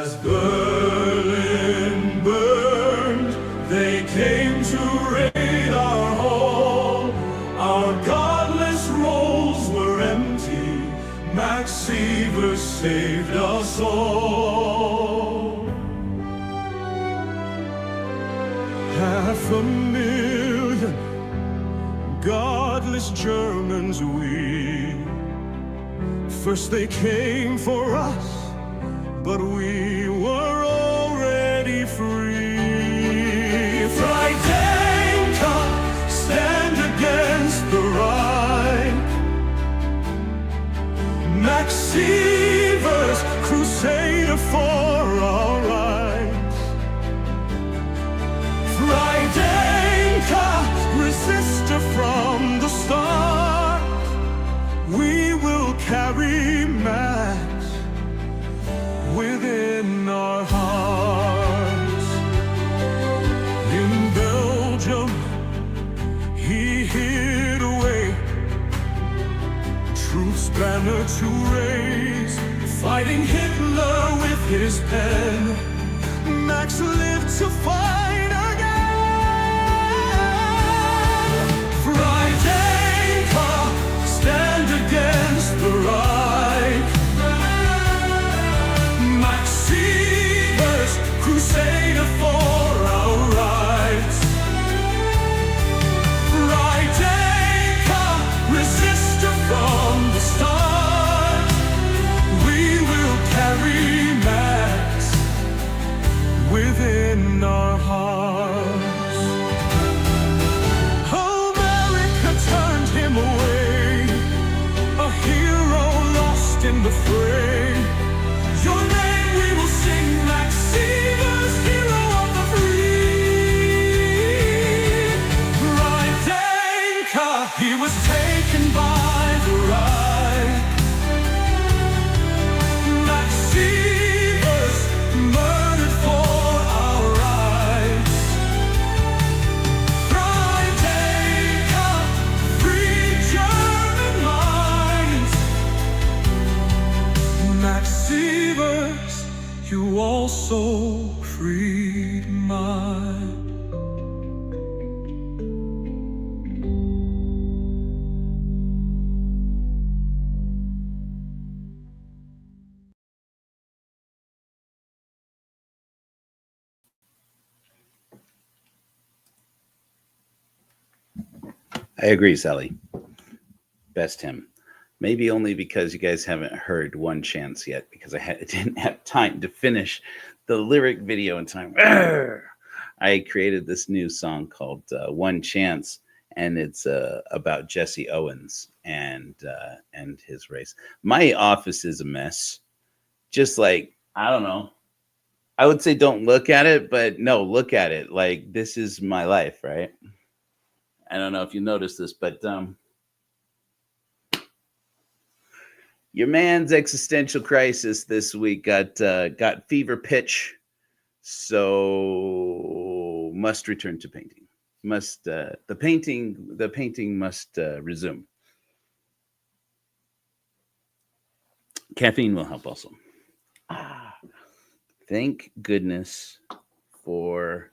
As Berlin burned, they came to raid our hall. Our godless rolls were empty. Max Sievers saved us all. 500,000 godless Germans we. First they came for us, but we were already free. Freidenker, stand against the Reich. Max Sievers, crusader for our rights. Freidenker, resistor from the start. We will carry Max within our hearts. In Belgium, he hid away, truth's banner to raise, fighting Hitler with his pen. Max lived to fight again. Freidenker, stand against the Reich. Max Sievers, crusader for our rights. Freidenker, resistor from the start. We will carry Max within our hearts. America turned him away, a hero lost in the fray. Your name we will sing, Max Sievers, hero of the free. Freidenker, he was taken by the Reich. Max Sievers, murdered for our rights. Freidenker, free German minds. Max Sievers, you also freed mine. I agree, Sally. Best hymn. Maybe only because you guys haven't heard One Chance yet, because I didn't have time to finish the lyric video in time. I created this new song called One Chance, and it's about Jesse Owens and his race. My office is a mess. Just like, I don't know. I would say don't look at it, but no, look at it. Like, this is my life, right? I don't know if you noticed this, but your man's existential crisis this week got fever pitch, so must return to painting. The painting must resume. Caffeine will help also. Thank goodness for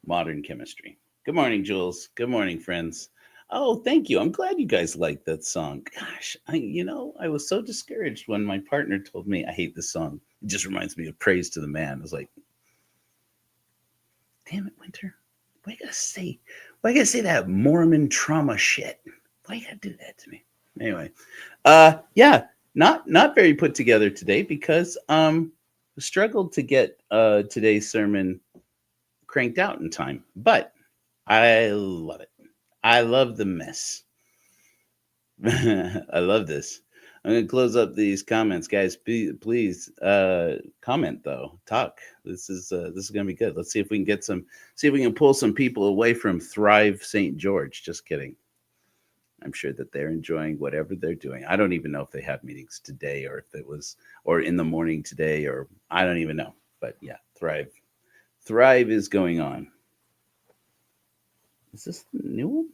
modern chemistry. Good morning, Jules. Good morning, friends. Oh, thank you. I'm glad you guys like that song. Gosh, I was so discouraged when my partner told me I hate this song. It just reminds me of Praise to the Man. I was like, damn it, Winter. Why you gotta say that Mormon trauma shit? Why you gotta do that to me? Anyway, yeah, not very put together today because struggled to get today's sermon cranked out in time, but I love it. I love the mess. I love this. I'm going to close up these comments, guys. Please comment though. Talk. This is going to be good. Let's see if we can see if we can pull some people away from Thrive St. George. Just kidding. I'm sure that they're enjoying whatever they're doing. I don't even know if they have meetings today or if it was or in the morning today or I don't even know. But yeah, Thrive is going on. Is this the new one?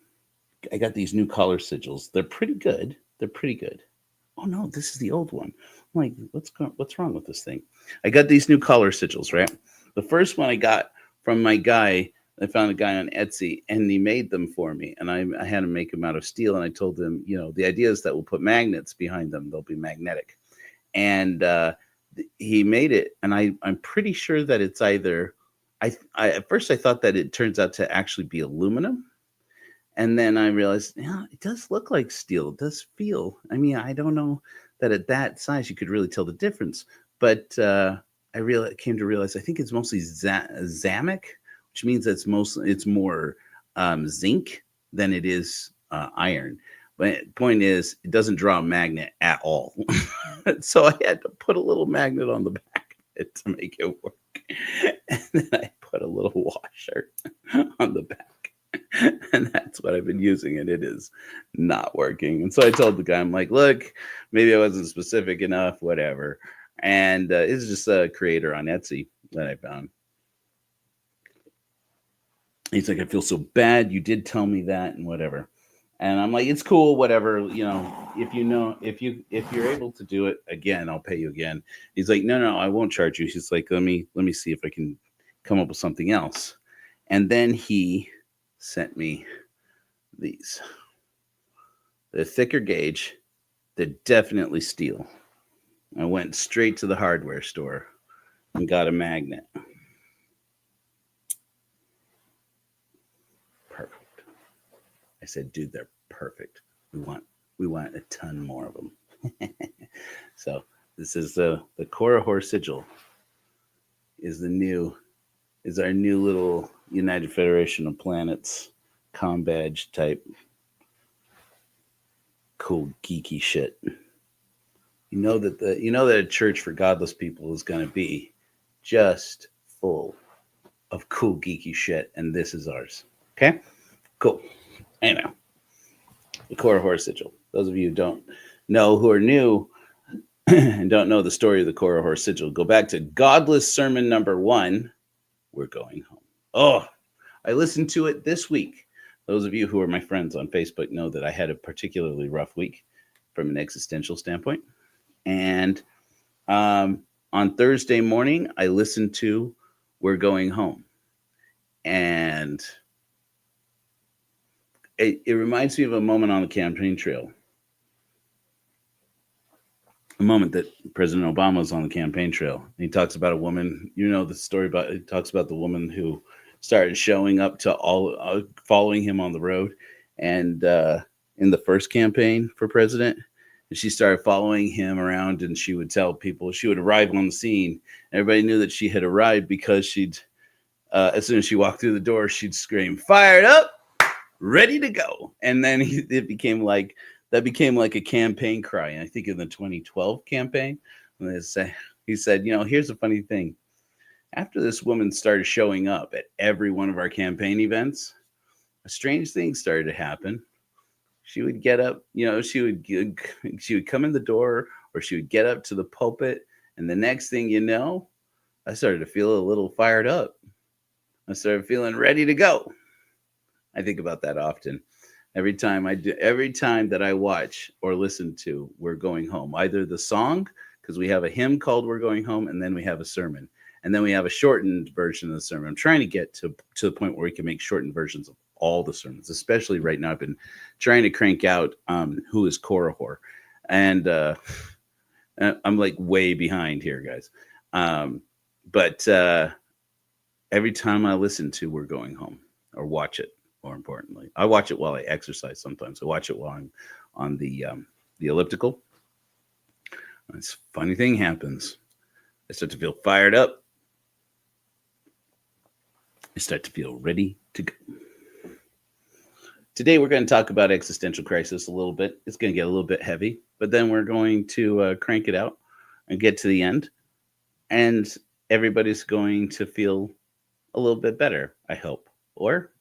I got these new collar sigils. They're pretty good. oh no, this is the old one. I'm like, what's wrong with this thing? I got these new collar sigils, right? The first one I got from my guy. I found a guy on Etsy, and he made them for me, and I had him make them out of steel. And I told him, the idea is that we'll put magnets behind them; they'll be magnetic. And he made it, and I'm pretty sure that it's either. I at first I thought that it turns out to actually be aluminum, and then I realized, yeah, it does look like steel. It does feel. I mean, I don't know that at that size you could really tell the difference, but came to realize I think it's mostly Zamic, which means it's more zinc than it is iron. But point is, it doesn't draw a magnet at all. So I had to put a little magnet on the back of it to make it work. And then I put a little washer on the back. And that's what I've been using, and it is not working. And so I told the guy, I'm like, look, maybe I wasn't specific enough, whatever. And it's just a creator on Etsy that I found. He's like, I feel so bad. You did tell me that and whatever. And I'm like, it's cool, whatever. If you're able to do it again, I'll pay you again. He's like, no, I won't charge you. He's like, let me see if I can come up with something else. And then he sent me these. They're thicker gauge. They're definitely steel. I went straight to the hardware store and got a magnet. Perfect. I said, dude, they're perfect. We want a ton more of them. So this is the Korihor sigil is our new little United Federation of Planets com badge type cool geeky shit. You know that a church for godless people is going to be just full of cool geeky shit, and this is ours. Okay, cool. Anyway, the Korihor sigil. Those of you who don't know, who are new and don't know the story of the Korihor sigil, go back to Godless sermon number 1. We're going home. Oh, I listened to it this week. Those of you who are my friends on Facebook know that I had a particularly rough week from an existential standpoint. And on Thursday morning, I listened to We're Going Home. And it reminds me of a moment on the campaign trail. A moment that President Obama was on the campaign trail. He talks about a woman, the story about, he talks about the woman who started showing up to all, following him on the road. And in the first campaign for president, and she started following him around, and she would tell people, she would arrive on the scene. Everybody knew that she had arrived because she'd, as soon as she walked through the door, she'd scream, "Fired up, ready to go." And then that became like a campaign cry. And I think in the 2012 campaign, he said, here's a funny thing. After this woman started showing up at every one of our campaign events, a strange thing started to happen. She would get up, she would come in the door, or she would get up to the pulpit. And the next thing you know, I started to feel a little fired up. I started feeling ready to go. I think about that often. Every time that I watch or listen to We're Going Home, either the song, because we have a hymn called We're Going Home, and then we have a sermon. And then we have a shortened version of the sermon. I'm trying to get to the point where we can make shortened versions of all the sermons, especially right now. I've been trying to crank out Who is Korihor. And I'm like way behind here, guys. But every time I listen to We're Going Home, or watch it, more importantly, I watch it while I exercise sometimes. I watch it while I'm on the elliptical. This funny thing happens. I start to feel fired up. I start to feel ready to go. Today, we're going to talk about existential crisis a little bit. It's going to get a little bit heavy, but then we're going to crank it out and get to the end. And everybody's going to feel a little bit better, I hope. Or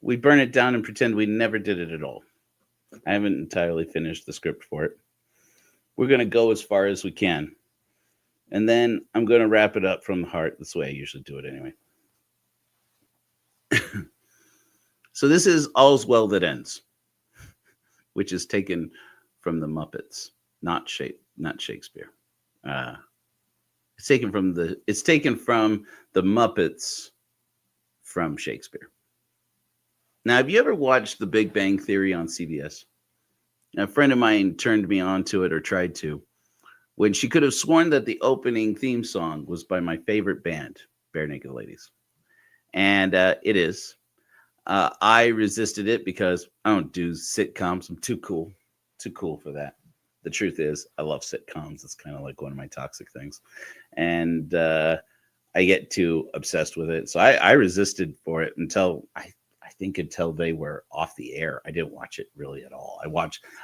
we burn it down and pretend we never did it at all. I haven't entirely finished the script for it. We're going to go as far as we can. And then I'm going to wrap it up from the heart. That's the way I usually do it anyway. So this is All's Well That Ends, which is taken from the Muppets. not Shakespeare. Uh, it's taken from the Muppets from Shakespeare. Now, have you ever watched The Big Bang Theory on CBS? A friend of mine turned me on to it, or tried to, when she could have sworn that the opening theme song was by my favorite band, Bare Naked Ladies. And it is. I resisted it because I don't do sitcoms. I'm too cool for that. The truth is, I love sitcoms. It's kind of like one of my toxic things. And I get too obsessed with it. So I resisted for it until until they were off the air. I didn't watch it really at all.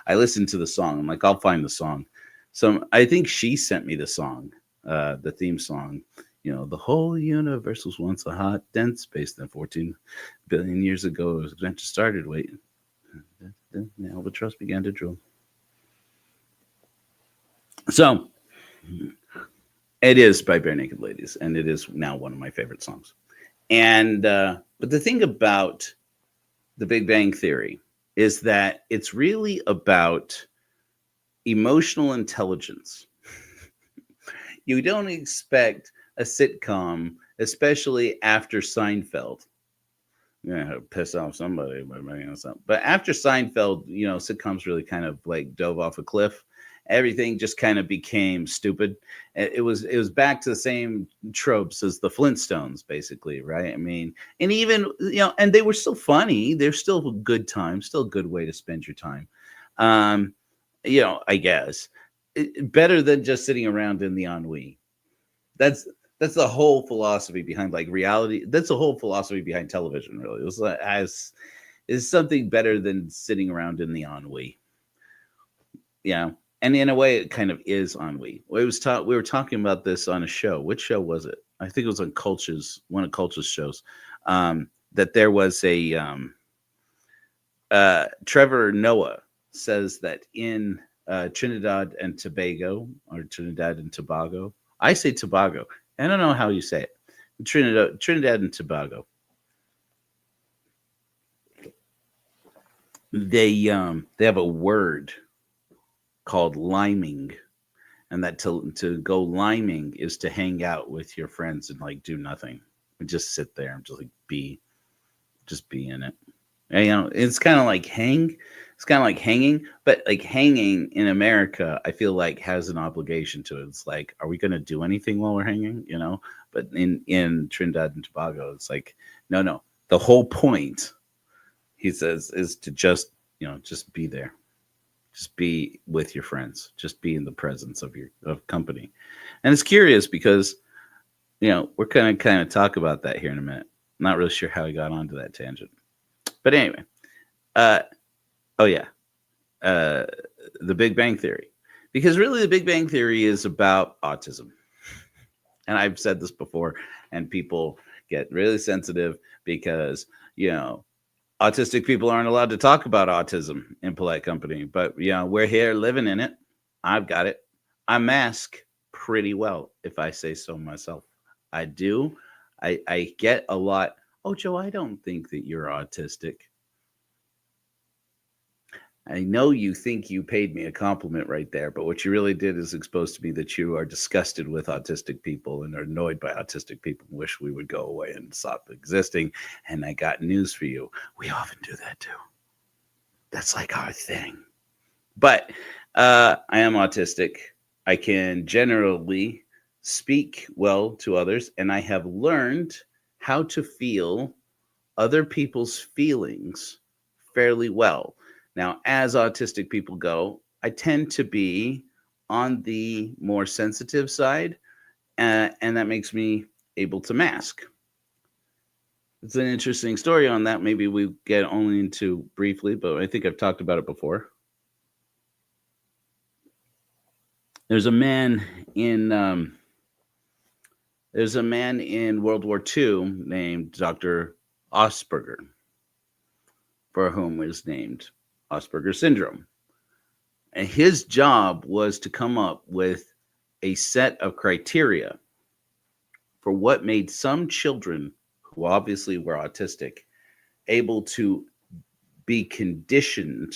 I listened to the song. I'm like, I'll find the song. So I think she sent me the song, the theme song. You know, the whole universe was once a hot, dense space. Then 14 billion years ago, adventure started. Wait, the albatross began to drool. So it is by Bare Naked Ladies, and it is now one of my favorite songs. And but the thing about The Big Bang Theory is that it's really about emotional intelligence. You don't expect a sitcom, especially after Seinfeld. Yeah, piss off somebody by bringing us up. But after Seinfeld, you know, sitcoms really kind of like dove off a cliff. Everything just kind of became stupid. It was back to the same tropes as the Flintstones, basically, right? I mean, and even, you know, and they were still funny. They're still a good time, still a good way to spend your time. You know, I guess better than just sitting around in the ennui. That's the whole philosophy behind like reality. That's the whole philosophy behind television. Really, it's like, is something better than sitting around in the ennui. Yeah, and in a way, it kind of is ennui. We were talking about this on a show. Which show was it? I think it was on one of Culture's shows. That there was a Trevor Noah says that in Trinidad and Tobago, or Trinidad and Tobago. I say Tobago. I don't know how you say it. Trinidad and Tobago. They have a word called liming, and that to go liming is to hang out with your friends and like do nothing, and just sit there and just like be in it. And, you know, it's kind of like hanging, but like hanging in America, I feel like has an obligation to it. It's like, are we going to do anything while we're hanging? You know, but in Trinidad and Tobago, it's like, no. The whole point, he says, is to just be there, just be with your friends, just be in the presence of company. And it's curious because, you know, we're going to kind of talk about that here in a minute. Not really sure how I got onto that tangent. But anyway, The Big Bang Theory. Because really the Big Bang Theory is about autism. And I've said this before, and people get really sensitive because, you know, autistic people aren't allowed to talk about autism in polite company. But, you know, we're here living in it. I've got it. I mask pretty well, if I say so myself. I do. I get a lot. Oh, Joe, I don't think that you're autistic. I know you think you paid me a compliment right there, but what you really did is expose to me that you are disgusted with autistic people and are annoyed by autistic people and wish we would go away and stop existing. And I got news for you. We often do that too. That's like our thing. But I am autistic. I can generally speak well to others, and I have learned how to feel other people's feelings fairly well. Now, as autistic people go, I tend to be on the more sensitive side, and that makes me able to mask. It's an interesting story on that. Maybe we get only into briefly, but I think I've talked about it before. There's a man in World War II named Dr. Asperger, for whom is named Asperger syndrome. And his job was to come up with a set of criteria for what made some children who obviously were autistic able to be conditioned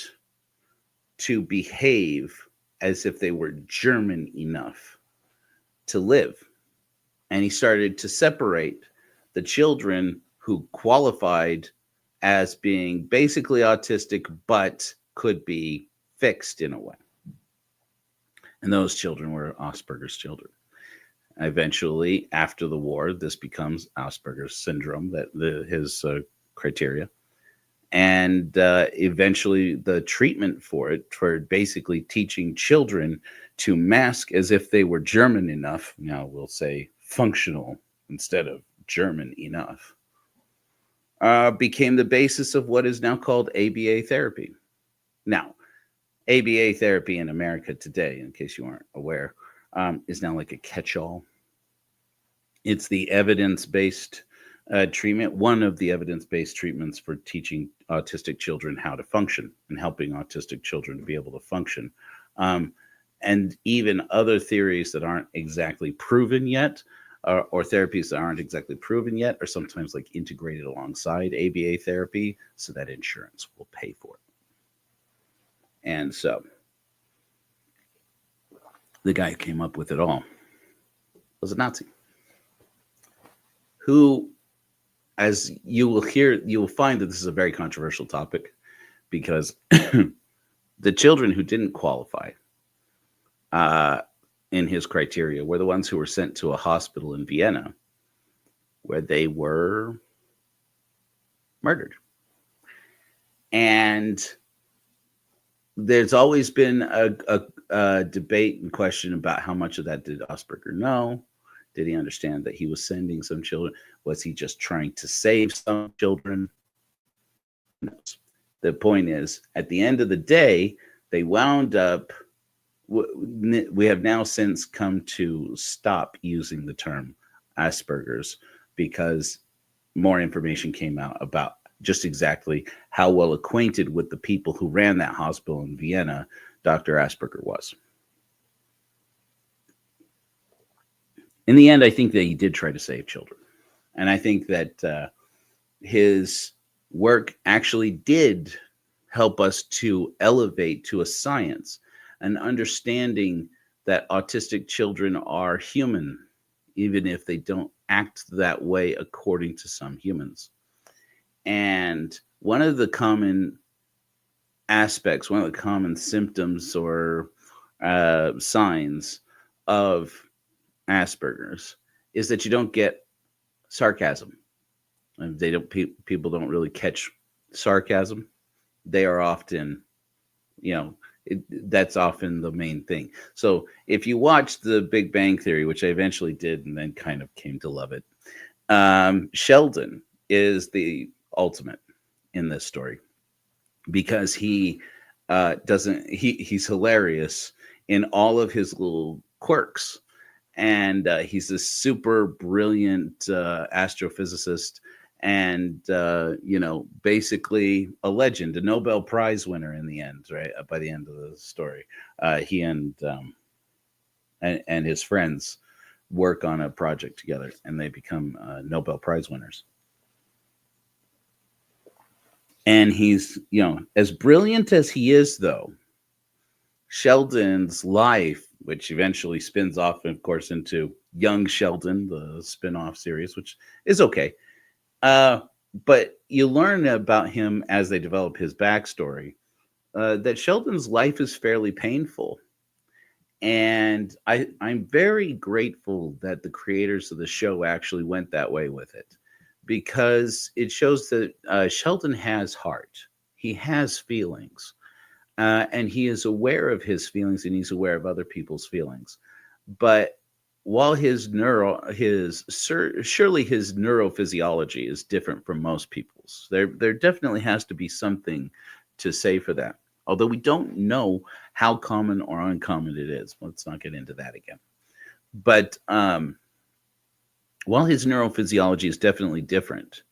to behave as if they were German enough to live. And he started to separate the children who qualified as being basically autistic but could be fixed in a way. And those children were Asperger's children. Eventually, after the war, this becomes Asperger's syndrome, his criteria. And eventually, the treatment for it, for basically teaching children to mask as if they were German enough, now we'll say functional instead of German enough, became the basis of what is now called ABA therapy. Now, ABA therapy in America today, in case you aren't aware, is now like a catch-all. It's the evidence-based treatment, one of the evidence-based treatments for teaching autistic children how to function and helping autistic children to be able to function. And even other theories that aren't exactly proven yet, or therapies that aren't exactly proven yet, are sometimes like integrated alongside ABA therapy so that insurance will pay for it. And so the guy who came up with it all was a Nazi who, as you will hear, you will find that this is a very controversial topic because the children who didn't qualify in his criteria were the ones who were sent to a hospital in Vienna where they were murdered. And there's always been a debate and question about how much of that did Asperger know. Did he understand that he was sending some children? Was he just trying to save some children? Who knows? The point is, at the end of the day, they wound up, we have now since come to stop using the term Asperger's because more information came out about just exactly how well acquainted with the people who ran that hospital in Vienna Dr. Asperger was. In the end, I think that he did try to save children. And I think that his work actually did help us to elevate to a science, an understanding that autistic children are human, even if they don't act that way according to some humans. And one of the common aspects, one of the common symptoms or signs of Asperger's is that you don't get sarcasm. And people don't really catch sarcasm. They are often, that's often the main thing. So if you watch The Big Bang Theory, which I eventually did and then kind of came to love it, Sheldon is the ultimate in this story because he he's hilarious in all of his little quirks. And he's a super brilliant astrophysicist and, basically a legend, a Nobel Prize winner in the end, right? By the end of the story, he and his friends work on a project together and they become Nobel Prize winners. And he's, as brilliant as he is, though, Sheldon's life, which eventually spins off, of course, into Young Sheldon, the spin-off series, which is okay. But you learn about him as they develop his backstory, that Sheldon's life is fairly painful. And I'm very grateful that the creators of the show actually went that way with it, because it shows that Sheldon has heart. He has feelings. And he is aware of his feelings and he's aware of other people's feelings. But while surely his neurophysiology is different from most people's, there definitely has to be something to say for that. Although we don't know how common or uncommon it is. Let's not get into that again. But while his neurophysiology is definitely different,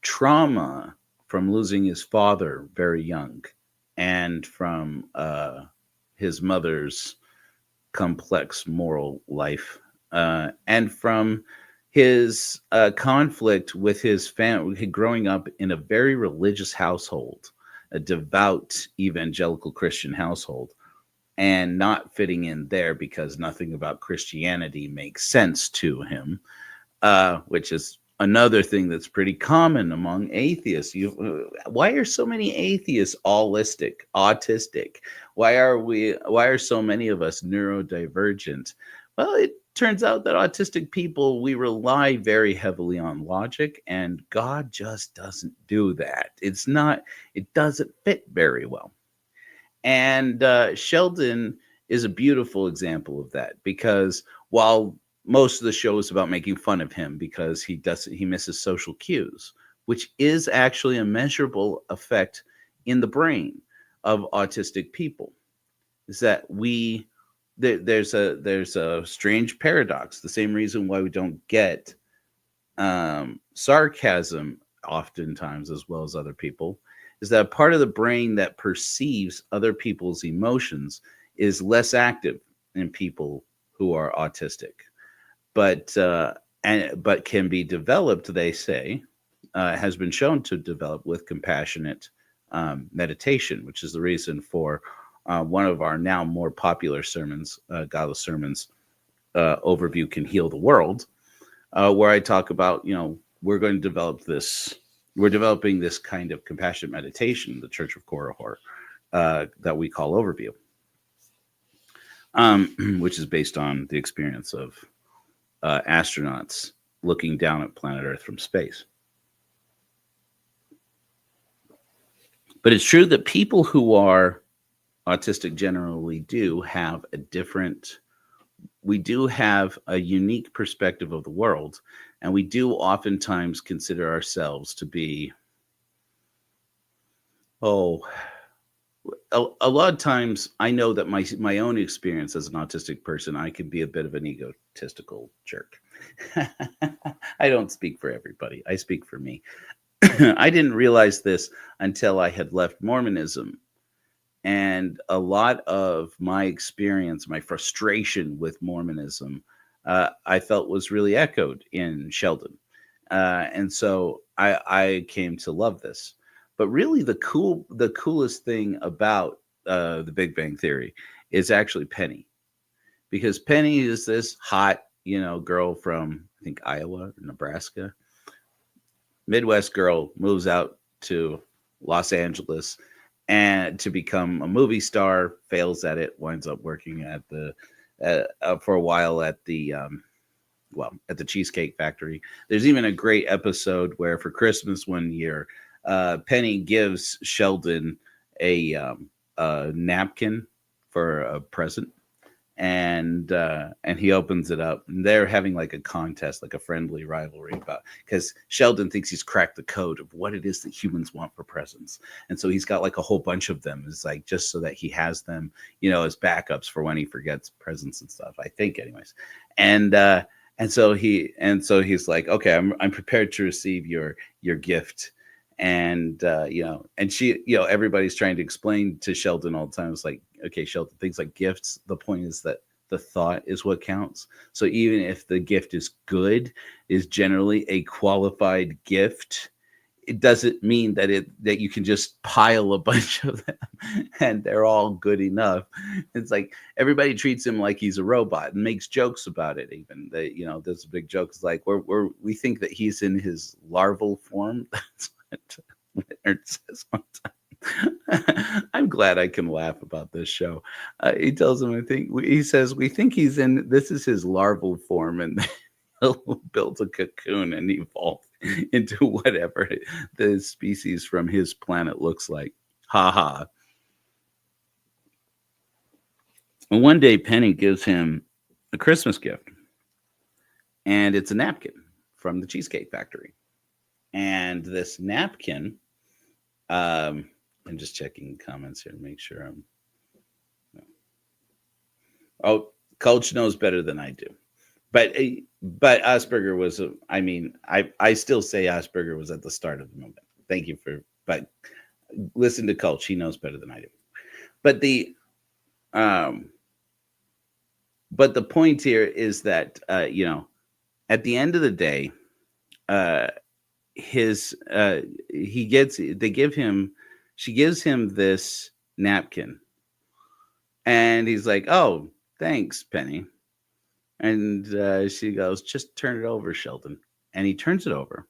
trauma from losing his father very young and from his mother's complex moral life, and from his conflict with his family, growing up in a very religious household, a devout evangelical Christian household, and not fitting in there because nothing about Christianity makes sense to him, which is another thing that's pretty common among atheists. Why are so many atheists autistic? Why are so many of us neurodivergent? Well, it turns out that autistic people, we rely very heavily on logic, and God just doesn't do that. It doesn't fit very well. And Sheldon is a beautiful example of that, because while most of the show is about making fun of him because he misses social cues, which is actually a measurable effect in the brain of autistic people, is that there's a strange paradox. The same reason why we don't get sarcasm oftentimes as well as other people is that part of the brain that perceives other people's emotions is less active in people who are autistic, but can be developed, they say, has been shown to develop with compassionate meditation, which is the reason for one of our now more popular sermons, Godless sermons, Overview Can Heal the World, where I talk about, we're going to develop this. We're developing this kind of compassionate meditation, the Church of Korihor, that we call Overview, which is based on the experience of astronauts looking down at planet Earth from space. But it's true that people who are autistic generally do have we do have a unique perspective of the world, and we do oftentimes consider ourselves to be, a lot of times I know that my own experience as an autistic person, I can be a bit of an egotistical jerk. I don't speak for everybody. I speak for me. I didn't realize this until I had left Mormonism. And a lot of my experience, my frustration with Mormonism, I felt was really echoed in Sheldon. And so I came to love this. But really the coolest thing about the Big Bang Theory is actually Penny. Because Penny is this hot, girl from, I think, Iowa or Nebraska. Midwest girl, moves out to Los Angeles and to become a movie star, fails at it, winds up working at for a while at the Cheesecake Factory. There's even a great episode where for Christmas one year, Penny gives Sheldon a napkin for a present, and he opens it up, and they're having like a contest, like a friendly rivalry, about because Sheldon thinks he's cracked the code of what it is that humans want for presents, and so he's got like a whole bunch of them. It's like just so that he has them, as backups for when he forgets presents and stuff, I think, anyways. And so he's like, okay, I'm prepared to receive your gift. And and she, everybody's trying to explain to Sheldon all the time. It's like, okay, Sheldon, things like gifts, the point is that the thought is what counts. So even if the gift is good, is generally a qualified gift, it doesn't mean that you can just pile a bunch of them and they're all good enough. It's like everybody treats him like he's a robot and makes jokes about it. Even there's a big joke. It's like we think that he's in his larval form. That's what Leonard says one time. I'm glad I can laugh about this show. He tells him, he says, we think this is his larval form, and he'll build a cocoon and evolve into whatever the species from his planet looks like. Ha ha. And one day Penny gives him a Christmas gift, and it's a napkin from the Cheesecake Factory. And this napkin, I'm just checking comments here to make sure Coach knows better than I do. But Asperger was, I still say Asperger was at the start of the movement. Thank you but listen to Coach. He knows better than I do. But the point here is that, at the end of the day, she gives him this napkin, And he's like, "Oh, thanks, Penny." And she goes, "Just turn it over, Sheldon." And he turns it over.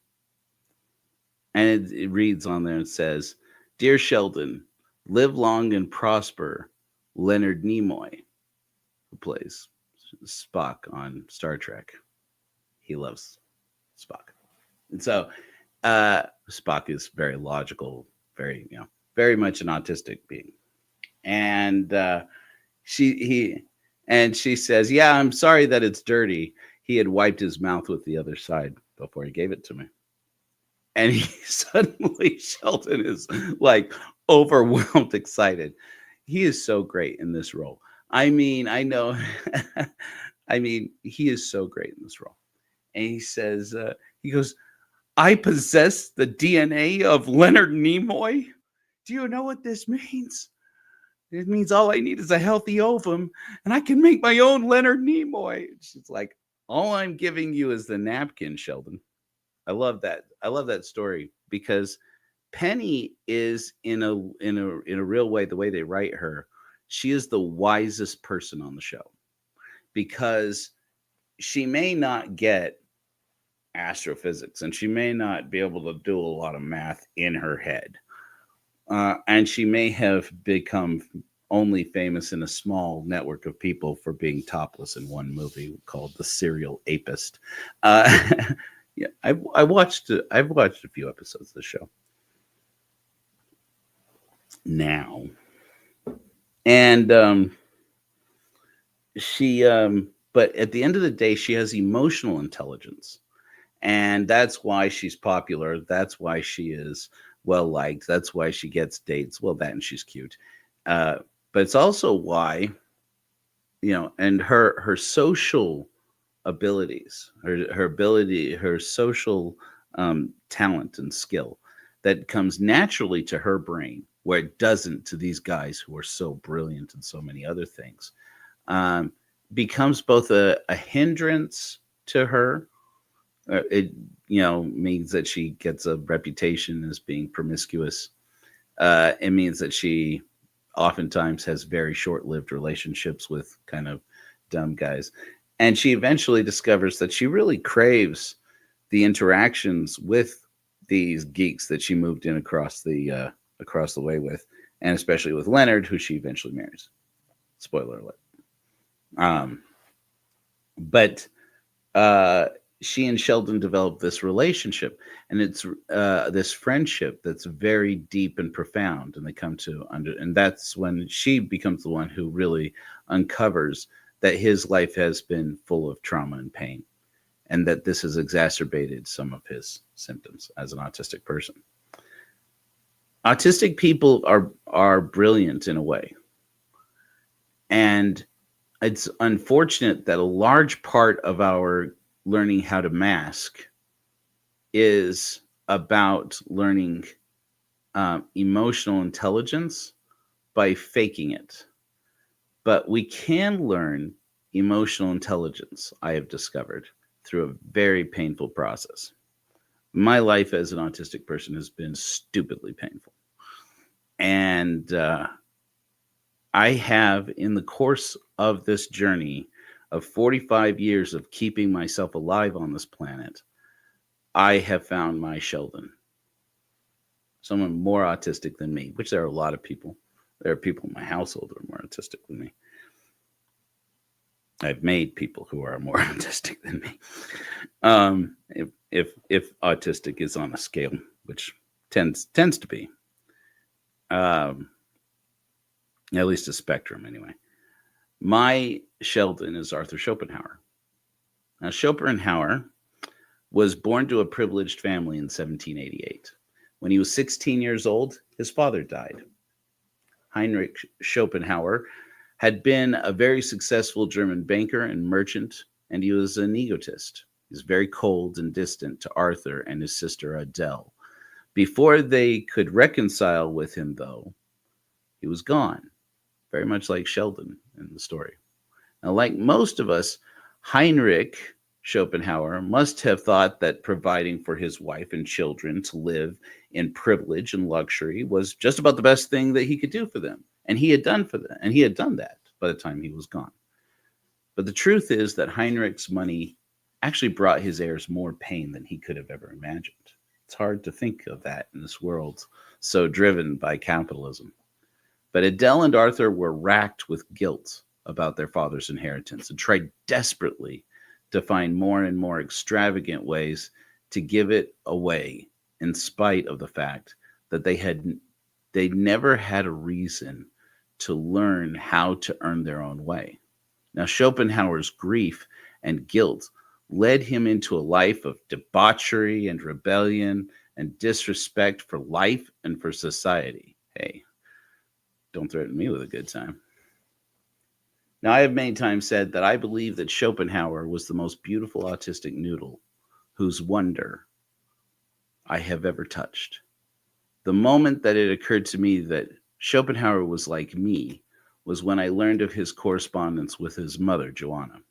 And it reads on there and says, "Dear Sheldon, live long and prosper, Leonard Nimoy," who plays Spock on Star Trek. He loves Spock. And so Spock is very logical, very much an autistic being. And she says, "Yeah, I'm sorry that it's dirty." He had wiped his mouth with the other side before he gave it to me. And he suddenly, Sheldon is like overwhelmed, excited. He is so great in this role. I mean, I know, I mean, he is so great in this role. And he says, he goes, "I possess the DNA of Leonard Nimoy. Do you know what this means? It means all I need is a healthy ovum, and I can make my own Leonard Nimoy." She's like, "All I'm giving you is the napkin, Sheldon." I love that. I love that story because Penny is in a real way, the way they write her, she is the wisest person on the show because she may not get astrophysics and she may not be able to do a lot of math in her head. And she may have become only famous in a small network of people for being topless in one movie called The Serial Apist. Yeah, I've watched a few episodes of the show now, and she but at the end of the day, she has emotional intelligence, and that's why she's popular. That's why she is well liked. That's why she gets dates. Well, that and she's cute, but it's also why, and her social abilities, her social talent and skill that comes naturally to her brain, where it doesn't to these guys who are so brilliant and so many other things, becomes both a hindrance to her. It means that she gets a reputation as being promiscuous. It means that she oftentimes has very short-lived relationships with kind of dumb guys. And she eventually discovers that she really craves the interactions with these geeks that she moved in across the way with, and especially with Leonard, who she eventually marries. Spoiler alert. But she and Sheldon develop this relationship, and it's this friendship that's very deep and profound. And they come to and that's when she becomes the one who really uncovers that his life has been full of trauma and pain, and that this has exacerbated some of his symptoms as an autistic person. Autistic people are brilliant in a way. And it's unfortunate that a large part of our learning how to mask is about learning emotional intelligence by faking it. But we can learn emotional intelligence, I have discovered, through a very painful process. My life as an autistic person has been stupidly painful. And I have, in the course of this journey of 45 years of keeping myself alive on this planet, I have found my Sheldon. Someone more autistic than me, which there are a lot of people. There are people in my household who are more autistic than me. I've made people who are more autistic than me. If autistic is on a scale, which tends to be, at least a spectrum anyway. My Sheldon is Arthur Schopenhauer. Now, Schopenhauer was born to a privileged family in 1788. When he was 16 years old, his father died. Heinrich Schopenhauer had been a very successful German banker and merchant, and he was an egotist. He was very cold and distant to Arthur and his sister Adele. Before they could reconcile with him, though, he was gone, very much like Sheldon in the story. Now, like most of us, Heinrich Schopenhauer must have thought that providing for his wife and children to live in privilege and luxury was just about the best thing that he could do for them. And he had done that. by the time he was gone. But the truth is that Heinrich's money actually brought his heirs more pain than he could have ever imagined. It's hard to think of that in this world so driven by capitalism. But Adele and Arthur were racked with guilt about their father's inheritance and tried desperately to find more and more extravagant ways to give it away, in spite of the fact that they never had a reason to learn how to earn their own way. Now, Schopenhauer's grief and guilt led him into a life of debauchery and rebellion and disrespect for life and for society. Hey, don't threaten me with a good time. Now, I have many times said that I believe that Schopenhauer was the most beautiful autistic noodle whose wonder I have ever touched. The moment that it occurred to me that Schopenhauer was like me was when I learned of his correspondence with his mother, Joanna.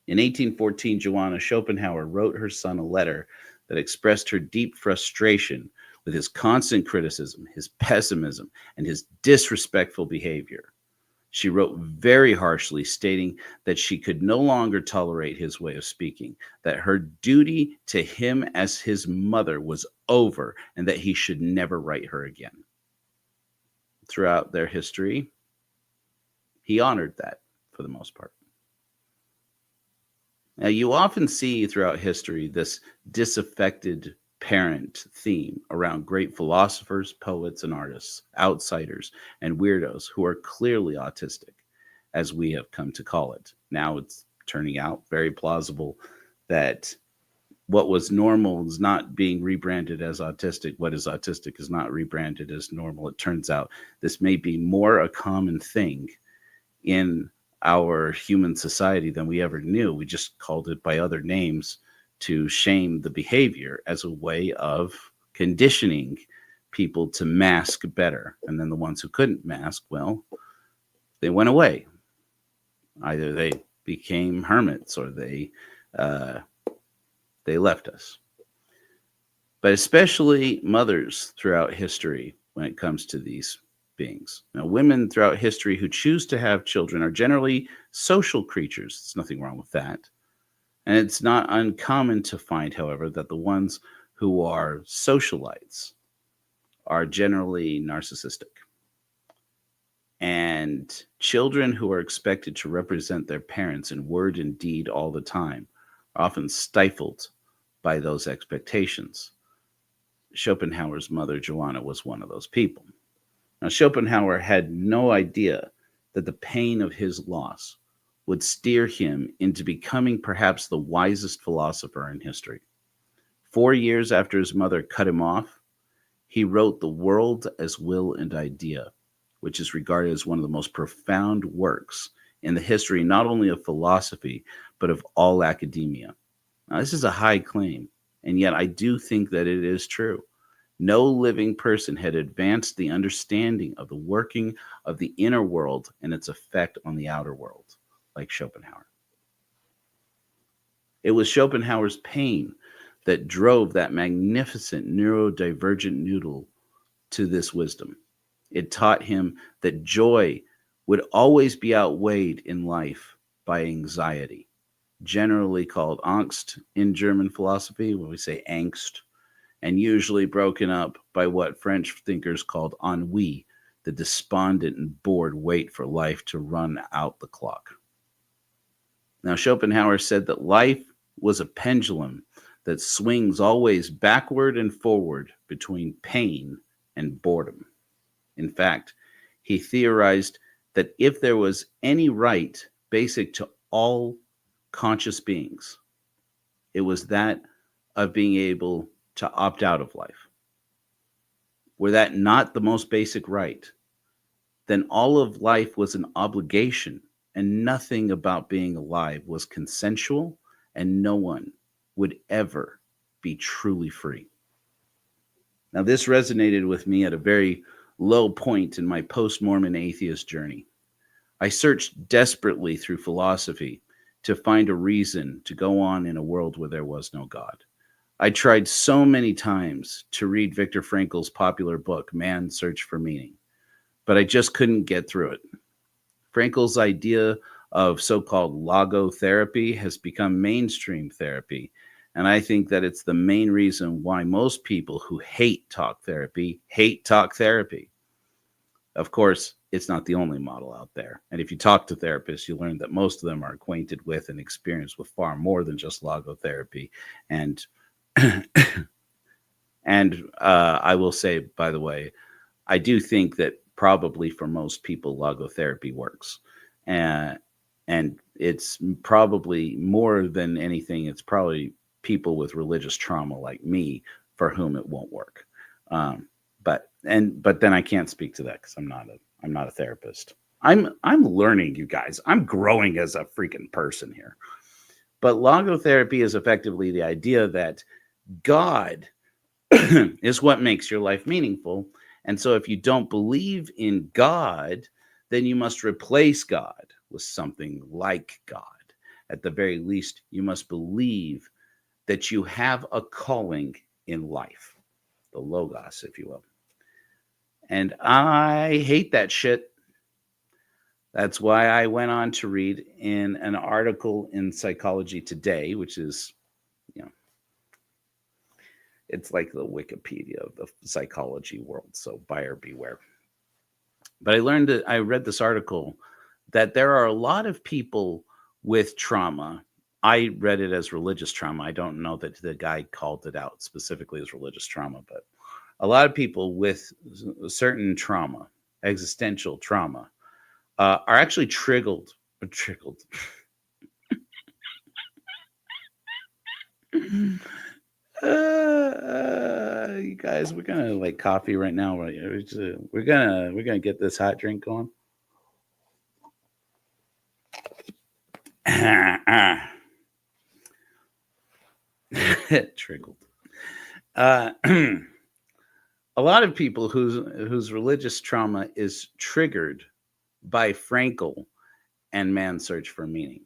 In 1814, Joanna Schopenhauer wrote her son a letter that expressed her deep frustration with his constant criticism, his pessimism, and his disrespectful behavior. She wrote very harshly, stating that she could no longer tolerate his way of speaking, that her duty to him as his mother was over, and that he should never write her again. Throughout their history, he honored that for the most part. Now, you often see throughout history this disaffected parent theme around great philosophers, poets, and artists, outsiders, and weirdos who are clearly autistic, as we have come to call it. Now it's turning out very plausible that what was normal is not being rebranded as autistic. What is autistic is not rebranded as normal. It turns out this may be more a common thing in our human society than we ever knew. We just called it by other names to shame the behavior as a way of conditioning people to mask better. And then the ones who couldn't mask, well, they went away. Either they became hermits or they left us. But especially mothers throughout history when it comes to these beings. Now, women throughout history who choose to have children are generally social creatures. There's nothing wrong with that. And it's not uncommon to find, however, that the ones who are socialites are generally narcissistic. And children who are expected to represent their parents in word and deed all the time are often stifled by those expectations. Schopenhauer's mother, Joanna, was one of those people. Now, Schopenhauer had no idea that the pain of his loss would steer him into becoming perhaps the wisest philosopher in history. 4 years after his mother cut him off, he wrote The World as Will and Idea, which is regarded as one of the most profound works in the history not only of philosophy, but of all academia. Now, this is a high claim, and yet I do think that it is true. No living person had advanced the understanding of the working of the inner world and its effect on the outer world like Schopenhauer. It was Schopenhauer's pain that drove that magnificent neurodivergent noodle to this wisdom. It taught him that joy would always be outweighed in life by anxiety, generally called Angst in German philosophy, when we say angst, and usually broken up by what French thinkers called ennui, the despondent and bored wait for life to run out the clock. Now, Schopenhauer said that life was a pendulum that swings always backward and forward between pain and boredom. In fact, he theorized that if there was any right basic to all conscious beings, it was that of being able to opt out of life. Were that not the most basic right, then all of life was an obligation, and nothing about being alive was consensual, and no one would ever be truly free. Now, this resonated with me at a very low point in my post-Mormon atheist journey. I searched desperately through philosophy to find a reason to go on in a world where there was no God. I tried so many times to read Viktor Frankl's popular book, Man's Search for Meaning, but I just couldn't get through it. Frankel's idea of so-called logotherapy has become mainstream therapy. And I think that it's the main reason why most people who hate talk therapy hate talk therapy. Of course, it's not the only model out there. And if you talk to therapists, you learn that most of them are acquainted with and experienced with far more than just logotherapy. And I will say, by the way, I do think that probably for most people, logotherapy works. And it's probably more than anything, it's probably people with religious trauma like me for whom it won't work. But then I can't speak to that because I'm not a therapist. I'm learning, you guys. I'm growing as a freaking person here. But logotherapy is effectively the idea that God is what makes your life meaningful. And so if you don't believe in God, then you must replace God with something like God. At the very least, you must believe that you have a calling in life, the logos, if you will. And I hate that shit. That's why I went on to read in an article in Psychology Today, which is, it's like the Wikipedia of the psychology world. So buyer beware. But I read this article that there are a lot of people with trauma. I read it as religious trauma. I don't know that the guy called it out specifically as religious trauma, but a lot of people with certain trauma, existential trauma, are actually triggered. You guys, we're gonna like coffee right now. Right? We're gonna get this hot drink going. Triggered. A lot of people whose religious trauma is triggered by Frankel and Man's Search for Meaning.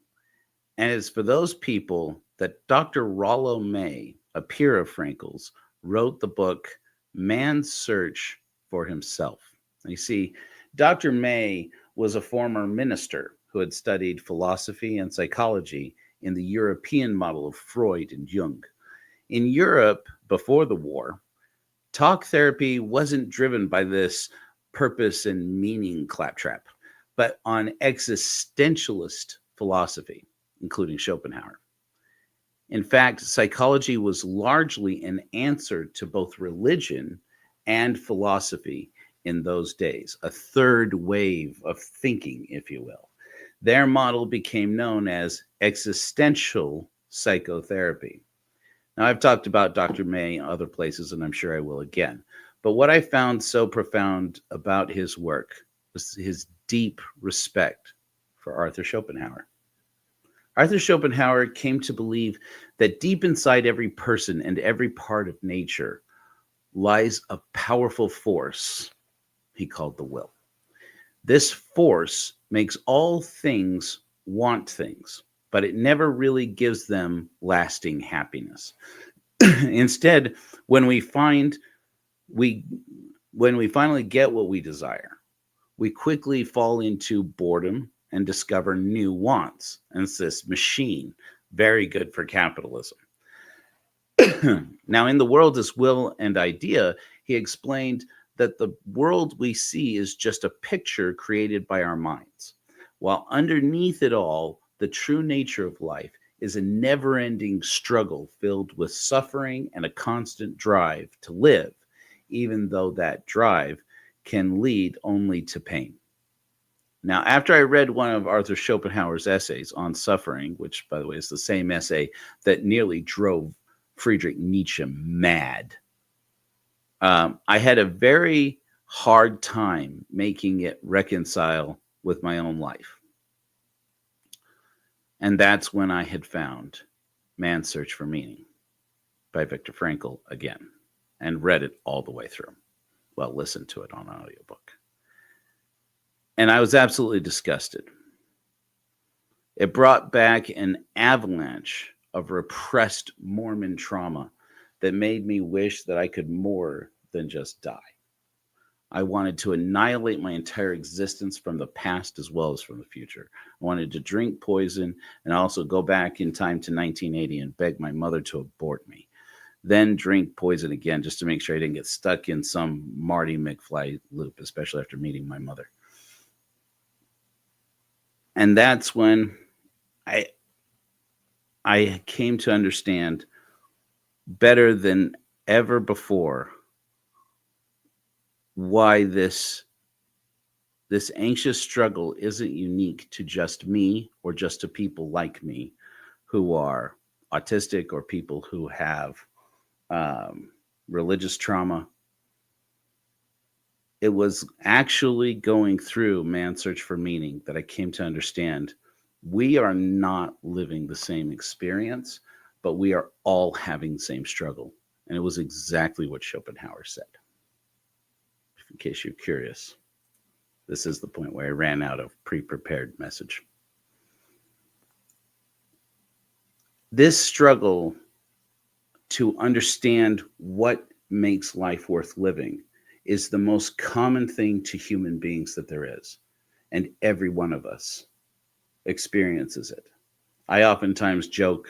And it's for those people that Dr. Rollo May, a peer of Frankel's, wrote the book Man's Search for Himself. And you see, Dr. May was a former minister who had studied philosophy and psychology in the European model of Freud and Jung. In Europe, before the war, talk therapy wasn't driven by this purpose and meaning claptrap, but on existentialist philosophy, including Schopenhauer. In fact, psychology was largely an answer to both religion and philosophy in those days, a third wave of thinking, if you will. Their model became known as existential psychotherapy. Now, I've talked about Dr. May in other places, and I'm sure I will again. But what I found so profound about his work was his deep respect for Arthur Schopenhauer. Arthur Schopenhauer came to believe that deep inside every person and every part of nature lies a powerful force he called the will. This force makes all things want things, but it never really gives them lasting happiness. Instead, when we finally get what we desire, we quickly fall into boredom and discover new wants. And it's this machine, very good for capitalism. Now, in The World as Will and Idea, he explained that the world we see is just a picture created by our minds, while underneath it all, the true nature of life is a never-ending struggle filled with suffering and a constant drive to live, even though that drive can lead only to pain. Now, after I read one of Arthur Schopenhauer's essays on suffering, which, by the way, is the same essay that nearly drove Friedrich Nietzsche mad, I had a very hard time making it reconcile with my own life. And that's when I had found Man's Search for Meaning by Viktor Frankl again and read it all the way through. Well, listened to it on an audiobook. And I was absolutely disgusted. It brought back an avalanche of repressed Mormon trauma that made me wish that I could more than just die. I wanted to annihilate my entire existence from the past as well as from the future. I wanted to drink poison and also go back in time to 1980 and beg my mother to abort me. Then drink poison again just to make sure I didn't get stuck in some Marty McFly loop, especially after meeting my mother. And that's when I came to understand better than ever before why this anxious struggle isn't unique to just me or just to people like me who are autistic or people who have religious trauma. It was actually going through Man's Search for Meaning that I came to understand we are not living the same experience, but we are all having the same struggle. And it was exactly what Schopenhauer said. In case you're curious, this is the point where I ran out of pre-prepared message. This struggle to understand what makes life worth living is the most common thing to human beings that there is. And every one of us experiences it. I oftentimes joke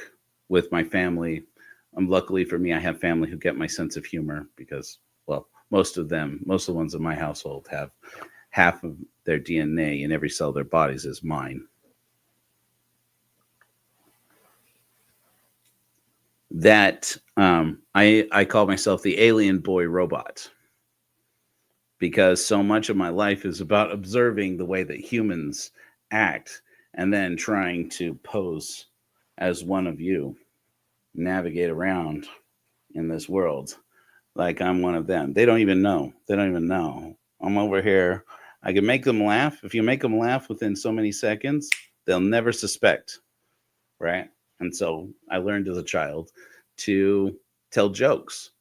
with my family. Luckily for me, I have family who get my sense of humor because, well, most of the ones in my household have half of their DNA in every cell of their bodies is mine. That I call myself the alien boy robot because so much of my life is about observing the way that humans act and then trying to pose as one of you, navigate around in this world like I'm one of them. They don't even know. I'm over here. I can make them laugh. If you make them laugh within so many seconds, they'll never suspect, right? And so I learned as a child to tell jokes.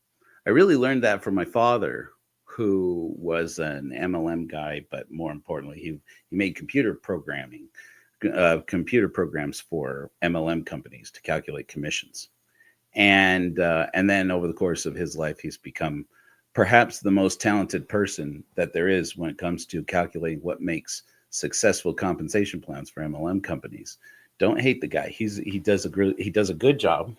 I really learned that from my father, who was an MLM guy, but more importantly, he made computer programs for MLM companies to calculate commissions. And then over the course of his life, he's become perhaps the most talented person that there is when it comes to calculating what makes successful compensation plans for MLM companies. Don't hate the guy. He does a good job.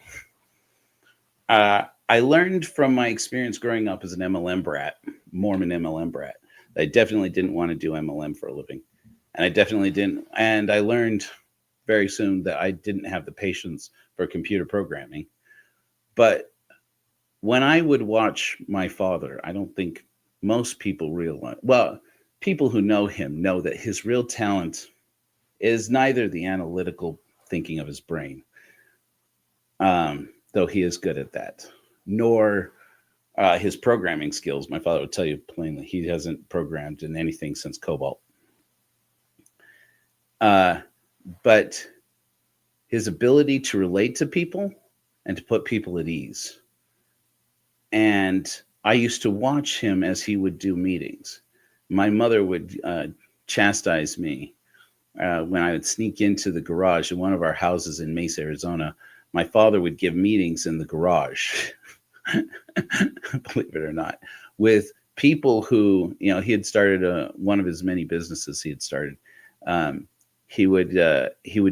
I learned from my experience growing up as an MLM brat, Mormon MLM brat, that I definitely didn't want to do MLM for a living. And I definitely didn't. And I learned very soon that I didn't have the patience for computer programming. But when I would watch my father, I don't think most people realize, well, people who know him know that his real talent is neither the analytical thinking of his brain, though he is good at that, nor his programming skills. My father would tell you plainly, he hasn't programmed in anything since Cobalt. But his ability to relate to people and to put people at ease. And I used to watch him as he would do meetings. My mother would chastise me when I would sneak into the garage in one of our houses in Mesa, Arizona. My father would give meetings in the garage, believe it or not, with people who, he had started one of his many businesses he had started. He would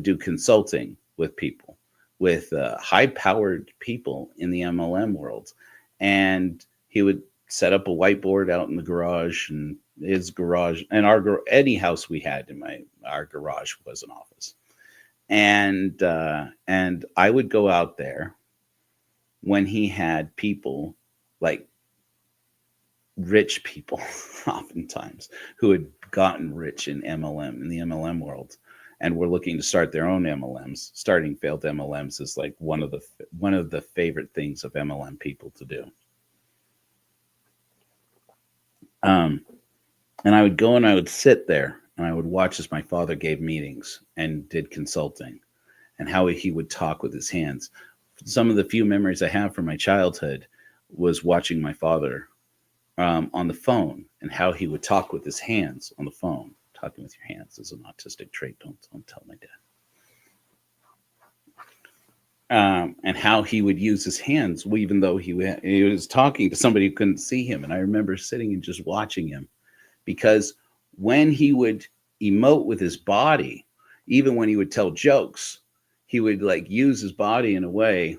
do consulting with people, with high-powered people in the MLM world. And he would set up a whiteboard out in the garage, and his garage, and any house we had in our garage was an office. And I would go out there when he had people, like rich people, oftentimes, who had gotten rich in the MLM world, and were looking to start their own MLMs. Starting failed MLMs is like one of the favorite things of MLM people to do. And I would go and I would sit there and I would watch as my father gave meetings and did consulting, and how he would talk with his hands. Some of the few memories I have from my childhood was watching my father on the phone, and how he would talk with his hands on the phone. Talking with your hands is an autistic trait. Don't tell my dad. And how he would use his hands, even though he was talking to somebody who couldn't see him. And I remember sitting and just watching him because when he would emote with his body, even when he would tell jokes, he would like use his body in a way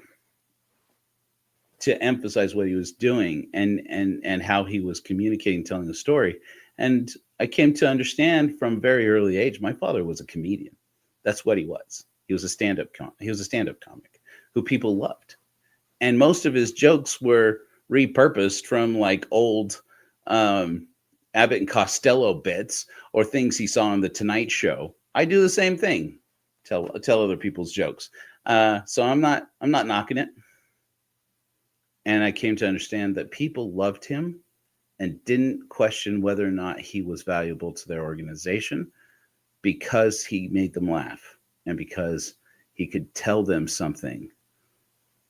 to emphasize what he was doing and how he was communicating, telling the story. And I came to understand from very early age, my father was a comedian. That's what he was. He was a stand-up comic who people loved. And most of his jokes were repurposed from like old Abbott and Costello bits or things he saw on the Tonight Show. I do the same thing, tell other people's jokes. So I'm not knocking it. And I came to understand that people loved him and didn't question whether or not he was valuable to their organization because he made them laugh and because he could tell them something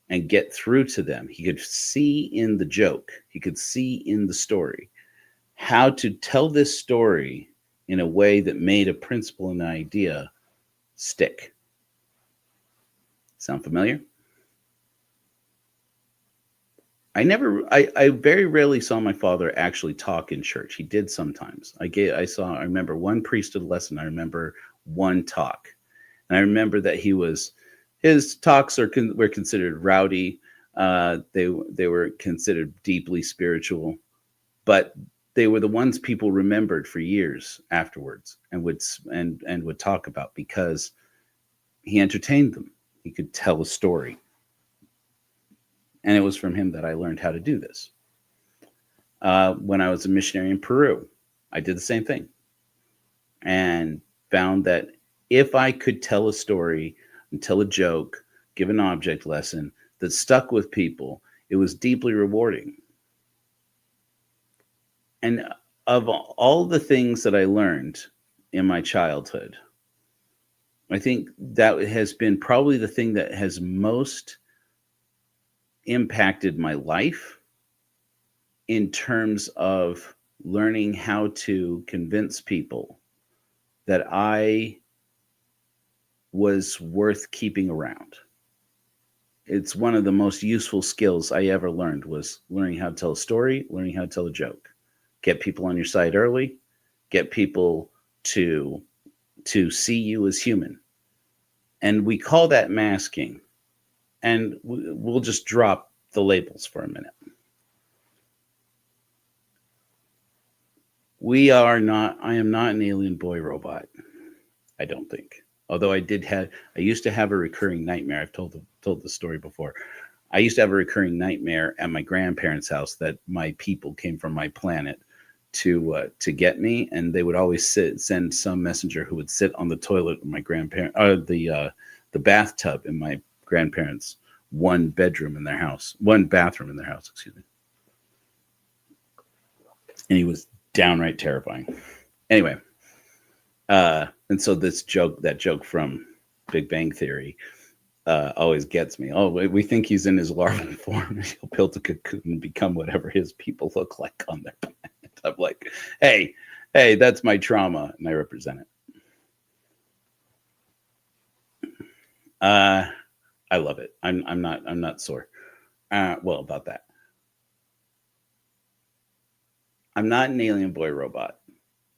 and get through to them. He could see in the joke, he could see in the story how to tell this story in a way that made a principle and an idea stick. Sound familiar? I very rarely saw my father actually talk in church. He did sometimes. I remember one priesthood lesson. I remember one talk. And I remember that his talks were considered rowdy. They were considered deeply spiritual, but they were the ones people remembered for years afterwards and would talk about because he entertained them. He could tell a story. And it was from him that I learned how to do this. When I was a missionary in Peru, I did the same thing and found that if I could tell a story and tell a joke, give an object lesson that stuck with people, it was deeply rewarding. And of all the things that I learned in my childhood, I think that has been probably the thing that has most impacted my life in terms of learning how to convince people that I was worth keeping around. It's one of the most useful skills I ever learned was learning how to tell a story, learning how to tell a joke. Get people on your side early, get people to see you as human. And we call that masking. And we'll just drop the labels for a minute. I am not an alien boy robot. I don't think. Although I used to have a recurring nightmare. I've told the story before. I used to have a recurring nightmare at my grandparents' house that my people came from my planet to get me, and they would always send some messenger who would sit on the toilet with my grandparent, the bathtub in my grandparents' one bathroom in their house, excuse me. And he was downright terrifying. Anyway, and so that joke from Big Bang Theory always gets me. Oh, we think he's in his larval form. He'll build a cocoon and become whatever his people look like on their planet. I'm like, hey, that's my trauma, and I represent it. I love it. I'm not sore. Well, about that. I'm not an alien boy robot.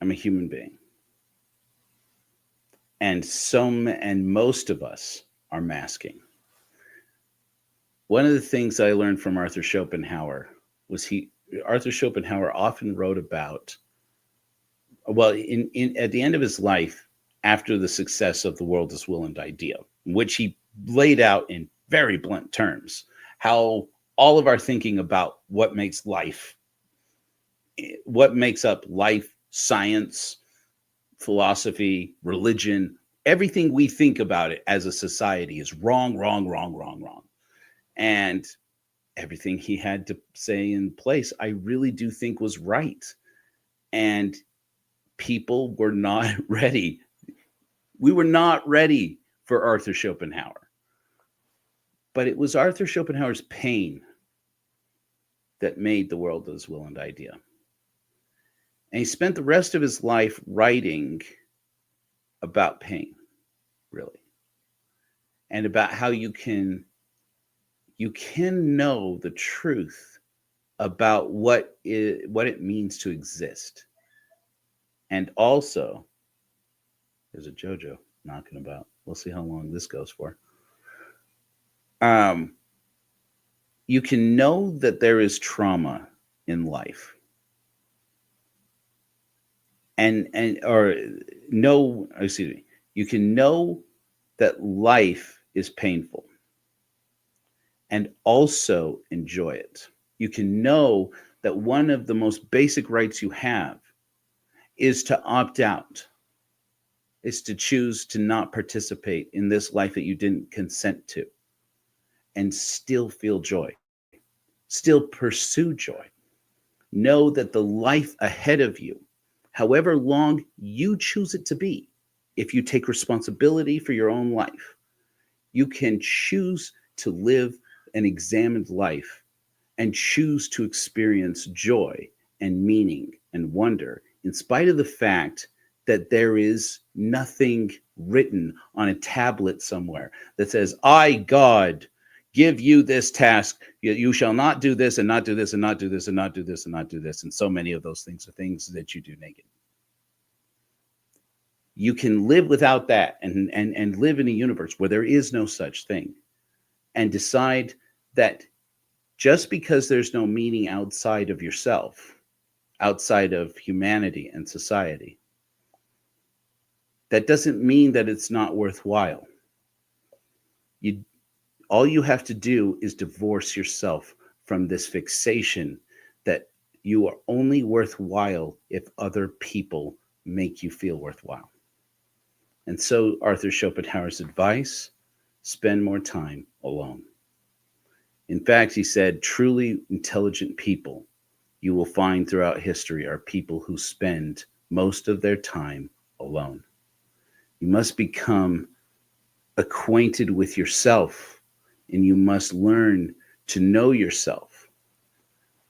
I'm a human being. And most of us are masking. One of the things I learned from Arthur Schopenhauer was Arthur Schopenhauer often wrote about, well, at the end of his life, after the success of the world is will and idea, which he laid out in very blunt terms, how all of our thinking about what makes up life, science, philosophy, religion, everything we think about it as a society is wrong. And everything he had to say in place, I really do think was right. And people were not ready. We were not ready for Arthur Schopenhauer. But it was Arthur Schopenhauer's pain that made the world his will and idea. And he spent the rest of his life writing about pain, really. And about how you can know the truth about what it means to exist And also, there's a JoJo knocking about. We'll see how long this goes for. You can know that there is trauma in life. You can know that life is painful and also enjoy it. You can know that one of the most basic rights you have is to opt out, is to choose to not participate in this life that you didn't consent to, and still feel joy, still pursue joy. Know that the life ahead of you, however long you choose it to be, if you take responsibility for your own life, you can choose to live an examined life and choose to experience joy and meaning and wonder, in spite of the fact that there is nothing written on a tablet somewhere that says, I, God, give you this task. You shall not do this and not do this and not do this and not do this and not do this. And so many of those things are things that you do naked. You can live without that and live in a universe where there is no such thing, and decide that just because there's no meaning outside of yourself, outside of humanity and society, that doesn't mean that it's not worthwhile. All you have to do is divorce yourself from this fixation that you are only worthwhile if other people make you feel worthwhile. And so Arthur Schopenhauer's advice, spend more time alone. In fact, he said, truly intelligent people you will find throughout history are people who spend most of their time alone. You must become acquainted with yourself, and you must learn to know yourself.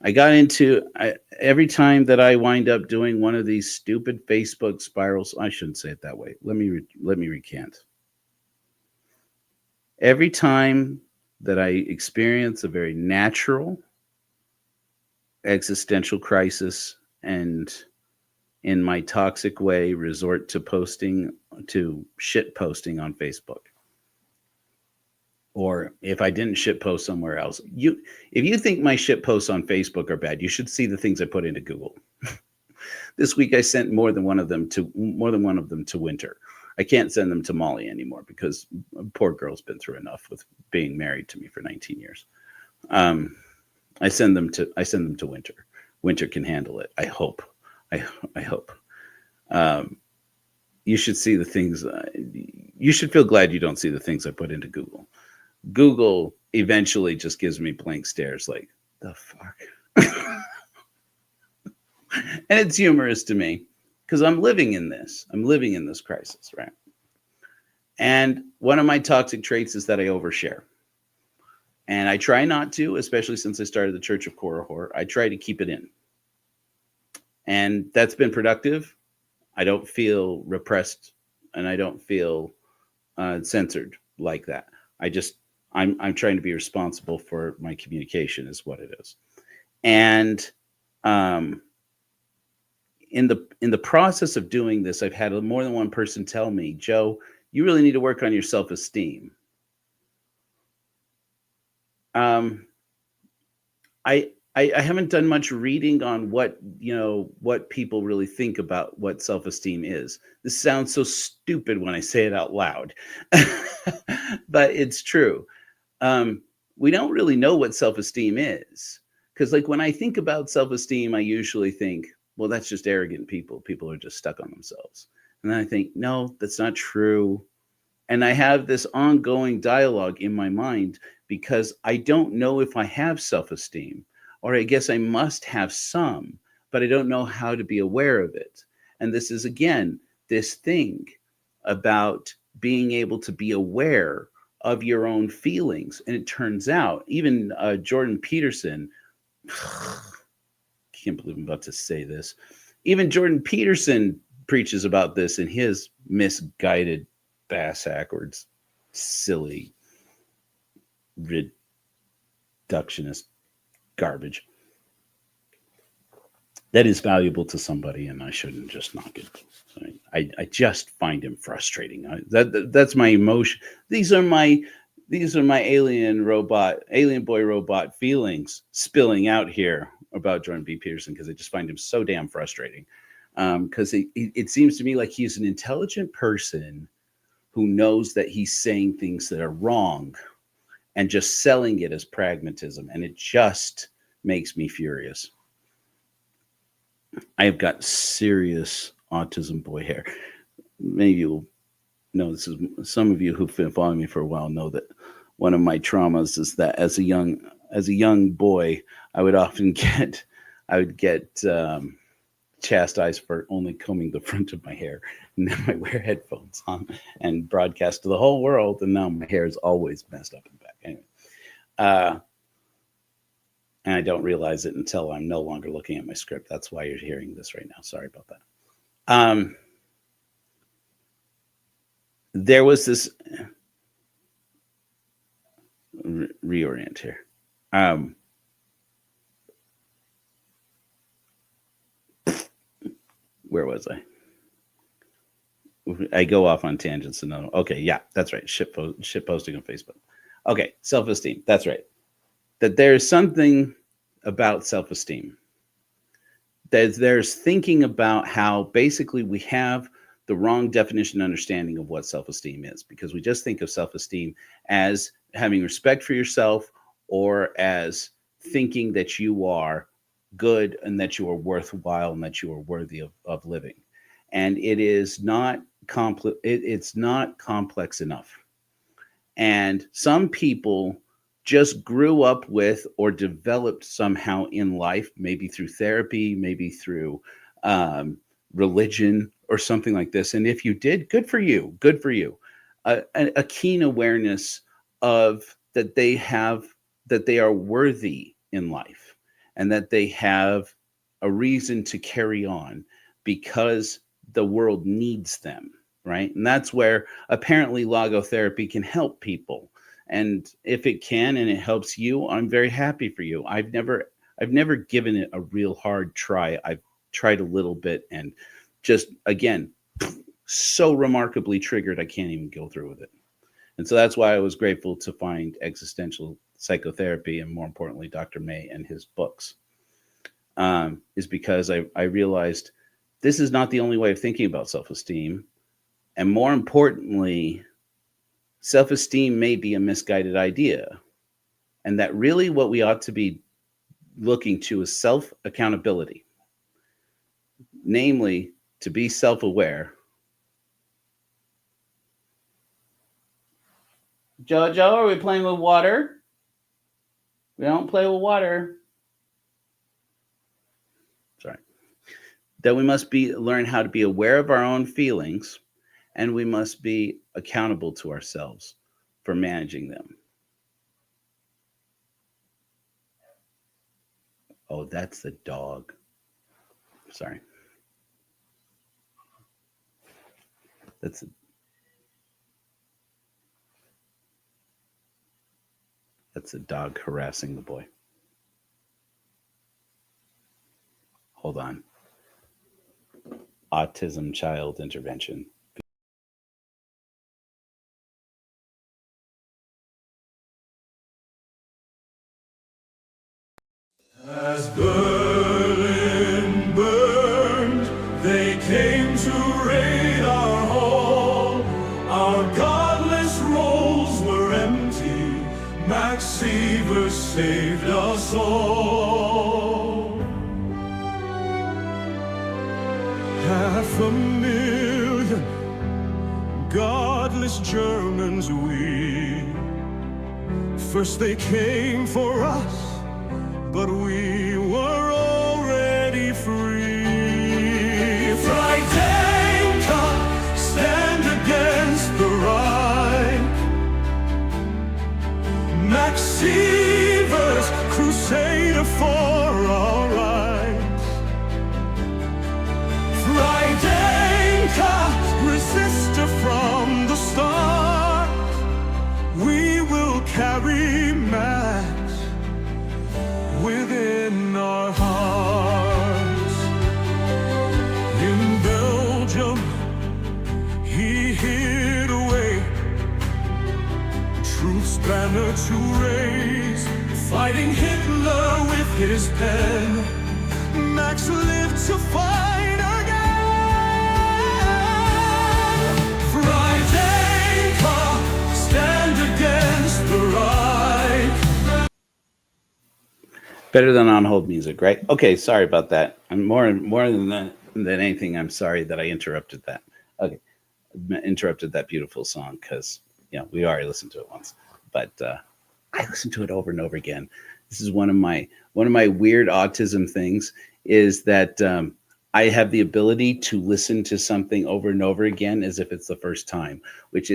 Every time that I wind up doing one of these stupid Facebook spirals, I shouldn't say it that way. Let me recant. Every time that I experience a very natural existential crisis and in my toxic way resort to shit posting on Facebook. Or if I didn't shit post somewhere else, if you think my shit posts on Facebook are bad, you should see the things I put into Google. This week I sent more than one of them to Winter. I can't send them to Molly anymore because poor girl's been through enough with being married to me for 19 years. I send them to Winter. Winter can handle it. I hope. I hope. You should see the things. You should feel glad you don't see the things I put into Google. Google eventually just gives me blank stares like, the fuck? And it's humorous to me because I'm living in this. I'm living in this crisis, right? And one of my toxic traits is that I overshare. And I try not to, especially since I started the Church of Korihor. I try to keep it in. And that's been productive. I don't feel repressed and I don't feel censored like that. I'm trying to be responsible for my communication is what it is. And in the process of doing this, I've had more than one person tell me, Joe, you really need to work on your self-esteem. I haven't done much reading on what people really think about what self-esteem is. This sounds so stupid when I say it out loud, but it's true. We don't really know what self-esteem is, because like when I think about self-esteem, I usually think, well, that's just arrogant people. People are just stuck on themselves. And then I think, no, that's not true. And I have this ongoing dialogue in my mind because I don't know if I have self-esteem, or I guess I must have some, but I don't know how to be aware of it. And this is, again, this thing about being able to be aware of your own feelings. And it turns out, even Jordan Peterson, can't believe I'm about to say this, even Jordan Peterson preaches about this in his misguided, bass-backwards, silly, reductionist garbage. that is valuable to somebody, and I shouldn't just knock it. I just find him frustrating. That's my emotion. These are my alien boy robot feelings spilling out here about Jordan B. Peterson, because I just find him so damn frustrating. Because it seems to me like he's an intelligent person who knows that he's saying things that are wrong and just selling it as pragmatism, and it just makes me furious. I've got serious autism boy hair. Maybe you'll know this is, some of you who've been following me for a while know that one of my traumas is that as a young boy, I would often get chastised for only combing the front of my hair. And now I wear headphones on and broadcast to the whole world, and now my hair is always messed up in the back. Anyway, and I don't realize it until I'm no longer looking at my script. That's why you're hearing this right now. Sorry about that. There was this reorient here. Where was I? I go off on tangents. And okay, yeah, that's right. Shit posting on Facebook. Okay, self-esteem. That's right. That there's something about self-esteem. There's thinking about how basically we have the wrong definition and understanding of what self-esteem is, because we just think of self-esteem as having respect for yourself, or as thinking that you are good and that you are worthwhile and that you are worthy of living. And it is not it's not complex enough. And some people just grew up with or developed somehow in life, maybe through therapy, maybe through religion or something like this. And if you did, good for you. Good for you. A keen awareness of that they are worthy in life, and that they have a reason to carry on because the world needs them, right? And that's where apparently logotherapy can help people. And if it can and it helps you, I'm very happy for you. I've never given it a real hard try. I've tried a little bit and just, again, so remarkably triggered, I can't even go through with it. And so that's why I was grateful to find existential psychotherapy, and more importantly, Dr. May and his books, is because I realized this is not the only way of thinking about self-esteem. And more importantly, self-esteem may be a misguided idea, and that really what we ought to be looking to is self-accountability, namely to be self-aware. Jojo, are we playing with water? We don't play with water. Sorry. That we must learn how to be aware of our own feelings, and we must be accountable to ourselves for managing them. Oh, that's the dog. Sorry. That's a dog harassing the boy. Hold on. Autism child intervention. As Berlin burned, they came to raid our hall. Our godless rolls were empty. Max Sievers saved us all. 500,000 godless Germans we. First they came for us, but we were already free. Freidenker, stand against the Rhine. Max Sievers, crusader for our rights. Freidenker, resistor from the start. We will carry Max within our hearts. truth's banner to raise, fighting Hitler with his pen. Max lived to fight again. Friday come, stand against the Reich. Better than on hold music, right? Okay, sorry about that. I'm more than anything, I'm sorry that I interrupted that. Okay, interrupted that beautiful song because we already listened to it once, but I listened to it over and over again. This is one of my weird autism things is that I have the ability to listen to something over and over again as if it's the first time, which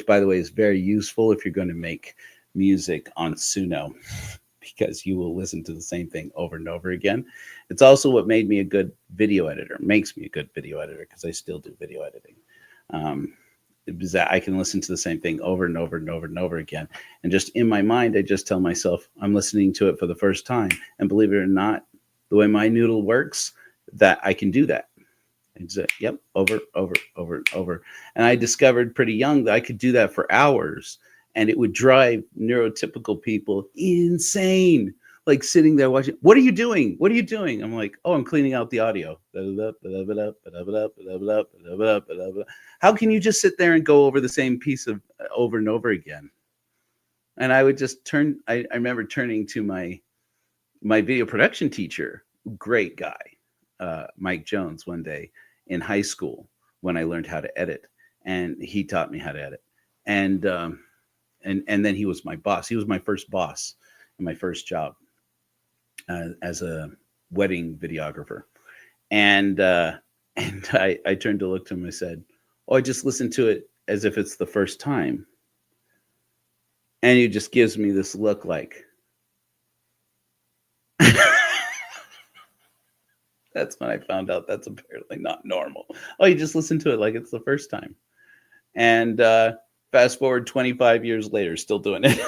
by the way is very useful if you're going to make music on Suno, because you will listen to the same thing over and over again. It's also what made me a good video editor, makes me a good video editor, because I still do video editing. Is that I can listen to the same thing over and over and over and over again. And just in my mind, I just tell myself I'm listening to it for the first time. And believe it or not, the way my noodle works, that I can do that. And say, yep, over. And I discovered pretty young that I could do that for hours. And it would drive neurotypical people insane. Like sitting there watching, what are you doing? What are you doing? I'm like, oh, I'm cleaning out the audio. How can you just sit there and go over the same piece of over and over again? And I would just turn, I remember turning to my video production teacher, great guy, Mike Jones, one day in high school when I learned how to edit. And he taught me how to edit. And then he was my boss. He was my first boss in my first job as a wedding videographer. And I turned to look to him and I said, oh, I just listened to it as if it's the first time. And he just gives me this look like, that's when I found out that's apparently not normal. Oh, you just listen to it like it's the first time. And fast forward 25 years later, still doing it.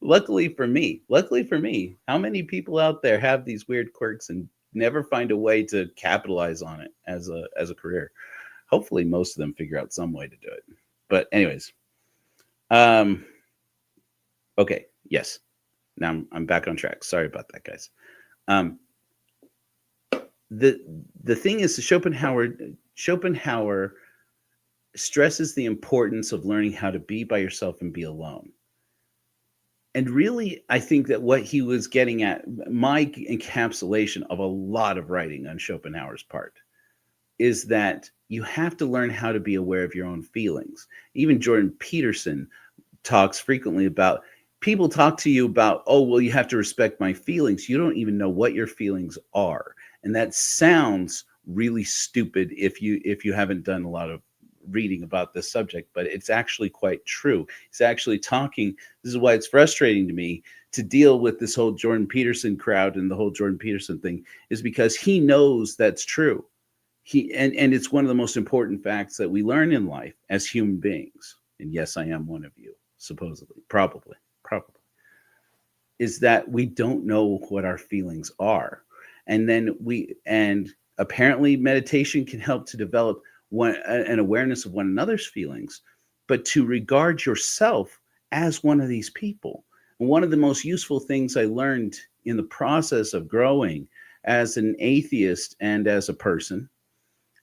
Luckily for me, how many people out there have these weird quirks and never find a way to capitalize on it as a career? Hopefully most of them figure out some way to do it. But anyways, okay, yes. Now I'm back on track. Sorry about that, guys. The thing is, Schopenhauer stresses the importance of learning how to be by yourself and be alone. And really, I think that what he was getting at, my encapsulation of a lot of writing on Schopenhauer's part, is that you have to learn how to be aware of your own feelings. Even Jordan Peterson talks frequently about, people talk to you about, oh, well, you have to respect my feelings. You don't even know what your feelings are. And that sounds really stupid if you haven't done a lot of reading about this subject, but it's actually quite true. He's actually talking, this is why it's frustrating to me to deal with this whole Jordan Peterson crowd and the whole Jordan Peterson thing, is because he knows that's true. And it's one of the most important facts that we learn in life as human beings. And yes, I am one of you, supposedly, probably, is that we don't know what our feelings are. And apparently meditation can help to develop an awareness of one another's feelings, but to regard yourself as one of these people. And one of the most useful things I learned in the process of growing as an atheist and as a person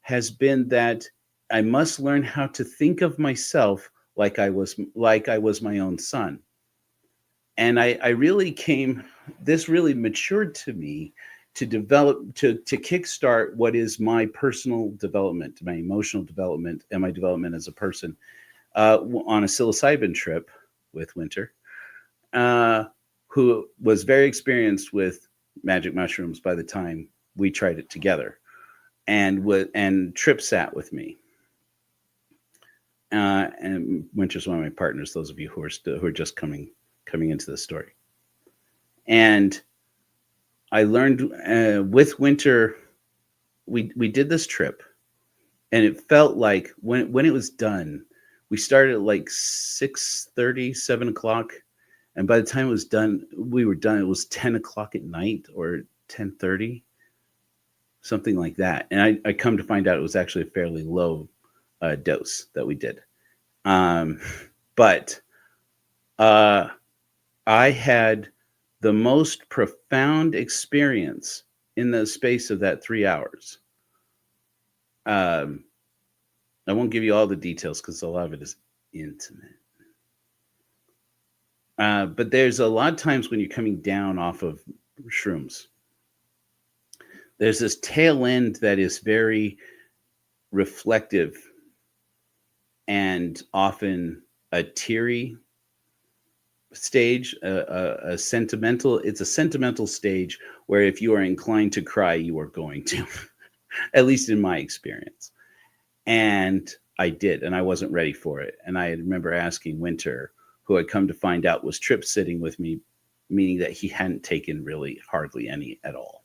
has been that I must learn how to think of myself like I was my own son. And this really matured to me to develop, to kickstart what is my personal development, my emotional development, and my development as a person on a psilocybin trip with Winter, who was very experienced with magic mushrooms by the time we tried it together, and Trip sat with me. And Winter's one of my partners, those of you who are just coming into the story. And I learned with Winter, we did this trip, and it felt like when it was done, we started at like 6:30, 7 o'clock. And by the time it was done, we were done. It was 10 o'clock at night or 10:30, something like that. And I come to find out it was actually a fairly low dose that we did. But I had the most profound experience in the space of that 3 hours. Um, I won't give you all the details because a lot of it is intimate. But there's a lot of times when you're coming down off of shrooms, there's this tail end that is very reflective and often a teary stage, a sentimental. It's a sentimental stage where if you are inclined to cry, you are going to, at least in my experience. And I did, and I wasn't ready for it. And I remember asking Winter, who had come to find out was trip sitting with me, meaning that he hadn't taken really hardly any at all.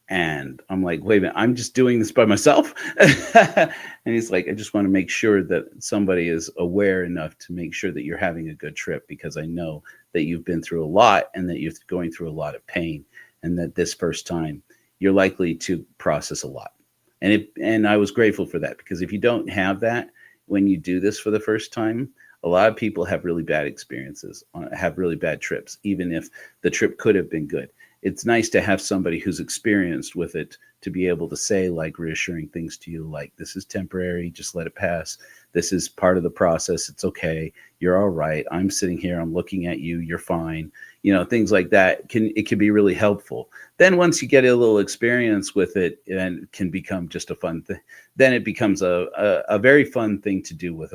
And I'm like, wait a minute, I'm just doing this by myself. And he's like, I just want to make sure that somebody is aware enough to make sure that you're having a good trip, because I know that you've been through a lot and that you're going through a lot of pain, and that this first time you're likely to process a lot. And I was grateful for that, because if you don't have that when you do this for the first time, a lot of people have really bad experiences, have really bad trips, even if the trip could have been good. It's nice to have somebody who's experienced with it to be able to say, like, reassuring things to you, like, this is temporary, just let it pass. This is part of the process. It's okay. You're all right. I'm sitting here. I'm looking at you. You're fine. You know, things like that can be really helpful. Then once you get a little experience with it, and can become just a fun thing, then it becomes a very fun thing to do with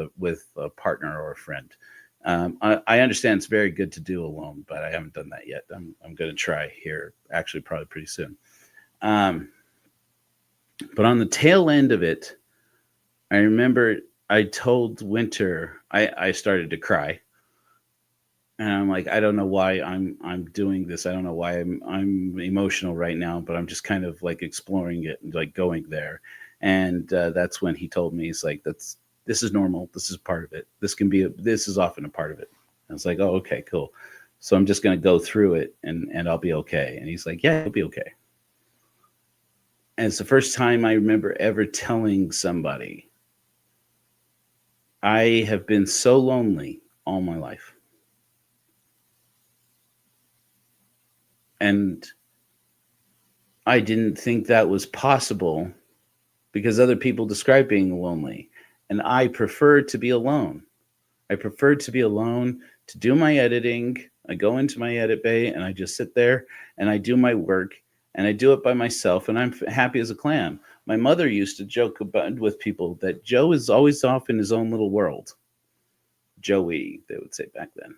a partner or a friend. I understand it's very good to do alone, but I haven't done that yet. I'm going to try here, actually, probably pretty soon. But on the tail end of it, I remember I told Winter, I started to cry, and I'm like, I don't know why I'm doing this. I don't know why I'm emotional right now, but I'm just kind of like exploring it and like going there. And that's when he told me, he's like, this is normal. This is part of it. This is often a part of it. I was like, oh, okay, cool. So I'm just going to go through it, and I'll be okay. And he's like, yeah, you'll be okay. And it's the first time I remember ever telling somebody, I have been so lonely all my life. And I didn't think that was possible, because other people describe being lonely. And I prefer to be alone. I prefer to be alone to do my editing. I go into my edit bay and I just sit there and I do my work, and I do it by myself, and I'm happy as a clam. My mother used to joke with people that Joe is always off in his own little world. Joey, they would say back then.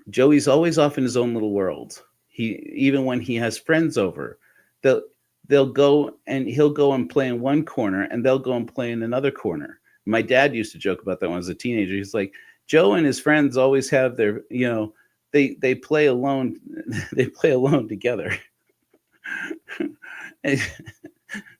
Joey's always off in his own little world. Even when he has friends over, they'll go and he'll go and play in one corner, and they'll go and play in another corner. My dad used to joke about that when I was a teenager. He's like, Joe and his friends always have their, they play alone. They play alone together. This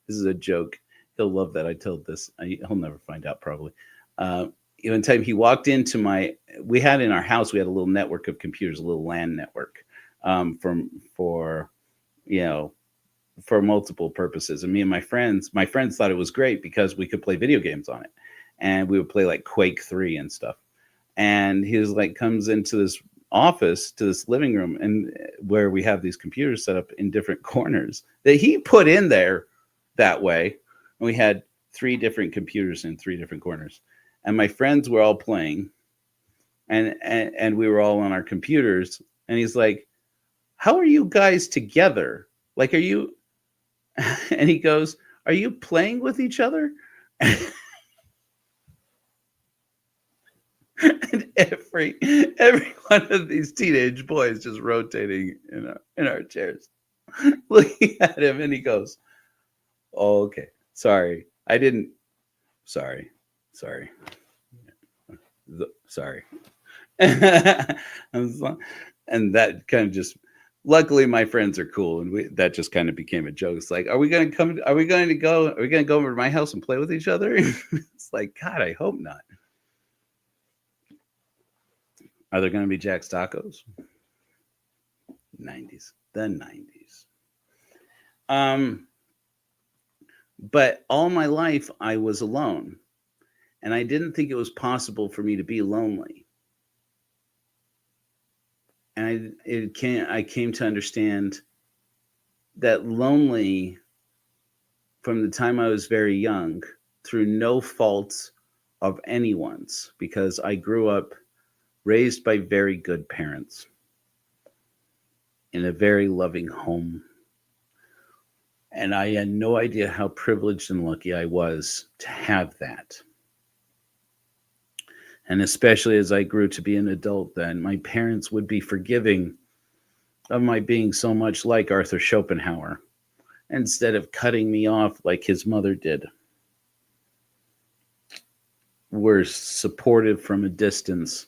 is a joke. He'll love that I told this. He'll never find out, probably. One time he walked into we had in our house, we had a little network of computers, a little LAN network, for multiple purposes. And me and my friends thought it was great because we could play video games on it, and we would play like Quake 3 and stuff. And he was like, comes into this office, to this living room, and where we have these computers set up in different corners that he put in there that way. And we had 3 different computers in 3 different corners, and my friends were all playing, and we were all on our computers. And he's like, how are you guys together? Like, are you? And he goes, are you playing with each other? And every one of these teenage boys just rotating in our chairs, looking at him, and he goes, oh, okay, sorry, I didn't, sorry. And that kind of just, luckily my friends are cool, and that just kind of became a joke. It's like, are we going to go over to my house and play with each other? It's like, God, I hope not. Are there going to be Jack's Tacos? The 90s. But all my life I was alone. And I didn't think it was possible for me to be lonely. And I came to understand that lonely from the time I was very young, through no fault of anyone's, because I grew up raised by very good parents in a very loving home. And I had no idea how privileged and lucky I was to have that. And especially as I grew to be an adult, then my parents would be forgiving of my being so much like Arthur Schopenhauer instead of cutting me off like his mother did. Were supportive from a distance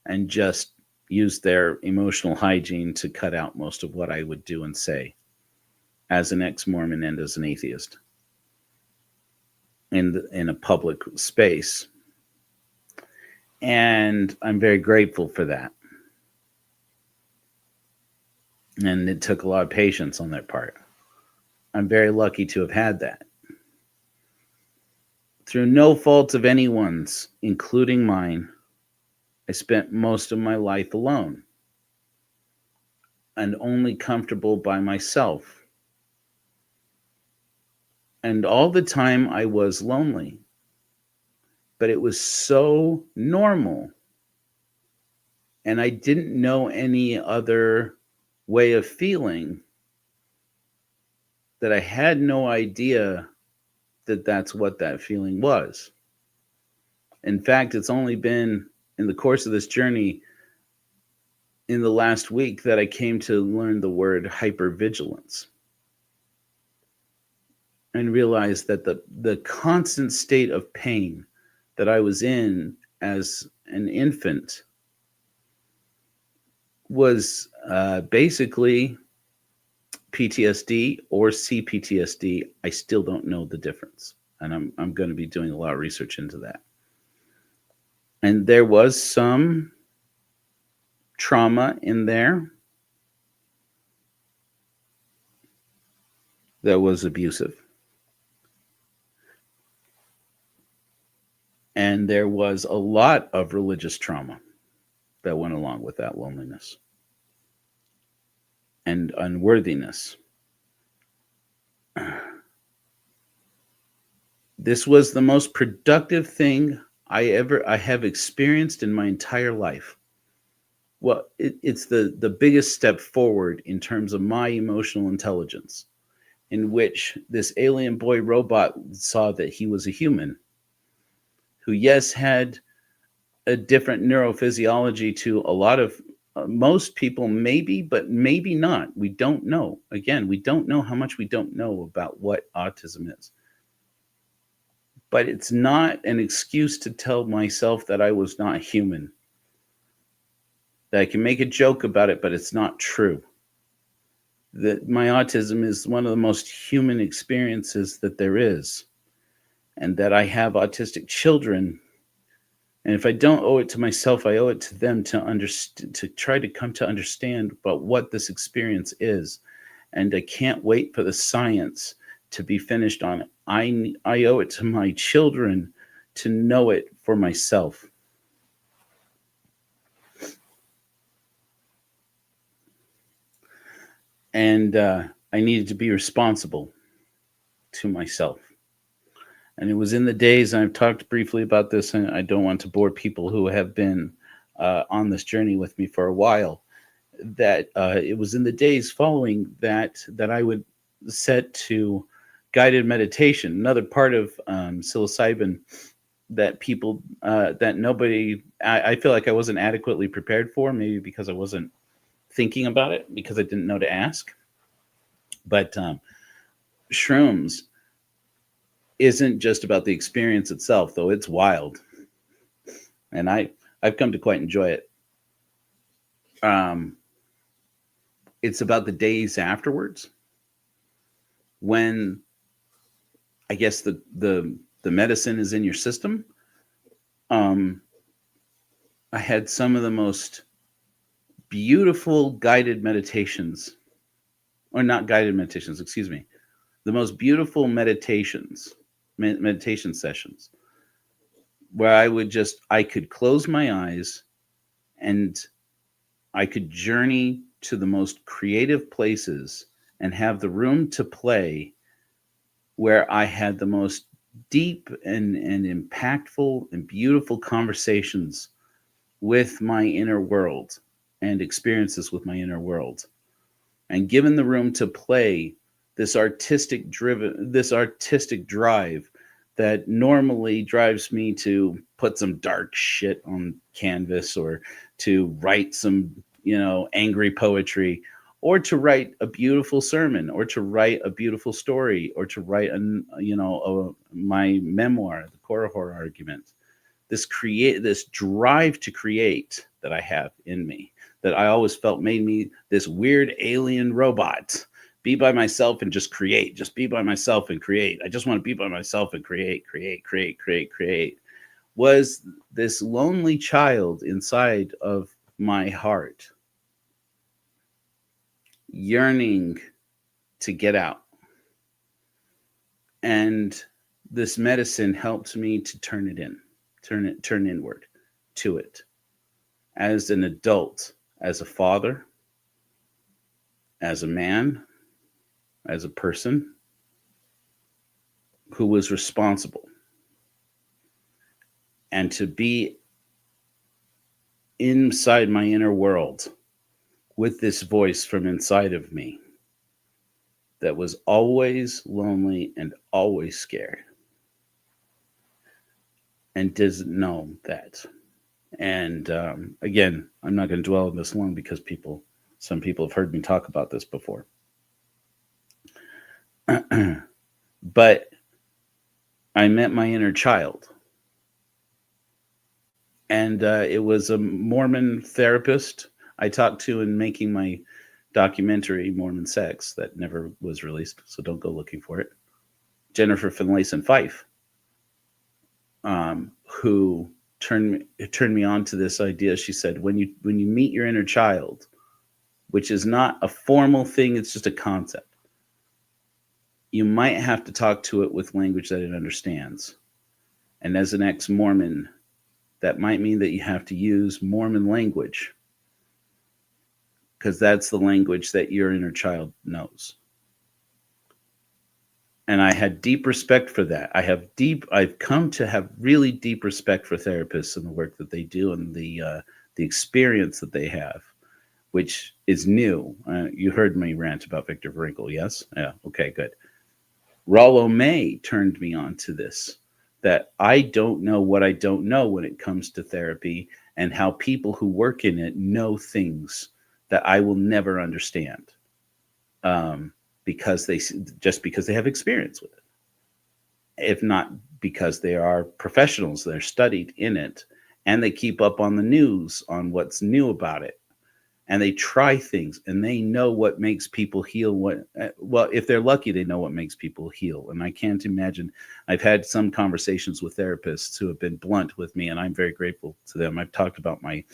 and just used their emotional hygiene to cut out most of what I would do and say as an ex-Mormon and as an atheist in a public space. And I'm very grateful for that. And it took a lot of patience on their part. I'm very lucky to have had that. Through no fault of anyone's, including mine, I spent most of my life alone and only comfortable by myself. And all the time I was lonely. But it was so normal. And I didn't know any other way of feeling that I had no idea that that's what that feeling was. In fact, it's only been in the course of this journey in the last week that I came to learn the word hypervigilance and realized that the constant state of pain that I was in as an infant was basically PTSD or CPTSD. I still don't know the difference. And I'm going to be doing a lot of research into that. And there was some trauma in there that was abusive. And there was a lot of religious trauma that went along with that loneliness and unworthiness. This was the most productive thing I have experienced in my entire life. Well, it's the biggest step forward in terms of my emotional intelligence, in which this alien boy robot saw that he was a human who, yes, had a different neurophysiology to a lot of most people, maybe, but maybe not. We don't know. Again, we don't know how much we don't know about what autism is. But it's not an excuse to tell myself that I was not human. That I can make a joke about it, but it's not true. That my autism is one of the most human experiences that there is. And that I have autistic children. And if I don't owe it to myself, I owe it to them to try to come to understand about what this experience is. And I can't wait for the science to be finished on it. I owe it to my children to know it for myself. And I needed to be responsible to myself. And it was in the days, and I've talked briefly about this, and I don't want to bore people who have been on this journey with me for a while, that it was in the days following that I would set to guided meditation, another part of psilocybin that people, that nobody, I feel like I wasn't adequately prepared for, maybe because I wasn't thinking about it, because I didn't know to ask. But shrooms isn't just about the experience itself, though it's wild. And I've come to quite enjoy it. It's about the days afterwards when I guess the medicine is in your system. I had some of the most beautiful guided meditations, or not guided meditations, excuse me, the most beautiful meditation sessions where I could close my eyes and I could journey to the most creative places and have the room to play, where I had the most deep and impactful and beautiful conversations with my inner world and experiences with my inner world. And given the room to play this artistic drive that normally drives me to put some dark shit on canvas, or to write some, angry poetry, or to write a beautiful sermon, or to write a beautiful story, or to write my memoir, the Korihor Argument. This drive to create that I have in me, that I always felt made me this weird alien robot. Be by myself and just create. Just be by myself and create. I just want to be by myself and create, create, create, create, create. Was this lonely child inside of my heart yearning to get out. And this medicine helped me to turn inward to it. As an adult, as a father, as a man, as a person who was responsible, and to be inside my inner world with this voice from inside of me that was always lonely and always scared and doesn't know that. And again, I'm not going to dwell on this long because some people have heard me talk about this before. But I met my inner child. And it was a Mormon therapist I talked to in making my documentary, Mormon Sex, that never was released, so don't go looking for it. Jennifer Finlayson Fife, who turned me on to this idea. She said, when you meet your inner child, which is not a formal thing, it's just a concept, you might have to talk to it with language that it understands. And as an ex-Mormon, that might mean that you have to use Mormon language, because that's the language that your inner child knows. And I had deep respect for that. I've come to have really deep respect for therapists and the work that they do, and the experience that they have, which is new. You heard me rant about Viktor Frankl, yes? Yeah, okay, good. Rollo May turned me on to this, that I don't know what I don't know when it comes to therapy, and how people who work in it know things that I will never understand, because they have experience with it, if not because they are professionals, they're studied in it, and they keep up on the news on what's new about it, and they try things, and they know what makes people heal. Well, if they're lucky, they know what makes people heal. And I can't imagine. I've had some conversations with therapists who have been blunt with me, and I'm very grateful to them. I've talked about my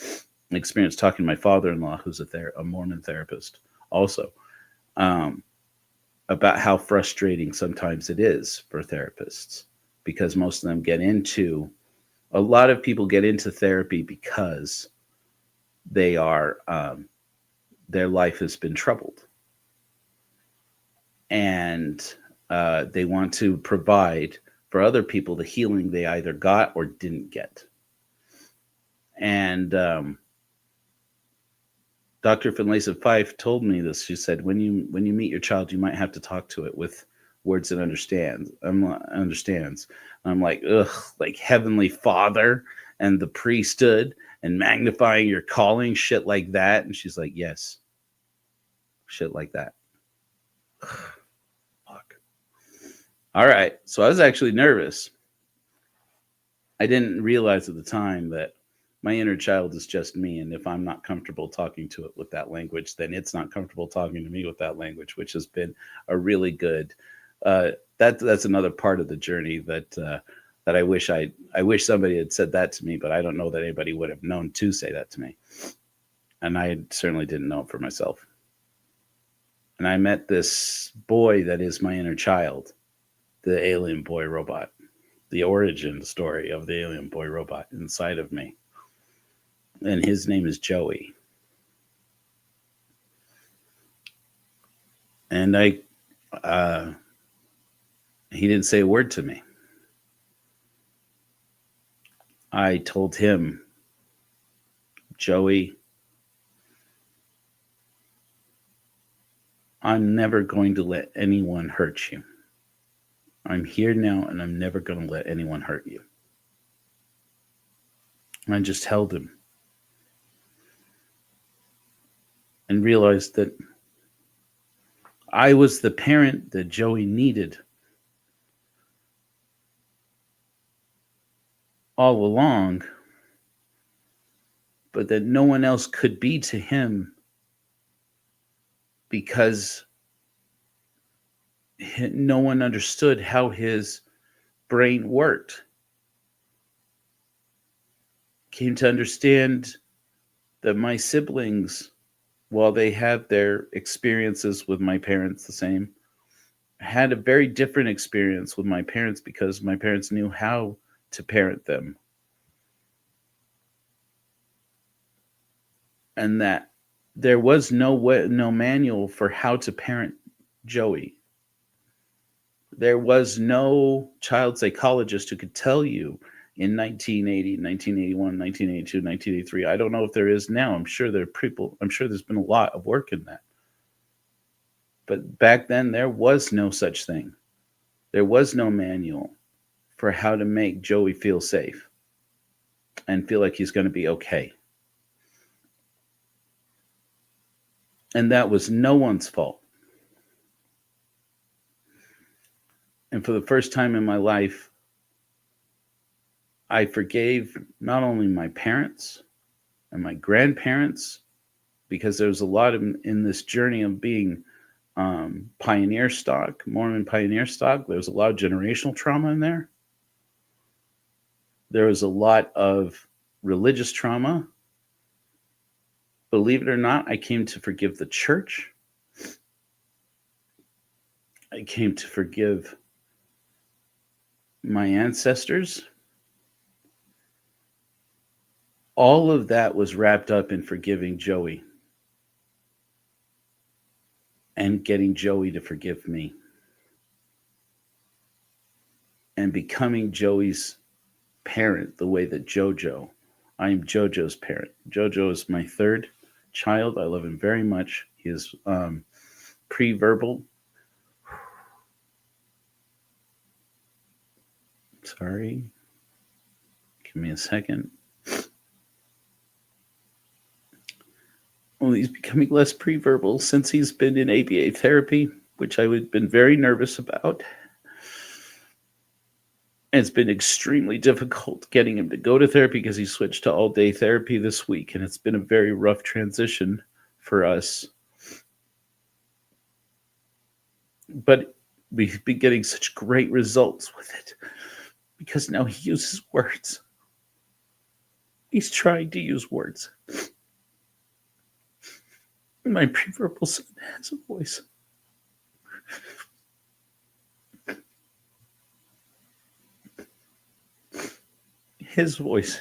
experience talking to my father-in-law, who's a Mormon therapist also, about how frustrating sometimes it is for therapists, because most of them a lot of people get into therapy because they are, their life has been troubled, and they want to provide for other people the healing they either got or didn't get. And Dr. Finlayson Fife told me this. She said, when you meet your child, you might have to talk to it with words it understands. I'm like, ugh, like Heavenly Father and the priesthood and magnifying your calling, shit like that. And she's like, yes, shit like that. Fuck. All right. So I was actually nervous. I didn't realize at the time that my inner child is just me. And if I'm not comfortable talking to it with that language, then it's not comfortable talking to me with that language, which has been a really good, that's another part of the journey that I wish somebody had said that to me, but I don't know that anybody would have known to say that to me. And I certainly didn't know it for myself. And I met this boy that is my inner child, the alien boy robot. the origin story of the alien boy robot inside of me. And his name is Joey. And he didn't say a word to me. I told him, Joey, I'm never going to let anyone hurt you. I'm here now and I'm never going to let anyone hurt you. And I just held him and realized that I was the parent that Joey needed all along, but that no one else could be to him because no one understood how his brain worked. Came to understand that my siblings, while they had their experiences with my parents the same, had a very different experience with my parents because my parents knew how to parent them. And that there was no manual for how to parent Joey. There was no child psychologist who could tell you in 1980, 1981, 1982, 1983. I don't know if there is now. I'm sure there's been a lot of work in that. But back then, there was no such thing. There was no manual for how to make Joey feel safe and feel like he's going to be okay. And that was no one's fault. And for the first time in my life, I forgave not only my parents and my grandparents, because there was a lot in this journey of being pioneer stock, Mormon pioneer stock. There was a lot of generational trauma in there. There was a lot of religious trauma. Believe it or not, I came to forgive the church. I came to forgive my ancestors. All of that was wrapped up in forgiving Joey and getting Joey to forgive me and becoming Joey's parent the way that JoJo. I am JoJo's parent. JoJo is my third child. I love him very much. He is pre-verbal. Sorry. Give me a second. Well, he's becoming less pre-verbal since he's been in ABA therapy, which I've been very nervous about. And it's been extremely difficult getting him to go to therapy because he switched to all-day therapy this week, and it's been a very rough transition for us. But we've been getting such great results with it because now he uses words. He's trying to use words. My pre-verbal son has a voice. His voice.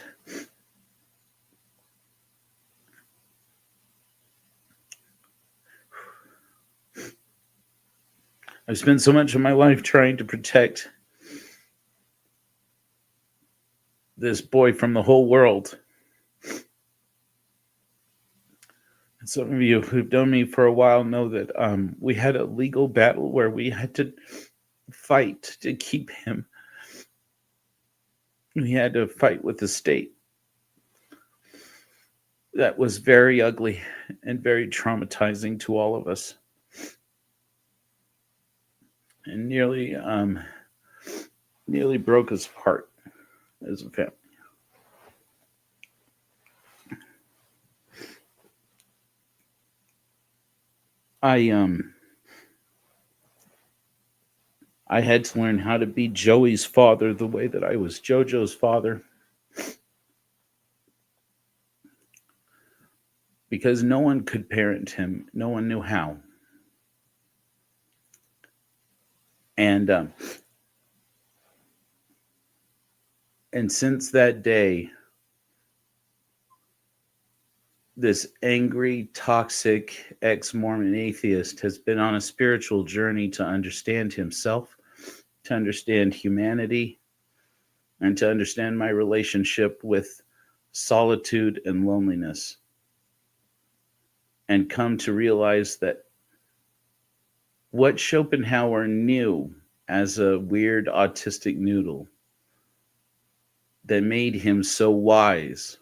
I've spent so much of my life trying to protect this boy from the whole world. And some of you who've known me for a while know that we had a legal battle where we had to fight to keep him. We had to fight with the state. That was very ugly and very traumatizing to all of us. And nearly broke us apart as a family. I had to learn how to be Joey's father the way that I was JoJo's father. Because no one could parent him. No one knew how. And And since that day, this angry, toxic ex-Mormon atheist has been on a spiritual journey to understand himself, to understand humanity, and to understand my relationship with solitude and loneliness, and come to realize that what Schopenhauer knew as a weird autistic noodle that made him so wise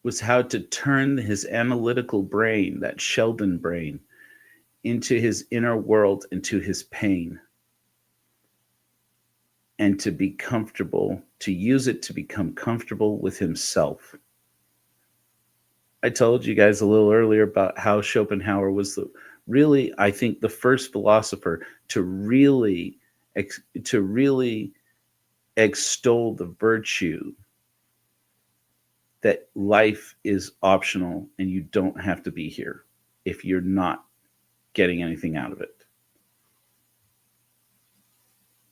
was how to turn his analytical brain, that Sheldon brain, into his inner world, into his pain, and to be comfortable, to use it to become comfortable with himself. I told you guys a little earlier about how Schopenhauer was really, I think, the first philosopher to really extol the virtue that life is optional and you don't have to be here if you're not getting anything out of it.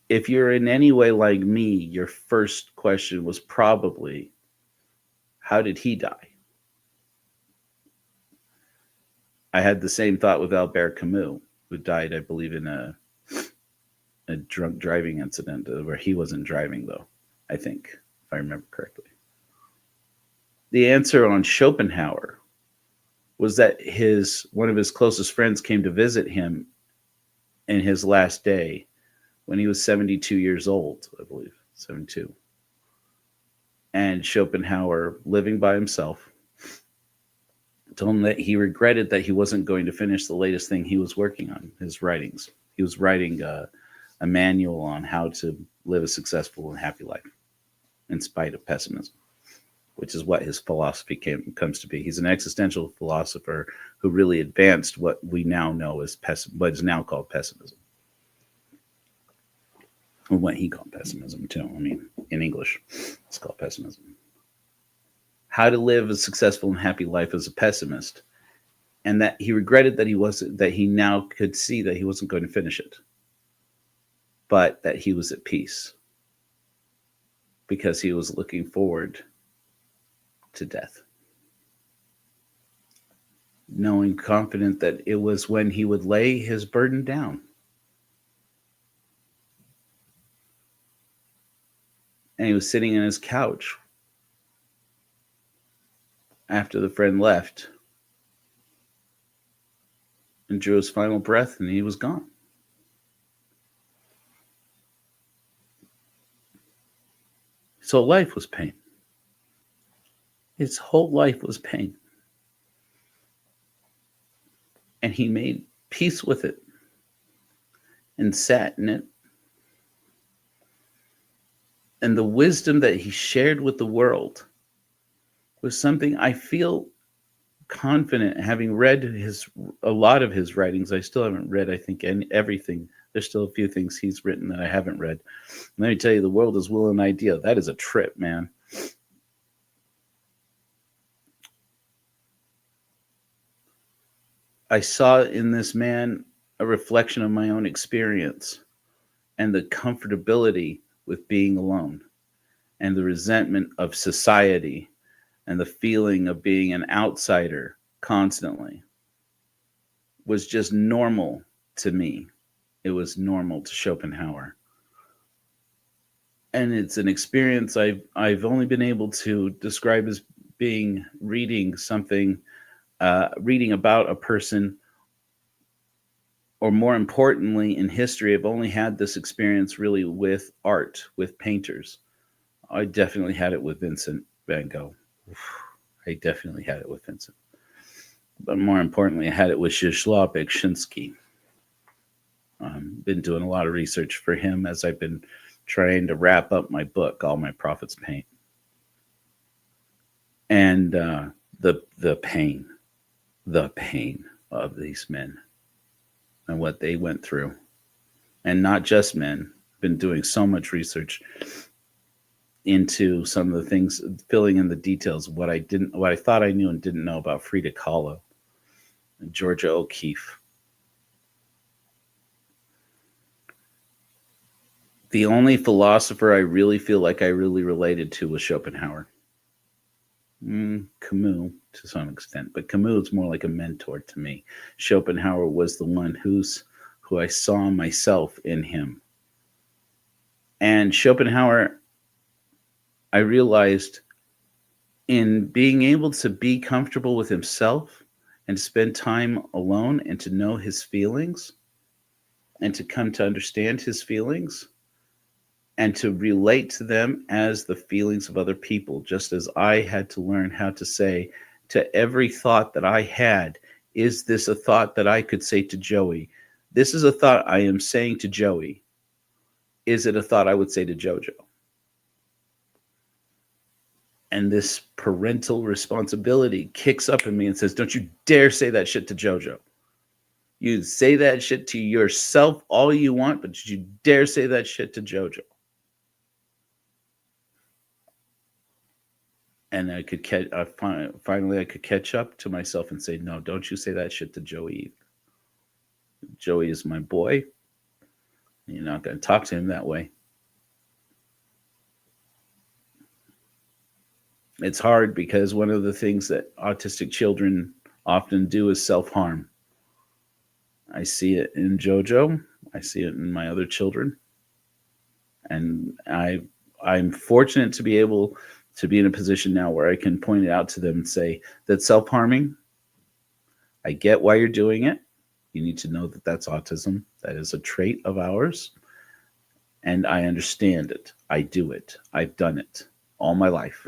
If you're in any way like me, your first question was probably, how did he die? I had the same thought with Albert Camus, who died, I believe, in a drunk driving incident where he wasn't driving, though, I think, if I remember correctly. The answer on Schopenhauer was that one of his closest friends came to visit him in his last day when he was 72 years old, I believe, 72. And Schopenhauer, living by himself, told him that he regretted that he wasn't going to finish the latest thing he was working on, his writings. He was writing a manual on how to live a successful and happy life in spite of pessimism, which is what his philosophy comes to be. He's an existential philosopher who really advanced what we now know as what is now called pessimism. Or what he called pessimism, too. I mean, in English, it's called pessimism. How to live a successful and happy life as a pessimist, and that he regretted that he now could see that he wasn't going to finish it, but that he was at peace because he was looking forward to death, knowing confident that it was when he would lay his burden down and he was sitting in his couch after the friend left and drew his final breath, and he was gone. So life was pain. His whole life was pain. And he made peace with it and sat in it. And the wisdom that he shared with the world was something I feel confident, having read a lot of his writings. I still haven't read, I think, everything. There's still a few things he's written that I haven't read. Let me tell you, The World is Will and Idea. That is a trip, man. I saw in this man a reflection of my own experience and the comfortability with being alone and the resentment of society and the feeling of being an outsider constantly was just normal to me. It was normal to Schopenhauer. And it's an experience I've only been able to describe as reading about a person, or more importantly in history. I've only had this experience really with art, with painters. I definitely had it with Vincent van Gogh. I definitely had it with Vincent. But more importantly, I had it with Zdzisław Beksiński. Been doing a lot of research for him as I've been trying to wrap up my book, All My Prophets Paint. And the pain of these men and what they went through. And not just men. Been doing so much research into some of the things, filling in the details of what I thought I knew and didn't know about Frida Kahlo and Georgia O'Keeffe. The only philosopher I really feel like I really related to was Schopenhauer. Camus to some extent, but Camus is more like a mentor to me. Schopenhauer was the one who I saw myself in him. And Schopenhauer, I realized in being able to be comfortable with himself and spend time alone and to know his feelings and to come to understand his feelings and to relate to them as the feelings of other people, just as I had to learn how to say to every thought that I had, is this a thought that I could say to Joey? This is a thought I am saying to Joey. Is it a thought I would say to JoJo? And this parental responsibility kicks up in me and says, don't you dare say that shit to JoJo. You say that shit to yourself all you want, but you dare say that shit to JoJo. And I could finally I could catch up to myself and say, no, don't you say that shit to Joey either. Joey is my boy. You're not going to talk to him that way. It's hard because one of the things that autistic children often do is self-harm. I see it in JoJo. I see it in my other children. And I'm fortunate to be able to be in a position now where I can point it out to them and say that self-harming, I get why you're doing it. You need to know that that's autism. That is a trait of ours. And I understand it. I do it. I've done it all my life.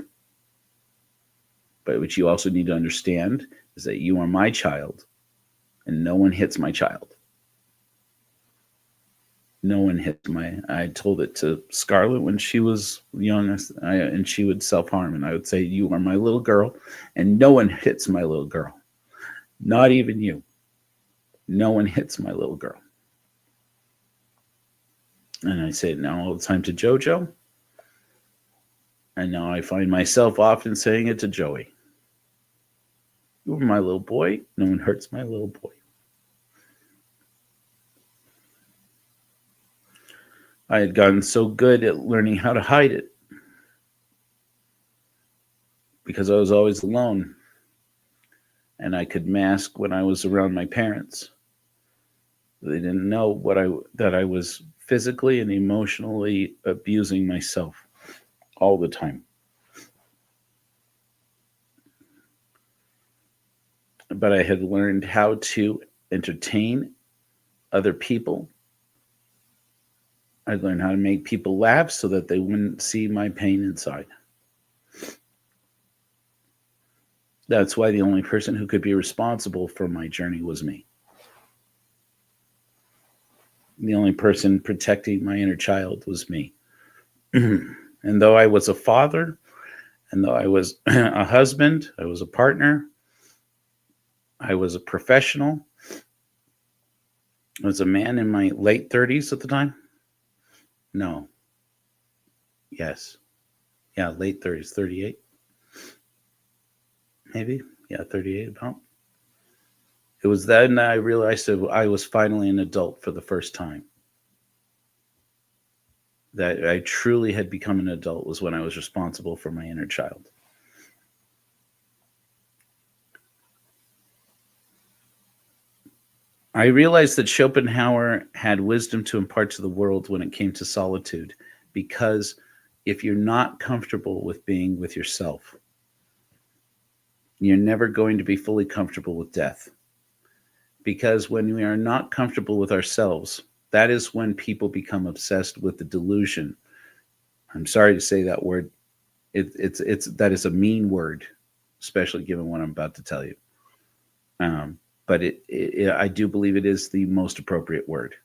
But what you also need to understand is that you are my child and no one hits my child. No one hits I told it to Scarlett when she was young, and she would self-harm. And I would say, you are my little girl and no one hits my little girl. Not even you. No one hits my little girl. And I say it now all the time to JoJo. And now I find myself often saying it to Joey. You are my little boy. No one hurts my little boy. I had gotten so good at learning how to hide it because I was always alone. And I could mask when I was around my parents. They didn't know that I was physically and emotionally abusing myself all the time. But I had learned how to entertain other people. I learned how to make people laugh so that they wouldn't see my pain inside. That's why the only person who could be responsible for my journey was me. The only person protecting my inner child was me. And though I was a father, and though I was a husband, I was a partner, I was a professional, I was a man in my late 30s at the time. No. Yes. Yeah, late 30s, 38. Maybe. Yeah, 38 about. It was then I realized that I was finally an adult for the first time. That I truly had become an adult was when I was responsible for my inner child. I realized that Schopenhauer had wisdom to impart to the world when it came to solitude, because if you're not comfortable with being with yourself, you're never going to be fully comfortable with death. Because when we are not comfortable with ourselves, that is when people become obsessed with the delusion. I'm sorry to say that word. That is a mean word, especially given what I'm about to tell you. But I do believe it is the most appropriate word.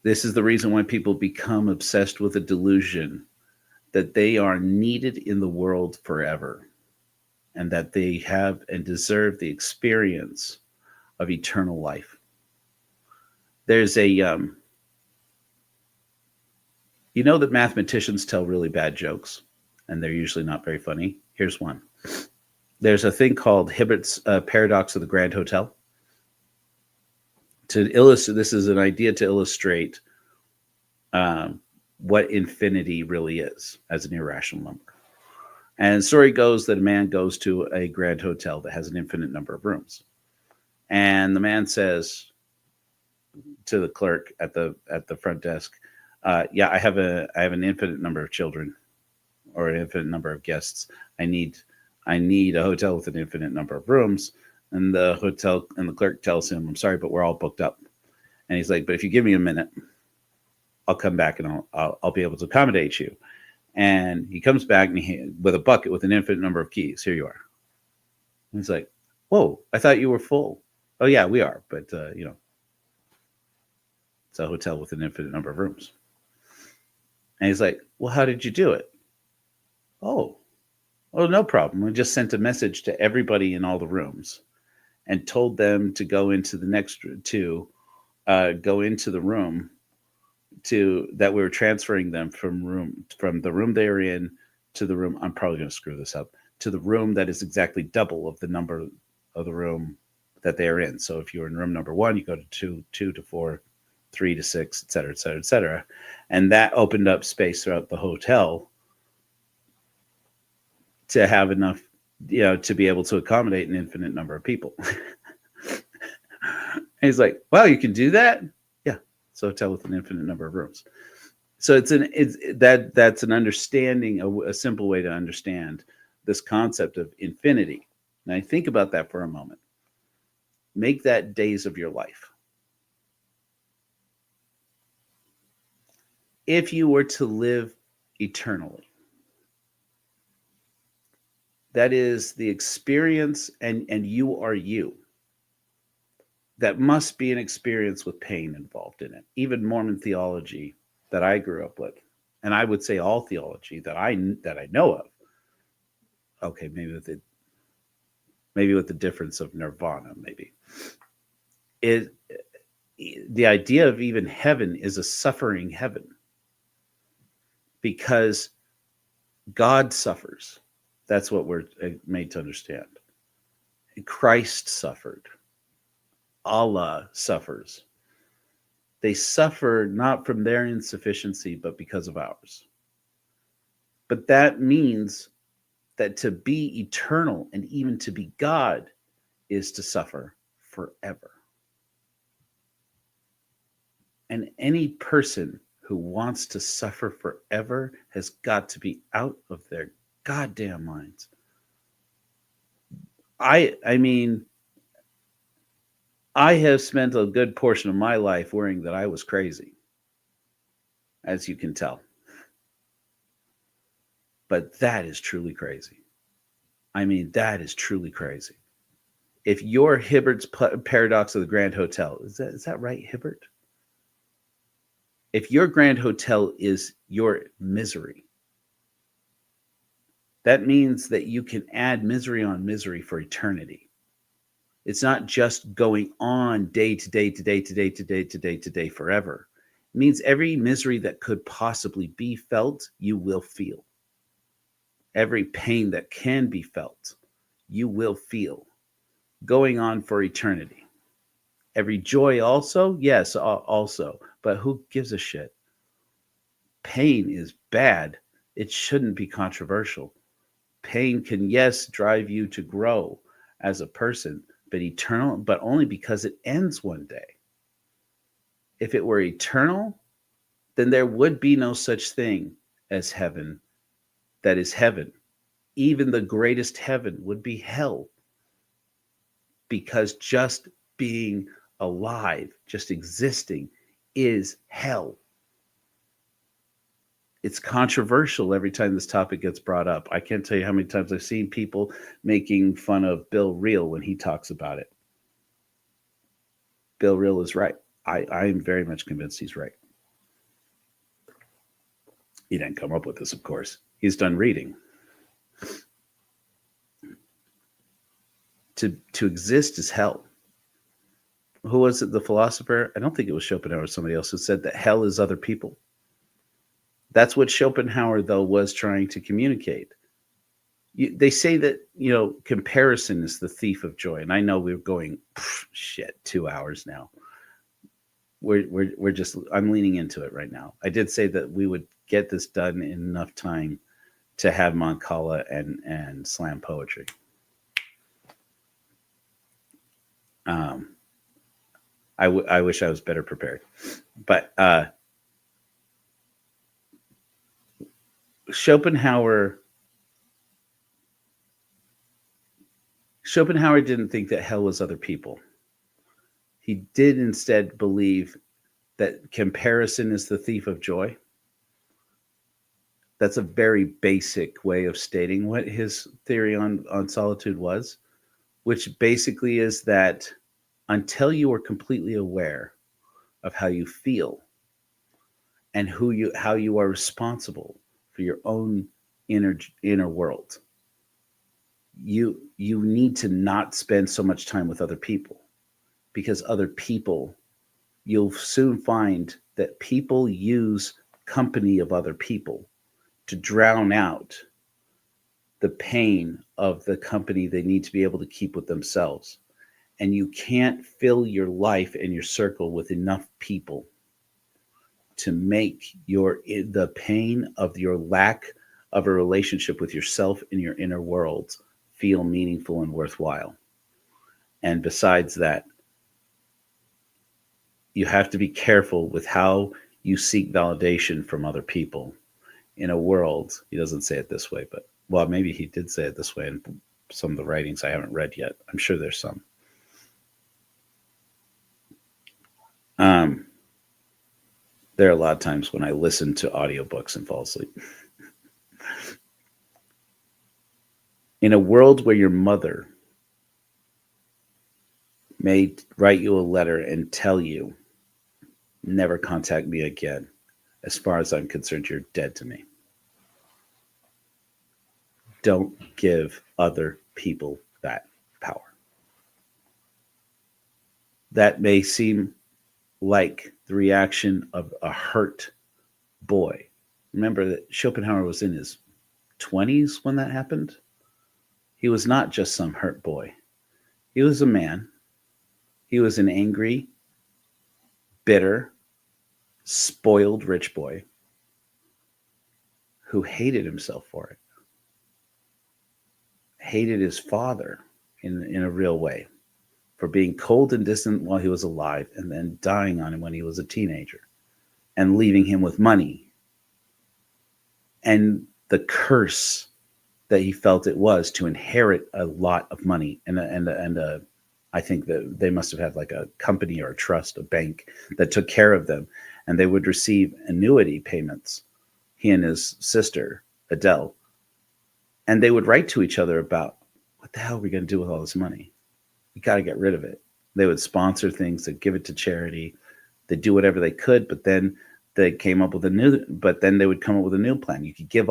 This is the reason why people become obsessed with a delusion that they are needed in the world forever, and that they have and deserve the experience of eternal life. There's a, you know that mathematicians tell really bad jokes, and they're usually not very funny. Here's one. There's a thing called Hibbert's paradox of the Grand Hotel. To illustrate, this is an idea to illustrate what infinity really is as an irrational number. And the story goes that a man goes to a grand hotel that has an infinite number of rooms. And the man says to the clerk at the front desk, "Yeah, I have an infinite number of children, or an infinite number of guests. I need a hotel with an infinite number of rooms." And the clerk tells him, "I'm sorry, but we're all booked up." And he's like, "But if you give me a minute, I'll come back and I'll be able to accommodate you." And he comes back with a bucket with an infinite number of keys. "Here you are." And he's like, "Whoa, I thought you were full." "Oh yeah, we are, but it's a hotel with an infinite number of rooms." And he's like, "Well, how did you do it?" "Oh, well, no problem. We just sent a message to everybody in all the rooms and told them to go into the room that we were transferring them from the room they were in to the room." I'm probably going to screw this up. "To the room that is exactly double of the number of the room that they are in. So if you're in room number 1, you go to 2 to 4, 3 to 6, et cetera, et cetera, et cetera." And that opened up space throughout the hotel to have enough, to be able to accommodate an infinite number of people. And he's like, "Wow, you can do that?" "Yeah, it's a hotel with an infinite number of rooms." So that's an understanding, a simple way to understand this concept of infinity. Now, think about that for a moment. Make that days of your life. If you were to live eternally, that is the experience, and you are you. That must be an experience with pain involved in it. Even Mormon theology that I grew up with, and I would say all theology that I know of. Okay, maybe with the difference of nirvana, maybe. The idea of even heaven is a suffering heaven, because God suffers. That's what we're made to understand. Christ suffered. Allah suffers. They suffer not from their insufficiency, but because of ours. But that means that to be eternal and even to be God is to suffer forever. And any person who wants to suffer forever has got to be out of their goddamn minds. I mean, I have spent a good portion of my life worrying that I was crazy, as you can tell. But that is truly crazy. I mean, that is truly crazy. If your Hibbert's paradox of the Grand Hotel, is that right, Hibbert? If your Grand Hotel is your misery, that means that you can add misery on misery for eternity. It's not just going on day to day to day to day to day to day to day forever. It means every misery that could possibly be felt, you will feel. Every pain that can be felt, you will feel, going on for eternity. Every joy also, yes, also. But who gives a shit? Pain is bad. It shouldn't be controversial. Pain can, yes, drive you to grow as a person, but only because it ends one day. If it were eternal, then there would be no such thing as heaven that is heaven. Even the greatest heaven would be hell, because just being alive, just existing, is hell. It's controversial every time this topic gets brought up. I can't tell you how many times I've seen people making fun of Bill Reel when he talks about it. Bill Reel is right. I am very much convinced he's right. He didn't come up with this, of course. He's done reading. To exist is hell. Who was it, the philosopher? I don't think it was Schopenhauer or somebody else who said that hell is other people. That's what Schopenhauer, though, was trying to communicate. They say that, comparison is the thief of joy. And I know we're going, 2 hours now. we're just, I'm leaning into it right now. I did say that we would get this done in enough time to have Moncala and slam poetry. I wish I was better prepared, but Schopenhauer didn't think that hell was other people. He did instead believe that comparison is the thief of joy. That's a very basic way of stating what his theory on solitude was, which basically is that until you are completely aware of how you feel and how you are responsible for your own inner world, you need to not spend so much time with other people, because other people, you'll soon find that people use company of other people to drown out the pain of the company they need to be able to keep with themselves. And you can't fill your life and your circle with enough people to make the pain of your lack of a relationship with yourself and your inner world feel meaningful and worthwhile. And besides that, you have to be careful with how you seek validation from other people in a world. He doesn't say it this way, but well, maybe he did say it this way in some of the writings I haven't read yet. I'm sure there's some. There are a lot of times when I listen to audiobooks and fall asleep. In a world where your mother may write you a letter and tell you, never contact me again, as far as I'm concerned, you're dead to me. Don't give other people that power. That may seem like the reaction of a hurt boy. Remember that Schopenhauer was in his 20s when that happened. He was not just some hurt boy. He was a man. He was an angry, bitter, spoiled rich boy who hated himself for it. Hated his father in a real way for being cold and distant while he was alive and then dying on him when he was a teenager and leaving him with money. And the curse that he felt it was to inherit a lot of money. And I think that they must have had like a company or a trust, a bank that took care of them. And they would receive annuity payments, he and his sister, Adele. And they would write to each other about, what the hell are we going to do with all this money? We got to get rid of it. They would sponsor things, they'd give it to charity, they'd do whatever they could, but then they would come up with a new plan. You could give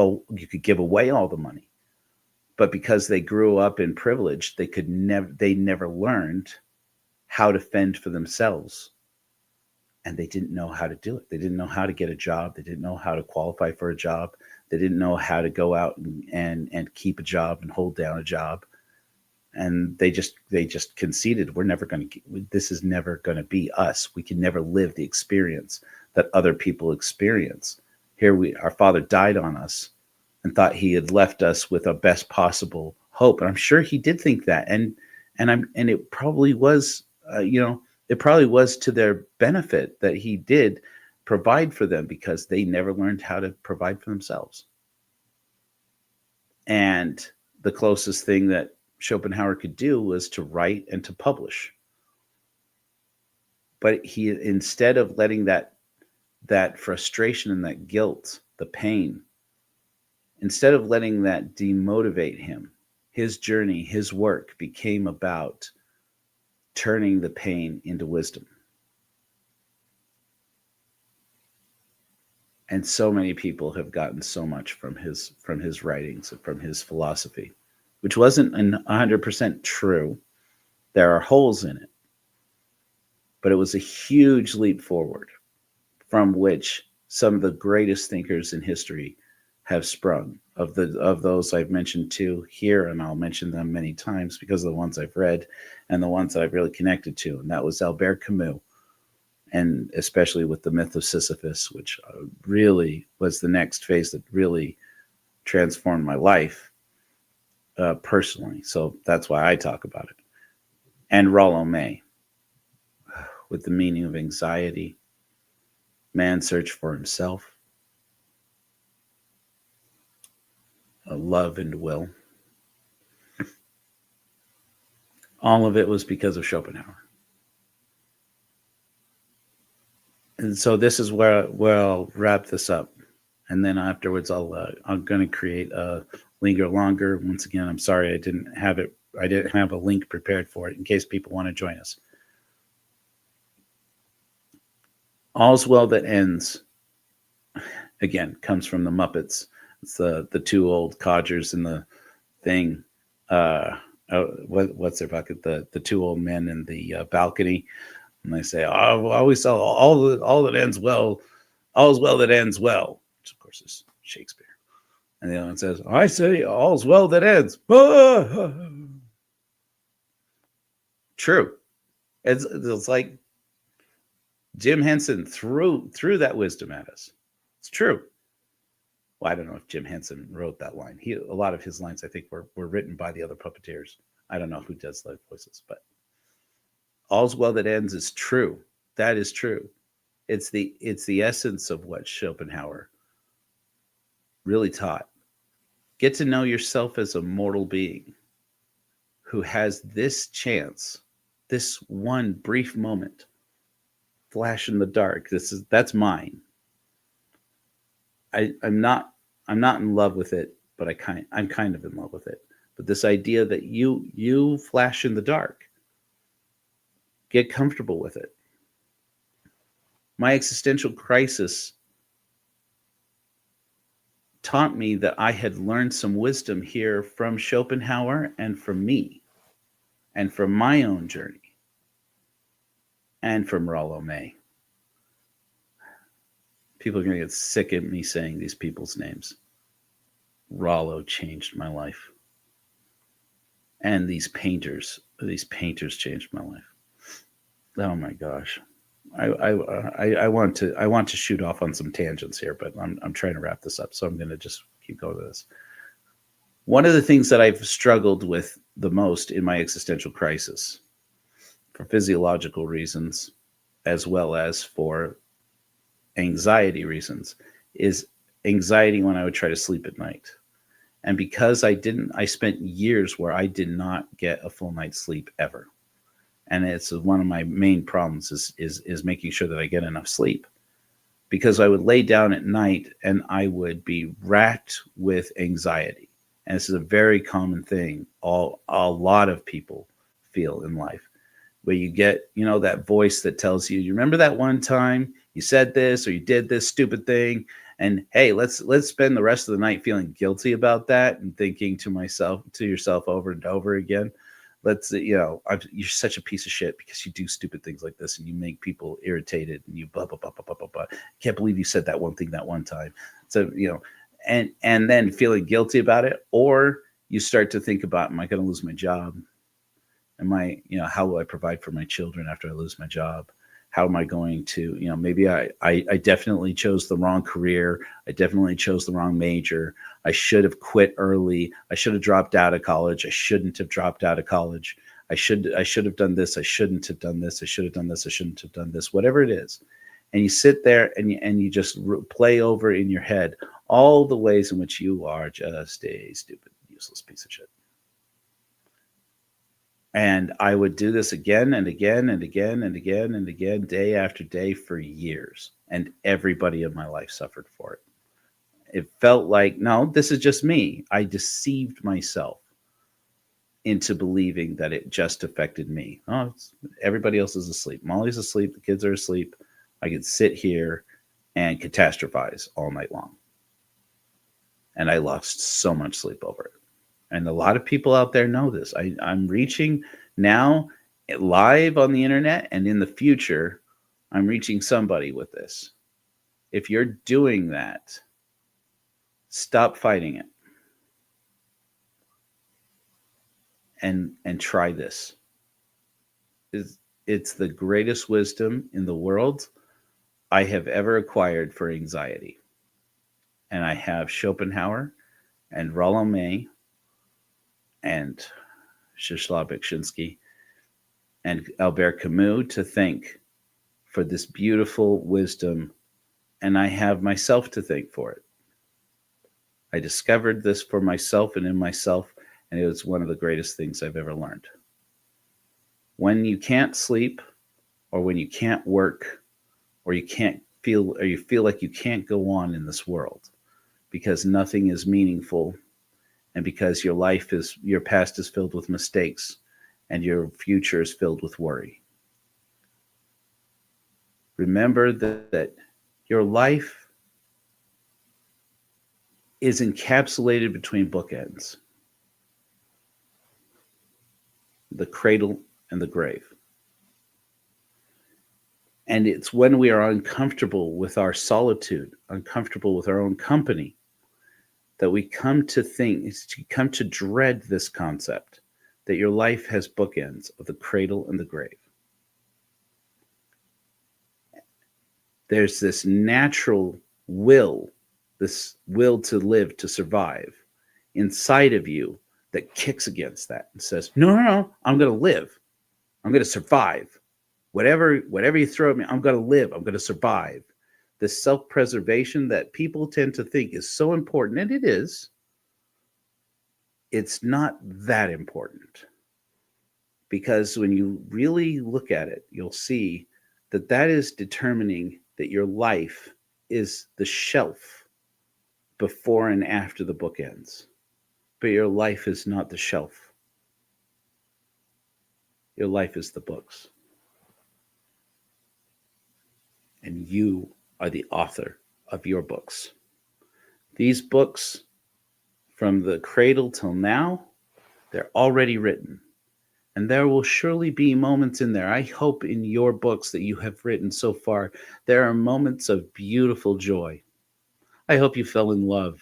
away all the money. But because they grew up in privilege, they never learned how to fend for themselves. And they didn't know how to do it. They didn't know how to get a job. They didn't know how to qualify for a job. They didn't know how to go out and keep a job and hold down a job. And they just conceded, this is never going to be us. We can never live the experience that other people experience. Our father died on us and thought he had left us with a best possible hope. And I'm sure he did think that. And it probably was, it probably was to their benefit that he did provide for them, because they never learned how to provide for themselves. And the closest thing that Schopenhauer could do was to write and to publish. But he, instead of letting that frustration and that guilt, the pain, instead of letting that demotivate him, his journey, his work became about turning the pain into wisdom. And so many people have gotten so much from his writings and from his philosophy, which wasn't 100% true. There are holes in it, but it was a huge leap forward from which some of the greatest thinkers in history have sprung. Of those I've mentioned two here, and I'll mention them many times because of the ones I've read and the ones that I've really connected to. And that was Albert Camus, and especially with the myth of Sisyphus, which really was the next phase that really transformed my life personally. So that's why I talk about it. And Rollo May, with the meaning of anxiety, man's search for himself, love and will. All of it was because of Schopenhauer. And so this is where I'll wrap this up, and then afterwards I'm going to create a linger longer. Once again, I'm sorry I didn't have it. I didn't have a link prepared for it in case people want to join us. All's well that ends, again, comes from the Muppets. It's the two old codgers in the thing. What's their bucket? The two old men in the balcony, and they say, "Oh, I always saw all that ends well, all's well that ends well," which of course is Shakespeare. And the other one says, "I say all's well that ends." True. It's like Jim Henson threw that wisdom at us. It's true. Well, I don't know if Jim Henson wrote that line. A lot of his lines, I think, were written by the other puppeteers. I don't know who does the voices, but all's well that ends is true. That is true. It's the essence of what Schopenhauer really taught. Get to know yourself as a mortal being who has this chance, this one brief moment, flash in the dark. That's mine. I'm not in love with it, but I'm kind of in love with it. But this idea that you flash in the dark, get comfortable with it. My existential crisis taught me that I had learned some wisdom here from Schopenhauer and from me, and from my own journey, and from Rollo May. People are going to get sick of me saying these people's names. Rollo changed my life. And these painters changed my life. Oh my gosh. I want to shoot off on some tangents here, but I'm trying to wrap this up, so I'm going to just keep going with this. One of the things that I've struggled with the most in my existential crisis, for physiological reasons, as well as for anxiety reasons, is anxiety when I would try to sleep at night. And because I spent years where I did not get a full night's sleep ever. And it's one of my main problems is making sure that I get enough sleep, because I would lay down at night and I would be racked with anxiety. And this is a very common thing a lot of people feel in life, where you get, that voice that tells you remember that one time you said this or you did this stupid thing, and hey, let's spend the rest of the night feeling guilty about that and thinking to yourself over and over again, you're such a piece of shit because you do stupid things like this and you make people irritated and you blah blah blah blah blah blah blah. Can't believe you said that one thing that one time. So and then feeling guilty about it, or you start to think about, am I going to lose my job? How will I provide for my children after I lose my job? How am I going to, maybe I definitely chose the wrong career. I definitely chose the wrong major. I should have quit early. I should have dropped out of college. I shouldn't have dropped out of college. I should have done this. I shouldn't have done this. I should have done this. I shouldn't have done this. Whatever it is. And you sit there and you just play over in your head all the ways in which you are just a stupid, useless piece of shit. And I would do this again and again and again and again and again, day after day for years. And everybody in my life suffered for it. It felt like, no, this is just me. I deceived myself into believing that it just affected me. Oh, everybody else is asleep. Molly's asleep. The kids are asleep. I could sit here and catastrophize all night long. And I lost so much sleep over it. And a lot of people out there know this. I'm reaching now live on the internet, and in the future, I'm reaching somebody with this. If you're doing that, stop fighting it. And try this. It's the greatest wisdom in the world I have ever acquired for anxiety. And I have Schopenhauer and Rollo May and Czesław Beksiński and Albert Camus to thank for this beautiful wisdom, and I have myself to thank for it. I discovered this for myself and in myself, and it was one of the greatest things I've ever learned. When you can't sleep, or when you can't work, or you feel like you can't go on in this world because nothing is meaningful, and because your past is filled with mistakes, and your future is filled with worry. Remember that your life is encapsulated between bookends, the cradle and the grave. And it's when we are uncomfortable with our solitude, uncomfortable with our own company, that we come to dread this concept that your life has bookends of the cradle and the grave. There's this natural will, this will to live, to survive inside of you that kicks against that and says, no, I'm going to live. I'm going to survive. Whatever you throw at me, I'm going to live. I'm going to survive. This self-preservation that people tend to think is so important, and it is, it's not that important. Because when you really look at it, you'll see that is determining that your life is the shelf before and after the book ends. But your life is not the shelf. Your life is the books. And you are the author of your books. These books, from the cradle till now, they're already written. And there will surely be moments in there. I hope in your books that you have written so far, there are moments of beautiful joy. I hope you fell in love.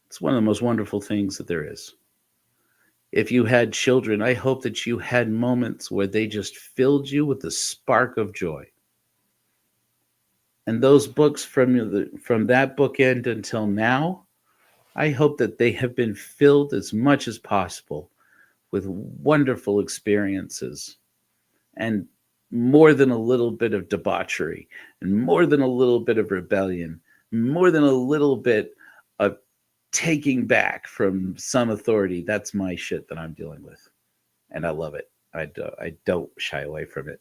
It's one of the most wonderful things that there is. If you had children, I hope that you had moments where they just filled you with the spark of joy. And those books from that bookend until now, I hope that they have been filled as much as possible with wonderful experiences, and more than a little bit of debauchery, and more than a little bit of rebellion, more than a little bit of taking back from some authority. That's my shit that I'm dealing with, and I love it. I don't shy away from it.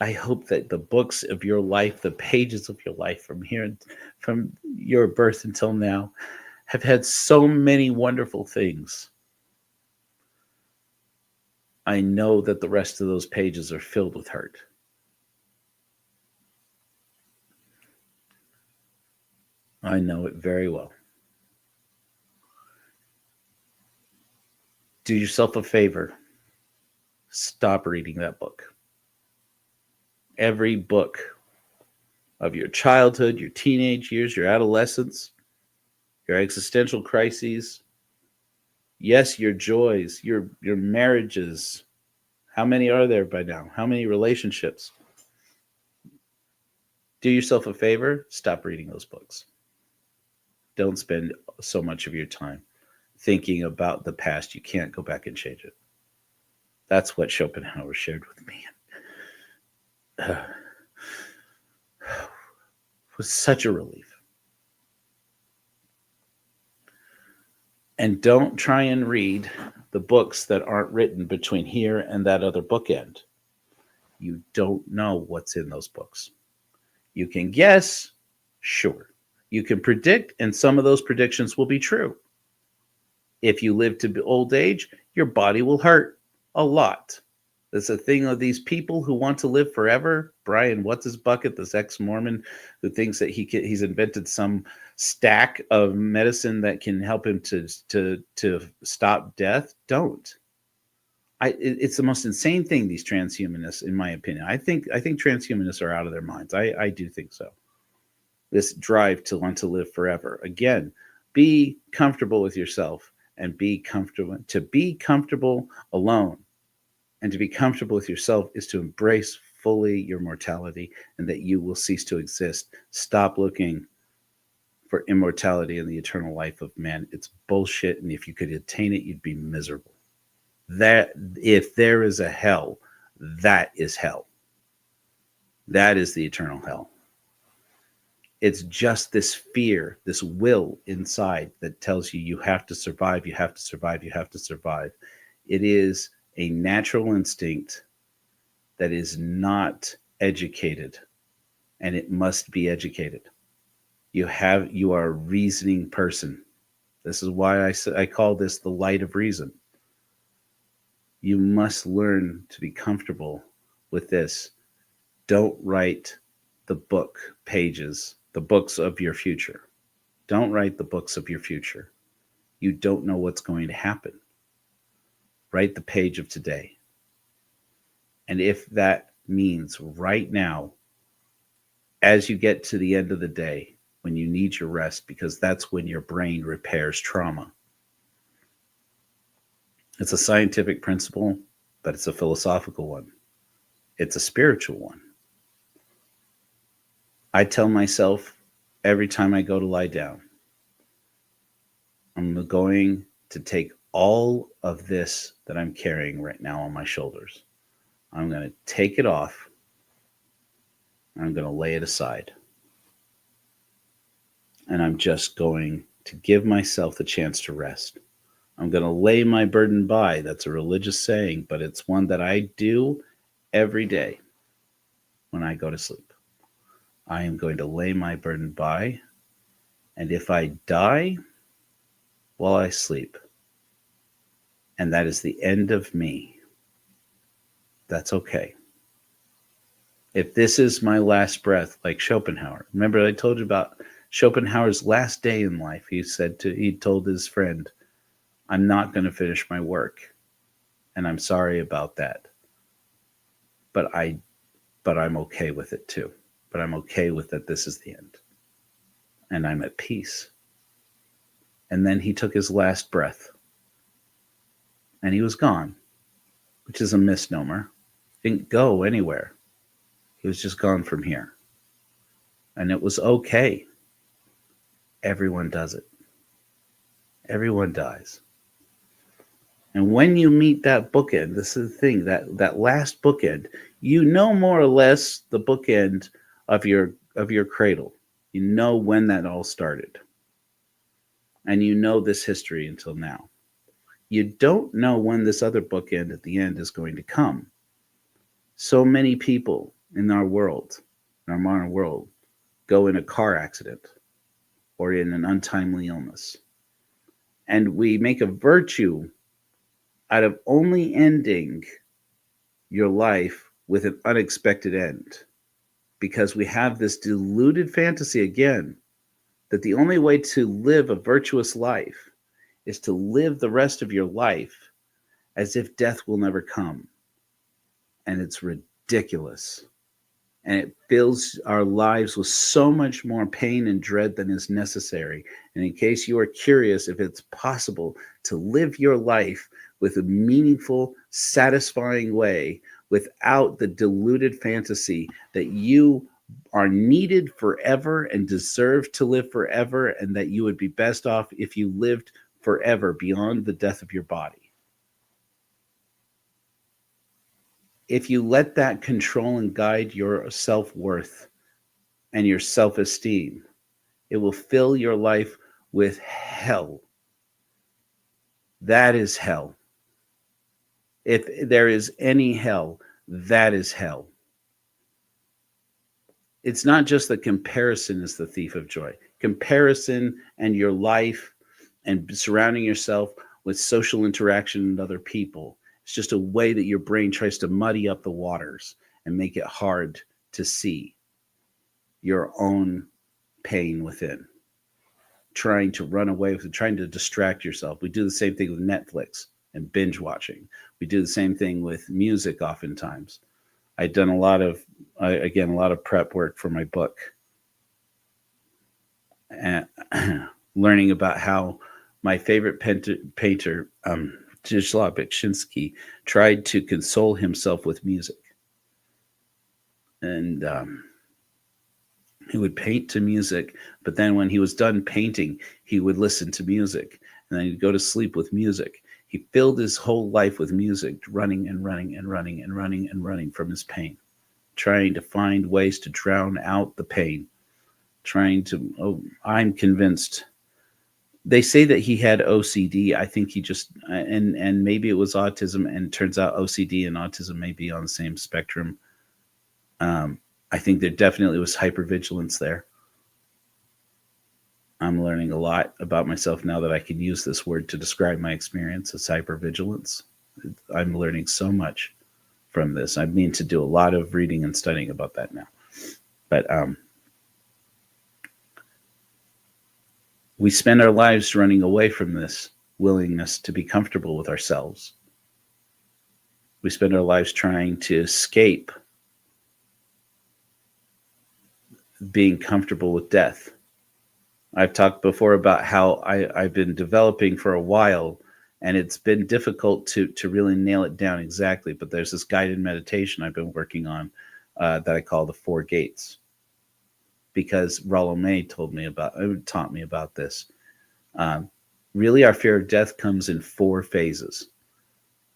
I hope that the books of your life, the pages of your life from your birth until now, have had so many wonderful things. I know that the rest of those pages are filled with hurt. I know it very well. Do yourself a favor. Stop reading that book. Every book of your childhood, your teenage years, your adolescence, your existential crises, yes, your joys, your marriages. How many are there by now? How many relationships? Do yourself a favor, stop reading those books. Don't spend so much of your time thinking about the past. You can't go back and change it. That's what Schopenhauer shared with me. It was such a relief. And don't try and read the books that aren't written between here and that other bookend. You don't know what's in those books. You can guess, sure. You can predict, and some of those predictions will be true. If you live to old age, your body will hurt a lot. That's a thing of these people who want to live forever. Brian, what's his bucket? This ex-Mormon who thinks that he's invented some stack of medicine that can help him to stop death. Don't. It's the most insane thing, these transhumanists, in my opinion. I think transhumanists are out of their minds. I do think so. This drive to want to live forever. Again, be comfortable with yourself and be comfortable alone. And to be comfortable with yourself is to embrace fully your mortality and that you will cease to exist. Stop looking for immortality and the eternal life of man. It's bullshit. And if you could attain it, you'd be miserable. That if there is a hell, that is hell. That is the eternal hell. It's just this fear, this will inside that tells you have to survive, you have to survive, you have to survive. It is a natural instinct that is not educated, and it must be educated. You are a reasoning person. This is why I call this the light of reason. You must learn to be comfortable with this. Don't write the book pages, the books of your future. Don't write the books of your future. You don't know what's going to happen. Write the page of today. And if that means right now, as you get to the end of the day, when you need your rest, because that's when your brain repairs trauma. It's a scientific principle, but it's a philosophical one. It's a spiritual one. I tell myself every time I go to lie down, I'm going to take all of this that I'm carrying right now on my shoulders. I'm going to take it off. And I'm going to lay it aside. And I'm just going to give myself the chance to rest. I'm going to lay my burden by. That's a religious saying, but it's one that I do every day when I go to sleep. I am going to lay my burden by. And if I die while I sleep, and that is the end of me, that's okay. If this is my last breath, like Schopenhauer, remember I told you about Schopenhauer's last day in life. He told his friend, I'm not going to finish my work, and I'm sorry about that. But I'm okay with it too. But I'm okay with that this is the end. And I'm at peace. And then he took his last breath. And he was gone, which is a misnomer. He didn't go anywhere. He was just gone from here. And it was okay. Everyone does it. Everyone dies. And when you meet that bookend, this is the thing, that last bookend, you know more or less the bookend of your cradle. You know when that all started. And you know this history until now. You don't know when this other bookend at the end is going to come. So many people in our world, in our modern world, go in a car accident or in an untimely illness. And we make a virtue out of only ending your life with an unexpected end, because we have this deluded fantasy again that the only way to live a virtuous life is to live the rest of your life as if death will never come. And it's ridiculous. And it fills our lives with so much more pain and dread than is necessary. And in case you are curious if it's possible to live your life with a meaningful, satisfying way without the deluded fantasy that you are needed forever and deserve to live forever, and that you would be best off if you lived forever beyond the death of your body. If you let that control and guide your self-worth and your self-esteem, it will fill your life with hell. That is hell. If there is any hell, that is hell. It's not just that comparison is the thief of joy. Comparison and your life and surrounding yourself with social interaction and other people. It's just a way that your brain tries to muddy up the waters and make it hard to see your own pain within. Trying to run away with it, trying to distract yourself. We do the same thing with Netflix and binge watching. We do the same thing with music oftentimes. I've done a lot of prep work for my book. And learning about how my favorite painter, Czesław Beksinski tried to console himself with music. And he would paint to music, but then when he was done painting, he would listen to music, and then he'd go to sleep with music. He filled his whole life with music, running and running and running and running and running from his pain, trying to find ways to drown out the pain, I'm convinced. They say that he had OCD. I think he just, and maybe it was autism, and it turns out OCD and autism may be on the same spectrum. I think there definitely was hypervigilance there. I'm learning a lot about myself now that I can use this word to describe my experience as hypervigilance. I'm learning so much from this. I mean to do a lot of reading and studying about that now. But we spend our lives running away from this willingness to be comfortable with ourselves. We spend our lives trying to escape being comfortable with death. I've talked before about how I've been developing for a while, and it's been difficult to really nail it down exactly, but there's this guided meditation I've been working on that I call the 4 gates, because Rollo May taught me about this. Really, our fear of death comes in 4 phases.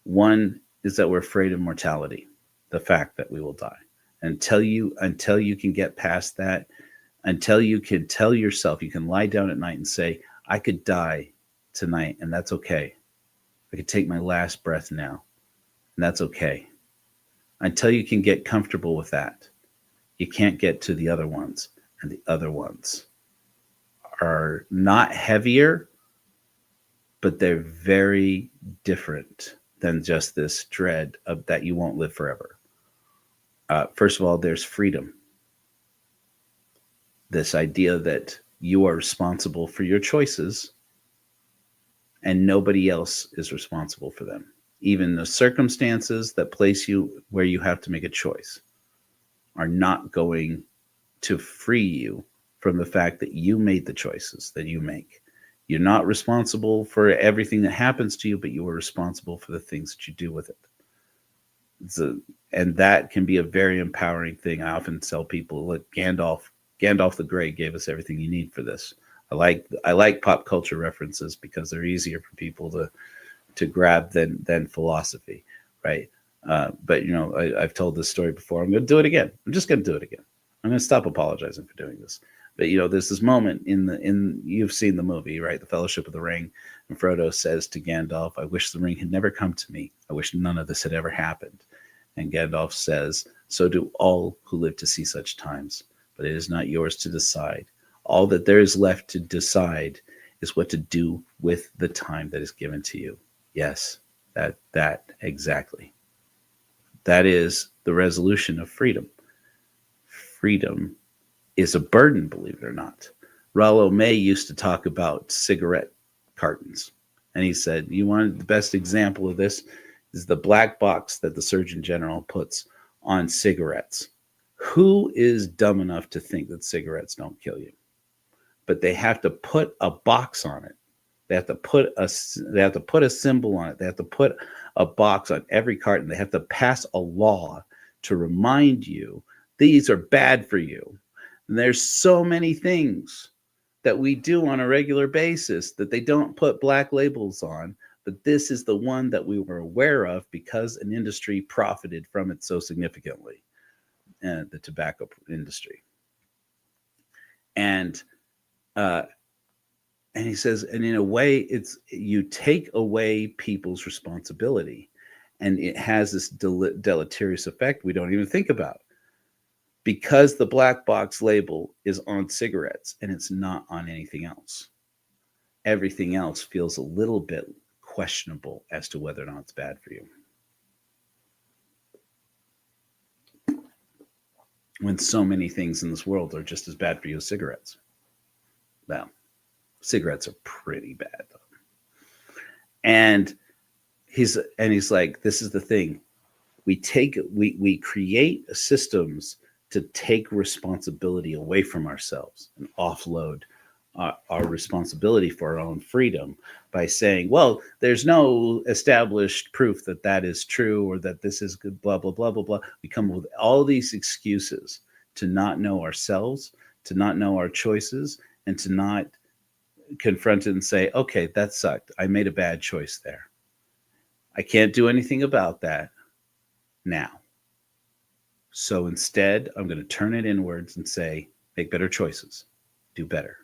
One is that we're afraid of mortality, the fact that we will die. Until you can get past that, until you can tell yourself, you can lie down at night and say, I could die tonight, and that's okay. I could take my last breath now, and that's okay. Until you can get comfortable with that, you can't get to the other ones. And the other ones are not heavier, but they're very different than just this dread of that you won't live forever. First of all, there's freedom. This idea that you are responsible for your choices and nobody else is responsible for them. Even the circumstances that place you where you have to make a choice are not going to free you from the fact that you made the choices that you make. You're not responsible for everything that happens to you, but you are responsible for the things that you do with it. And that can be a very empowering thing. I often tell people, look, Gandalf the Grey gave us everything you need for this. I like pop culture references because they're easier for people to grab than philosophy, right? But I've told this story before. I'm going to do it again. I'm just going to do it again. I'm going to stop apologizing for doing this. But there's this moment in you've seen the movie, right? The Fellowship of the Ring, and Frodo says to Gandalf, "I wish the ring had never come to me. I wish none of this had ever happened." And Gandalf says, "So do all who live to see such times, but it is not yours to decide. All that there is left to decide is what to do with the time that is given to you." Yes, that exactly. That is the resolution of freedom. Freedom is a burden, believe it or not. Rollo May used to talk about cigarette cartons. And he said, you wanted the best example of this is the black box that the Surgeon General puts on cigarettes. Who is dumb enough to think that cigarettes don't kill you? But they have to put a box on it. They have to put a symbol on it. They have to put a box on every carton. They have to pass a law to remind you these are bad for you. And there's so many things that we do on a regular basis that they don't put black labels on, but this is the one that we were aware of because an industry profited from it so significantly, the tobacco industry. And he says, and in a way, it's you take away people's responsibility, and it has this deleterious effect we don't even think about. Because the black box label is on cigarettes and it's not on anything else. Everything else feels a little bit questionable as to whether or not it's bad for you. When so many things in this world are just as bad for you as cigarettes. Well, cigarettes are pretty bad though. And he's like, this is the thing. We create systems to take responsibility away from ourselves and offload our responsibility for our own freedom by saying, well, there's no established proof that that is true or that this is good, blah, blah, blah, blah, blah. We come up with all these excuses to not know ourselves, to not know our choices, and to not confront it and say, okay, that sucked. I made a bad choice there. I can't do anything about that now. So instead, I'm going to turn it inwards and say, make better choices, do better.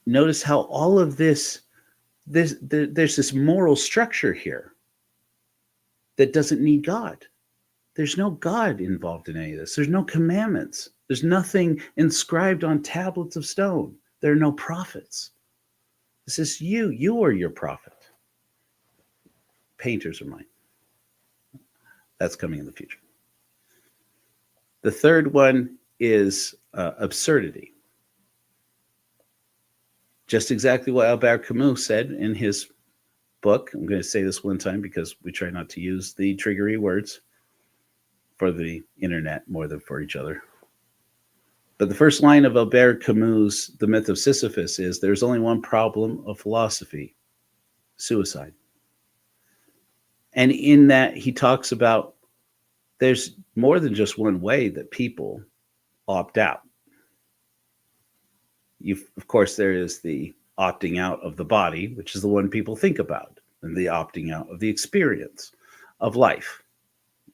Notice how all of there's this moral structure here that doesn't need God. There's no God involved in any of this. There's no commandments. There's nothing inscribed on tablets of stone. There are no prophets. This is you. You are your prophet. Painters are mine. That's coming in the future. The third one is absurdity. Just exactly what Albert Camus said in his book. I'm going to say this one time because we try not to use the triggery words for the internet more than for each other. But the first line of Albert Camus' The Myth of Sisyphus is, there's only one problem of philosophy, suicide. And in that, he talks about there's more than just one way that people opt out. Of course, there is the opting out of the body, which is the one people think about, and the opting out of the experience of life,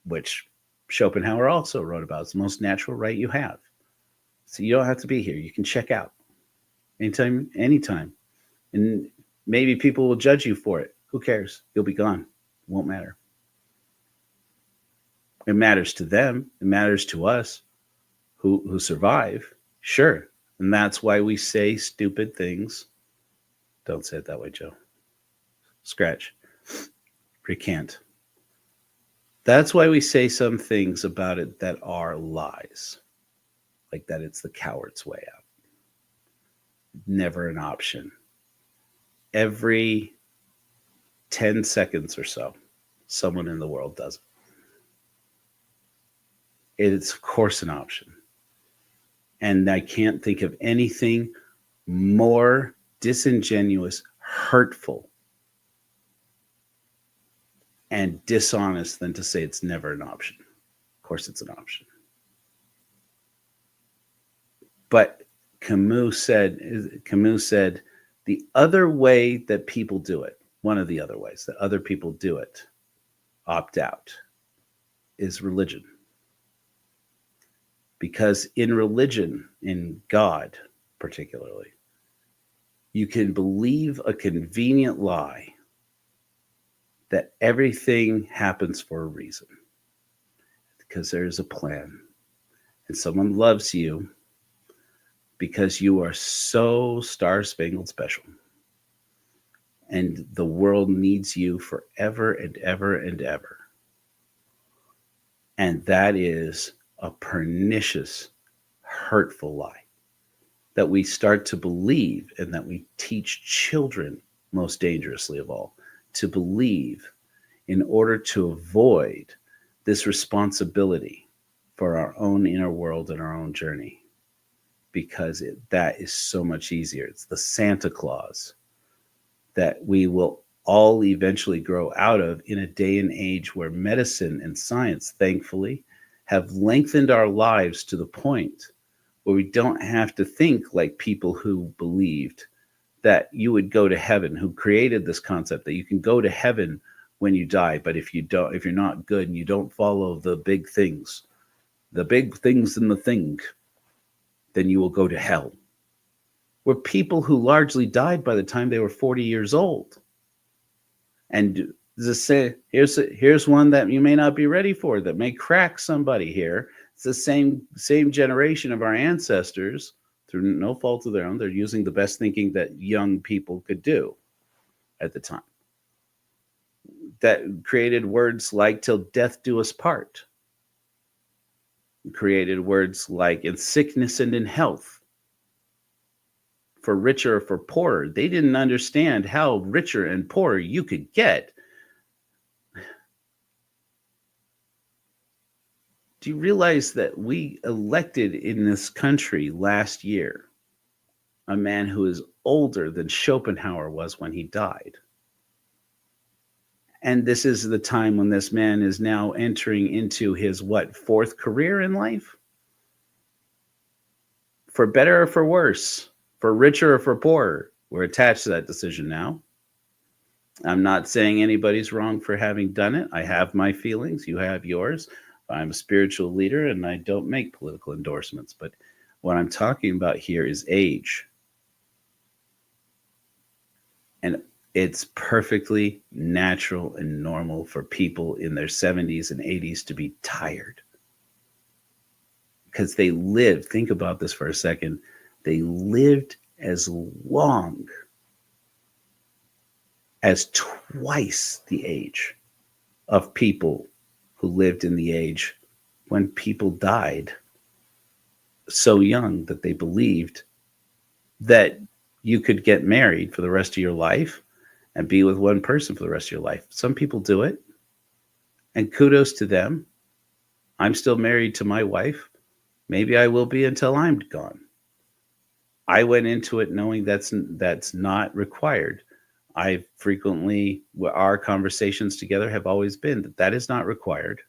which Schopenhauer also wrote about. It's the most natural right you have. So you don't have to be here. You can check out anytime. And maybe people will judge you for it. Who cares? You'll be gone. It won't matter. It matters to them. It matters to us who survive. Sure. And that's why we say stupid things. Don't say it that way, Joe. Scratch. Recant. That's why we say some things about it that are lies. Like that it's the coward's way out. Never an option. Every 10 seconds or so, someone in the world does it. It's, of course, an option. And I can't think of anything more disingenuous, hurtful, and dishonest than to say it's never an option. Of course, it's an option. But Camus said the other way that people do it, one of the other ways that other people do it, opt out, is religion. Because in religion, in God particularly, you can believe a convenient lie that everything happens for a reason. Because there is a plan. And someone loves you because you are so star-spangled special. And the world needs you forever and ever and ever. And that is a pernicious, hurtful lie that we start to believe and that we teach children, most dangerously of all, to believe in order to avoid this responsibility for our own inner world and our own journey. Because that is so much easier. It's the Santa Claus that we will all eventually grow out of in a day and age where medicine and science, thankfully, have lengthened our lives to the point where we don't have to think like people who believed that you would go to heaven, who created this concept that you can go to heaven when you die, but if you're not good and you don't follow the big things in the thing, then you will go to hell. Were people who largely died by the time they were 40 years old. And here's one that you may not be ready for, that may crack somebody here. It's the same generation of our ancestors, through no fault of their own. They're using the best thinking that young people could do at the time, that created words like "till death do us part," created words like "in sickness and in health," for richer or for poorer. They didn't understand how richer and poorer you could get. Do you realize that we elected in this country last year a man who is older than Schopenhauer was when he died. And this is the time when this man is now entering into his, what, fourth career in life? For better or for worse, for richer or for poorer. We're attached to that decision now. I'm not saying anybody's wrong for having done it. I have my feelings. You have yours. I'm a spiritual leader and I don't make political endorsements. But what I'm talking about here is age. And it's perfectly natural and normal for people in their 70s and 80s to be tired. Because they lived, think about this for a second, they lived as long as twice the age of people who lived in the age when people died so young that they believed that you could get married for the rest of your life and be with one person for the rest of your life. Some people do it, and kudos to them. I'm still married to my wife. Maybe I will be until I'm gone. I went into it knowing that's not required. I frequently, our conversations together have always been that that is not required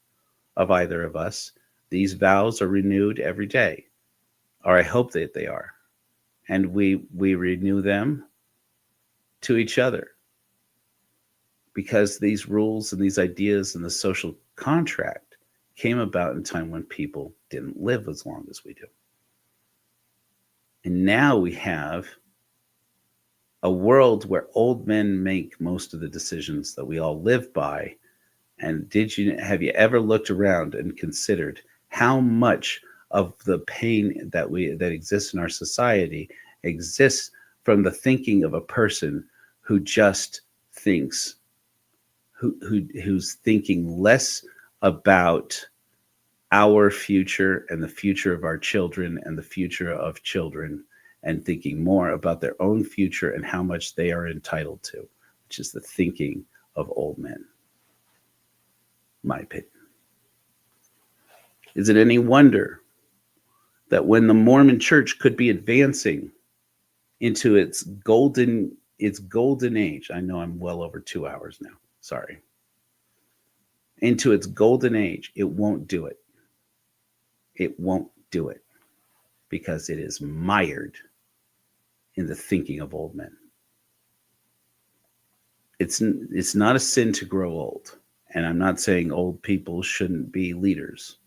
of either of us. These vows are renewed every day, or I hope that they are. And we renew them to each other because these rules and these ideas and the social contract came about in a time when people didn't live as long as we do. And now we have a world where old men make most of the decisions that we all live by. And have you ever looked around and considered how much of the pain that exists in our society exists from the thinking of a person who just thinks, who's thinking less about our future and the future of our children and the future of children, and thinking more about their own future and how much they are entitled to, which is the thinking of old men. My opinion. Is it any wonder that when the Mormon Church could be advancing into its golden age, I know I'm well over 2 hours now, sorry, into its golden age, it won't do it. It won't do it because it is mired in the thinking of old men. It's not a sin to grow old. And I'm not saying old people shouldn't be leaders.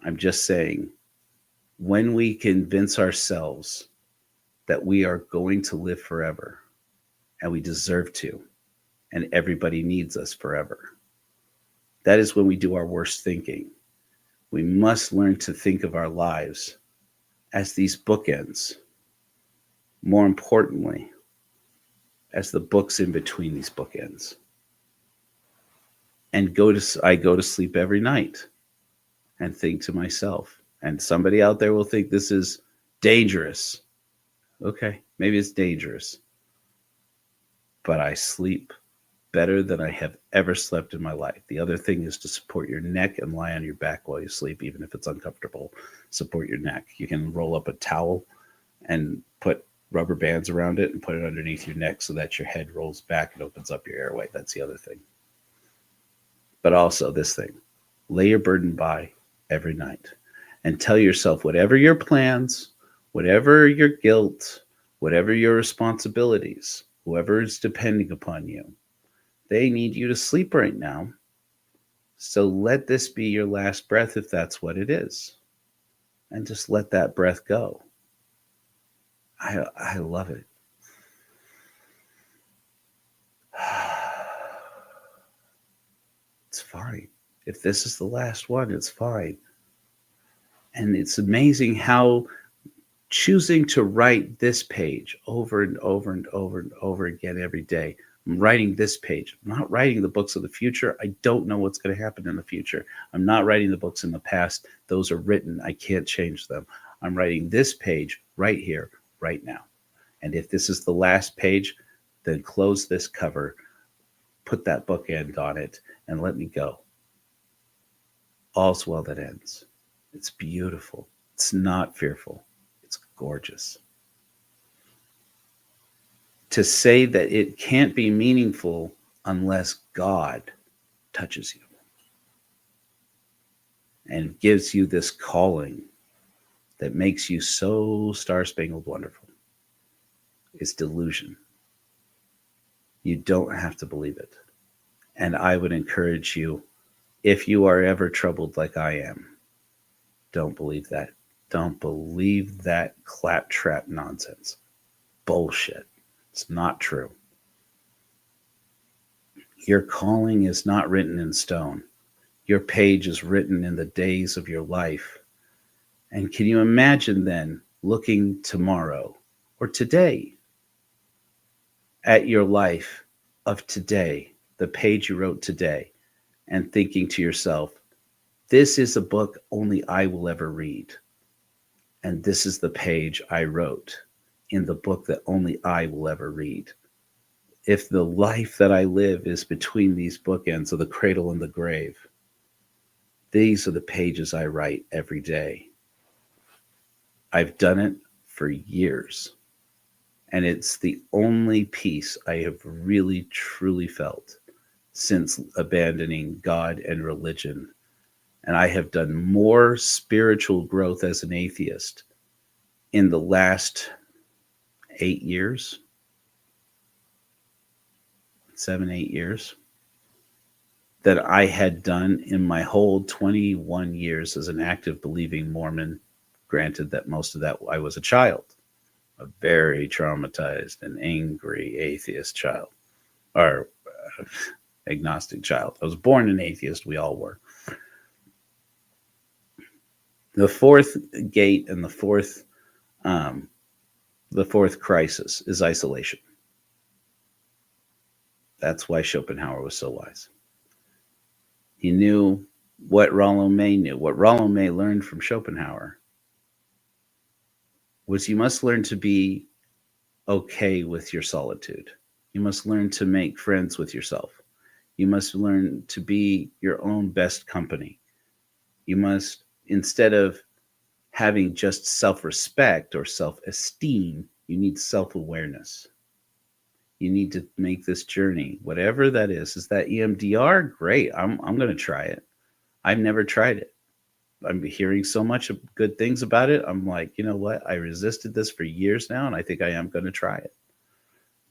I'm just saying when we convince ourselves that we are going to live forever and we deserve to, and everybody needs us forever, that is when we do our worst thinking. We must learn to think of our lives as these bookends. More importantly, as the books in between these bookends. And I go to sleep every night and think to myself, and somebody out there will think this is dangerous. Okay, maybe it's dangerous. But I sleep better than I have ever slept in my life. The other thing is to support your neck and lie on your back while you sleep, even if it's uncomfortable. Support your neck. You can roll up a towel and put rubber bands around it and put it underneath your neck so that your head rolls back and opens up your airway. That's the other thing. But also this thing, lay your burden by every night and tell yourself whatever your plans, whatever your guilt, whatever your responsibilities, whoever is depending upon you, they need you to sleep right now. So let this be your last breath if that's what it is. And just let that breath go. I love it. It's fine. If this is the last one, it's fine. And it's amazing how choosing to write this page over and over and over and over again every day. I'm writing this page. I'm not writing the books of the future. I don't know what's going to happen in the future. I'm not writing the books in the past. Those are written. I can't change them. I'm writing this page right here, right now. And if this is the last page, then close this cover, put that bookend on it, and let me go. All's well that ends. It's beautiful. It's not fearful. It's gorgeous. to say that it can't be meaningful unless God touches you and gives you this calling that makes you so star-spangled wonderful is delusion. You don't have to believe it. And I would encourage you, if you are ever troubled like I am, don't believe that. Don't believe that claptrap nonsense. Bullshit. It's not true. Your calling is not written in stone. Your page is written in the days of your life. And can you imagine then looking tomorrow or today at your life of today, the page you wrote today, and thinking to yourself, this is a book only I will ever read. And this is the page I wrote in the book that only I will ever read. If the life that I live is between these bookends of the cradle and the grave, these are the pages I write every day. I've done it for years. And it's the only peace I have really, truly felt since abandoning God and religion. And I have done more spiritual growth as an atheist in the last 8 years, 7, 8 years, that I had done in my whole 21 years as an active believing Mormon. Granted that most of that I was a child, a very traumatized and angry atheist child, or agnostic child. I was born an atheist. We all were. The fourth gate and the fourth crisis is isolation. That's why Schopenhauer was so wise. He knew what Rollo May knew. What Rollo May learned from Schopenhauer was you must learn to be okay with your solitude. You must learn to make friends with yourself. You must learn to be your own best company. You must, instead of having just self-respect or self-esteem, you need self-awareness. You need to make this journey, whatever that is. Is that EMDR? Great. I'm going to try it. I've never tried it. I'm hearing so much good things about it. I'm like, you know what? I resisted this for years now, and I think I am going to try it.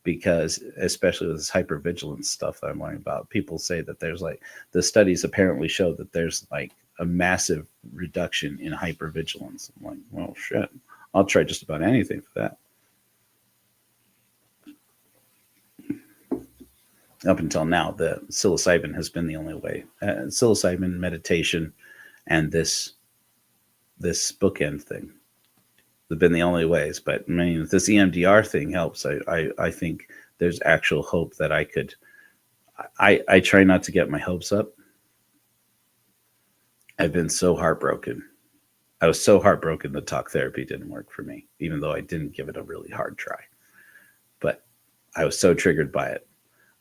Because especially with this hypervigilance stuff that I'm learning about, people say that there's like, the studies apparently show that there's like a massive reduction in hypervigilance. I'm like, well, shit, I'll try just about anything for that. Up until now, the psilocybin has been the only way. Psilocybin, meditation, and this bookend thing have been the only ways. But I mean, if this EMDR thing helps, I think there's actual hope that I could. I try not to get my hopes up. I've been so heartbroken. I was so heartbroken that talk therapy didn't work for me, even though I didn't give it a really hard try. But I was so triggered by it.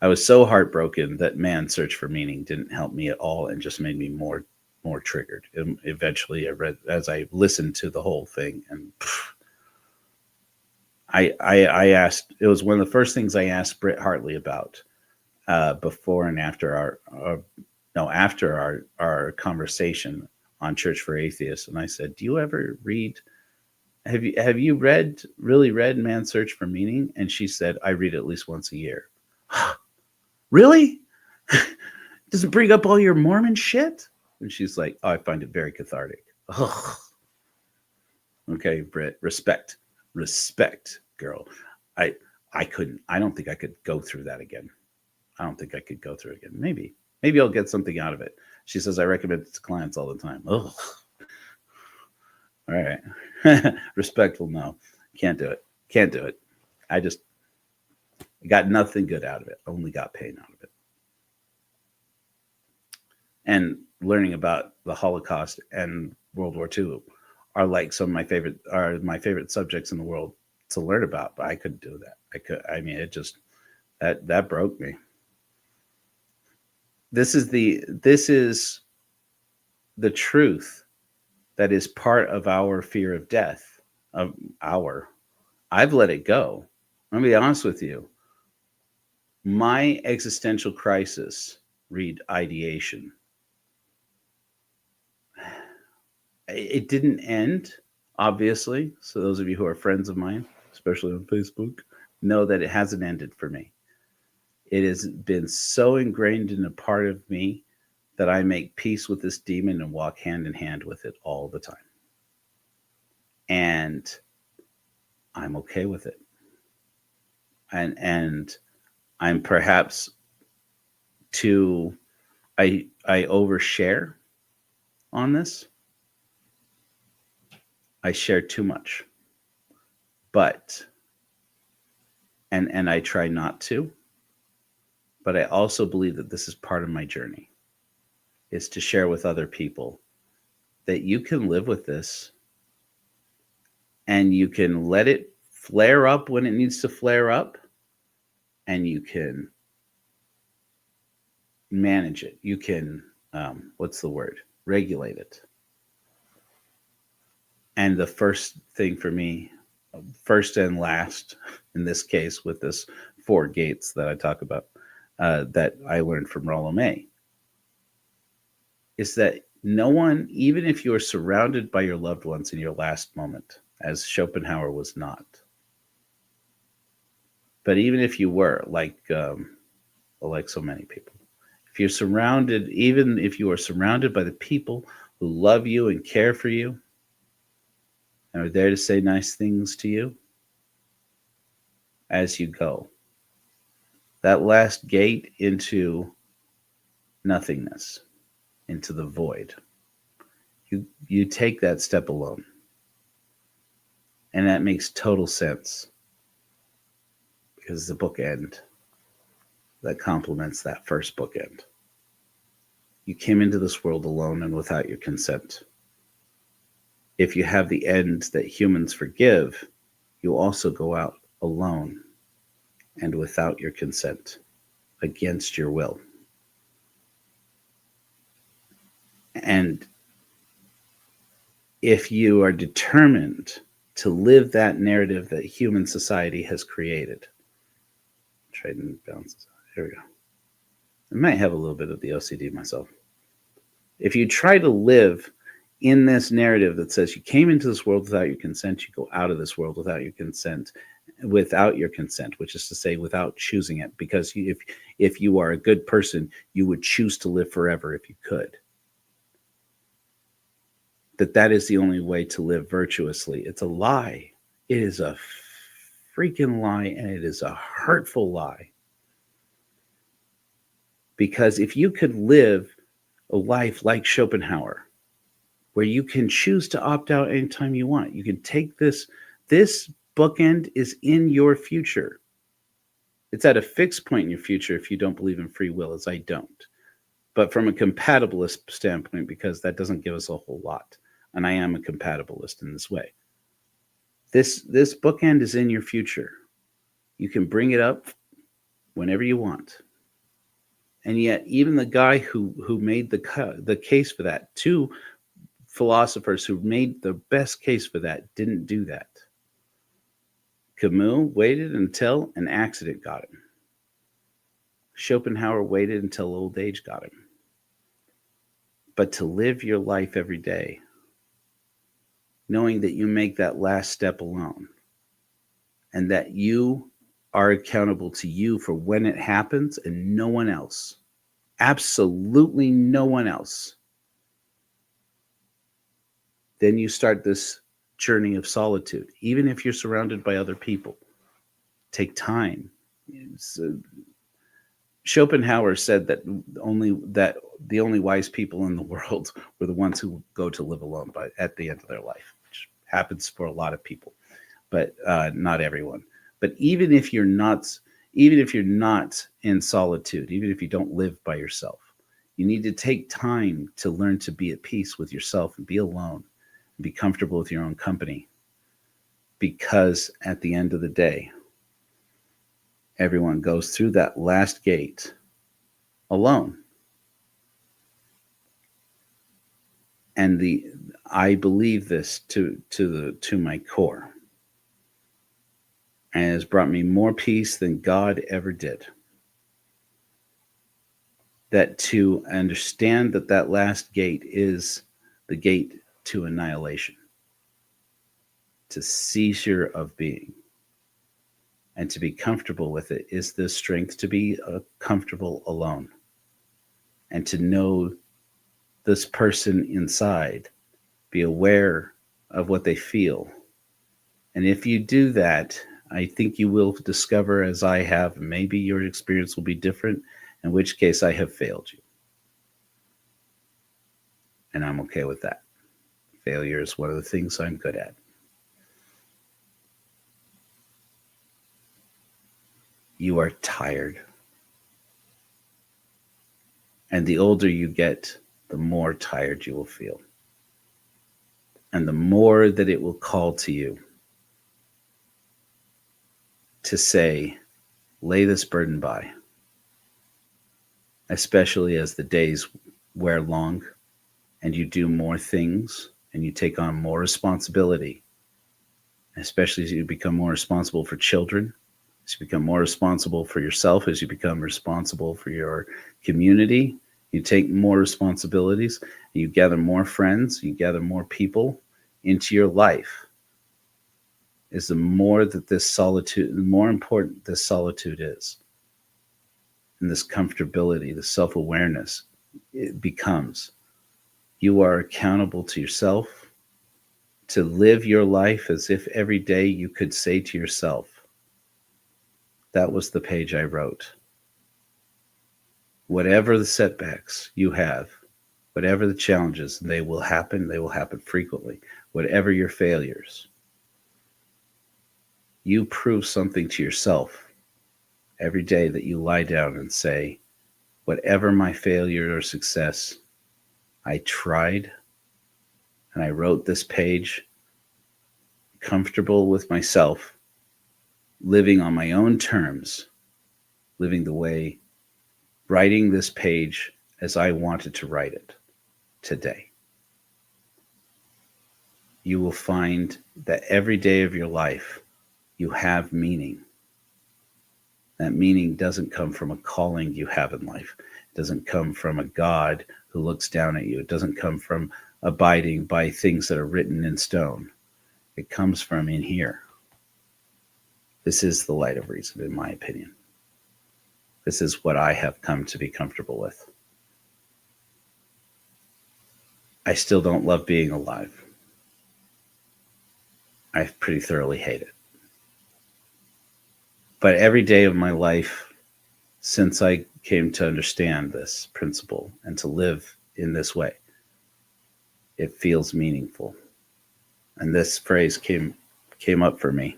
I was so heartbroken that Man's Search for Meaning didn't help me at all and just made me more triggered. And eventually, I read, as I listened to the whole thing, and I asked. It was one of the first things I asked Britt Hartley about before and after our conversation on Church for Atheists. And I said, "Do you ever read? Have you really read Man's Search for Meaning?" And she said, "I read it at least once a year." Really? Does it bring up all your Mormon shit? And she's like, "Oh, I find it very cathartic." Ugh. Okay, Britt, respect, girl. I don't think I could go through that again. I don't think I could go through it again. Maybe I'll get something out of it. She says I recommend it to clients all the time. Ugh. All right. Respectful, no. Can't do it. I got nothing good out of it. Only got pain out of it. And learning about the Holocaust and World War II are like some of my favorite subjects in the world to learn about, but I couldn't do that. It just that broke me. This is the truth that is part of our fear of death. I've let it go. I'm gonna be honest with you. My existential crisis, read ideation, it didn't end, obviously. So those of you who are friends of mine, especially on Facebook, know that it hasn't ended for me. It has been so ingrained in a part of me that I make peace with this demon and walk hand in hand with it all the time. And I'm okay with it. And I'm perhaps too I overshare on this. I share too much. But and I try not to, but I also believe that this is part of my journey, is to share with other people that you can live with this and you can let it flare up when it needs to flare up, and you can manage it. You can, what's the word? Regulate it. And the first thing for me, first and last in this case, with this 4 gates that I talk about, that I learned from Rollo May, is that no one, even if you are surrounded by your loved ones in your last moment, as Schopenhauer was not, but even if you were, like so many people, if you're surrounded, even if you are surrounded by the people who love you and care for you and are there to say nice things to you as you go, that last gate into nothingness, into the void, you take that step alone. And that makes total sense, because the bookend that complements that first bookend. You came into this world alone and without your consent. If you have the end that humans forgive, you also go out alone and without your consent, against your will. And if you are determined to live that narrative that human society has created, trading balances. Here we go. I might have a little bit of the OCD myself. If you try to live in this narrative that says you came into this world without your consent, you go out of this world without your consent, which is to say without choosing it, because if you are a good person, you would choose to live forever if you could. That is the only way to live virtuously. It's a lie. It is a freaking lie, and it is a hurtful lie. Because if you could live a life like Schopenhauer, where you can choose to opt out anytime you want, you can take this bookend is in your future. It's at a fixed point in your future if you don't believe in free will, as I don't. But from a compatibilist standpoint, because that doesn't give us a whole lot, and I am a compatibilist in this way, this bookend is in your future. You can bring it up whenever you want. And yet, even the guy who made the case for that, 2 philosophers who made the best case for that, didn't do that. Camus waited until an accident got him. Schopenhauer waited until old age got him. But to live your life every day, knowing that you make that last step alone, and that you are accountable to you for when it happens and no one else, absolutely no one else, then you start this journey of solitude. Even if you're surrounded by other people, take time. Schopenhauer said that the only wise people in the world were the ones who go to live alone at the end of their life, which happens for a lot of people, but not everyone. But even if you're not in solitude, even if you don't live by yourself, you need to take time to learn to be at peace with yourself and be alone and be comfortable with your own company. Because at the end of the day, everyone goes through that last gate alone. And I believe this to my core. and has brought me more peace than God ever did. That to understand that that last gate is the gate to annihilation, to seizure of being, and to be comfortable with it is the strength to be comfortable alone and to know this person inside, be aware of what they feel. And if you do that, I think you will discover, as I have, maybe your experience will be different, in which case I have failed you. And I'm okay with that. Failure is one of the things I'm good at. You are tired. And the older you get, the more tired you will feel. And the more that it will call to you to say, lay this burden by, especially as the days wear long and you do more things and you take on more responsibility, especially as you become more responsible for children, as you become more responsible for yourself, as you become responsible for your community, you take more responsibilities, you gather more friends, you gather more people into your life. Is the more that this solitude, the more important this solitude is, and this comfortability, the self-awareness, it becomes. You are accountable to yourself to live your life as if every day you could say to yourself, that was the page I wrote. Whatever the setbacks you have, whatever the challenges, they will happen frequently. Whatever your failures, you prove something to yourself every day that you lie down and say, whatever my failure or success, I tried and I wrote this page comfortable with myself, living on my own terms, living the way, writing this page as I wanted to write it today. You will find that every day of your life, you have meaning. That meaning doesn't come from a calling you have in life. It doesn't come from a God who looks down at you. It doesn't come from abiding by things that are written in stone. It comes from in here. This is the light of reason, in my opinion. This is what I have come to be comfortable with. I still don't love being alive. I pretty thoroughly hate it. But every day of my life, since I came to understand this principle and to live in this way, it feels meaningful. And this phrase came up for me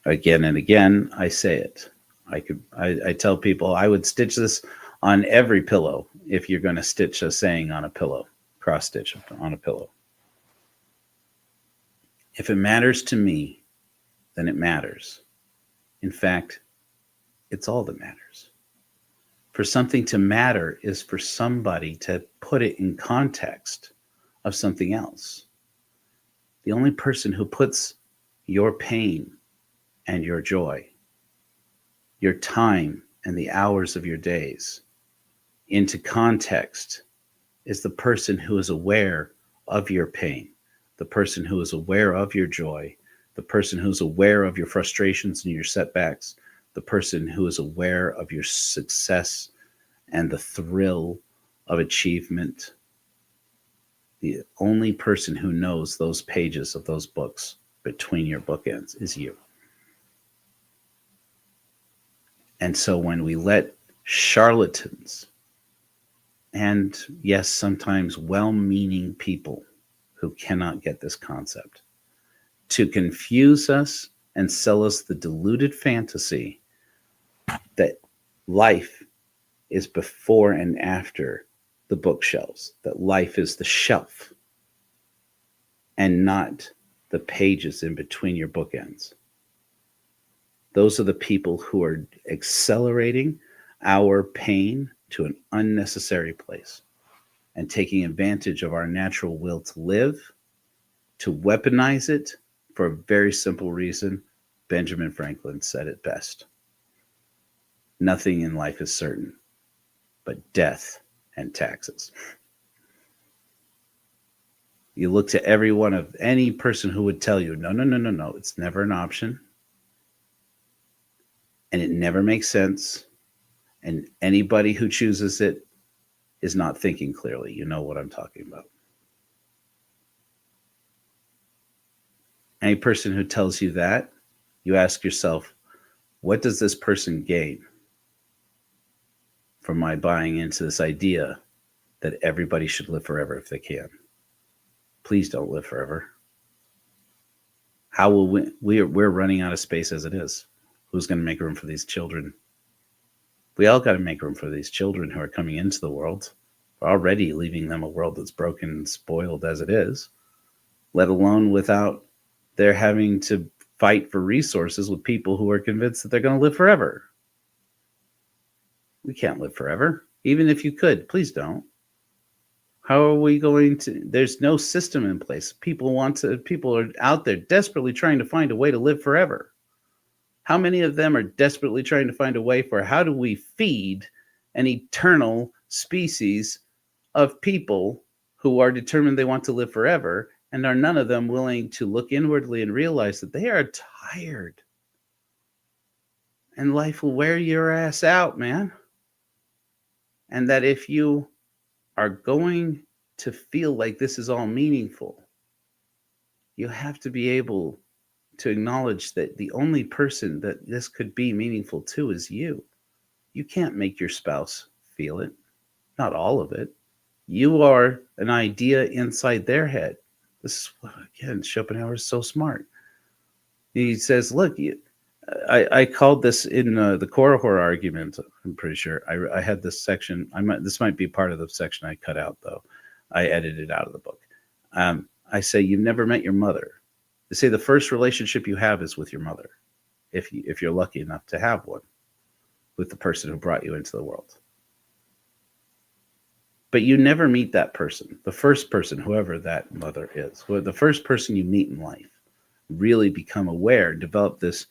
again and again. I say it. I tell people I would stitch this on every pillow if you're going to stitch a saying on a pillow, cross stitch on a pillow. If it matters to me, then it matters. In fact, it's all that matters. For something to matter is for somebody to put it in context of something else. The only person who puts your pain and your joy, your time and the hours of your days into context is the person who is aware of your pain, the person who is aware of your joy, the person who's aware of your frustrations and your setbacks, the person who is aware of your success and the thrill of achievement. The only person who knows those pages of those books between your bookends is you. And so when we let charlatans and, yes, sometimes well-meaning people who cannot get this concept to confuse us and sell us the deluded fantasy that life is before and after the bookshelves, that life is the shelf and not the pages in between your bookends. Those are the people who are accelerating our pain to an unnecessary place and taking advantage of our natural will to live, to weaponize it for a very simple reason. Benjamin Franklin said it best. Nothing in life is certain but death and taxes. You look to every one of any person who would tell you, no, it's never an option. And it never makes sense. And anybody who chooses it is not thinking clearly. You know what I'm talking about. Any person who tells you that, you ask yourself, what does this person gain from my buying into this idea that everybody should live forever if they can? Please don't live forever. How will we're running out of space as it is. Who's going to make room for these children? We all got to make room for these children who are coming into the world. We're already leaving them a world that's broken and spoiled as it is, let alone without their having to fight for resources with people who are convinced that they're going to live forever. We can't live forever. Even if you could, please don't. How are we going to? There's no system in place. People are out there desperately trying to find a way to live forever. How many of them are desperately trying to find a way for how do we feed an eternal species of people who are determined they want to live forever, and are none of them willing to look inwardly and realize that they are tired and life will wear your ass out, man. And that if you are going to feel like this is all meaningful, you have to be able to acknowledge that the only person that this could be meaningful to is you. You can't make your spouse feel it, not all of it. You are an idea inside their head. This is, again, Schopenhauer is so smart. He says, look, I called this in the core horror argument. I'm pretty sure I had this section. This might be part of the section I cut out, though. I edited it out of the book. I say, you've never met your mother. They say the first relationship you have is with your mother, if you're lucky enough to have one, with the person who brought you into the world. But you never meet that person, the first person, whoever that mother is, the first person you meet in life. Really become aware, develop this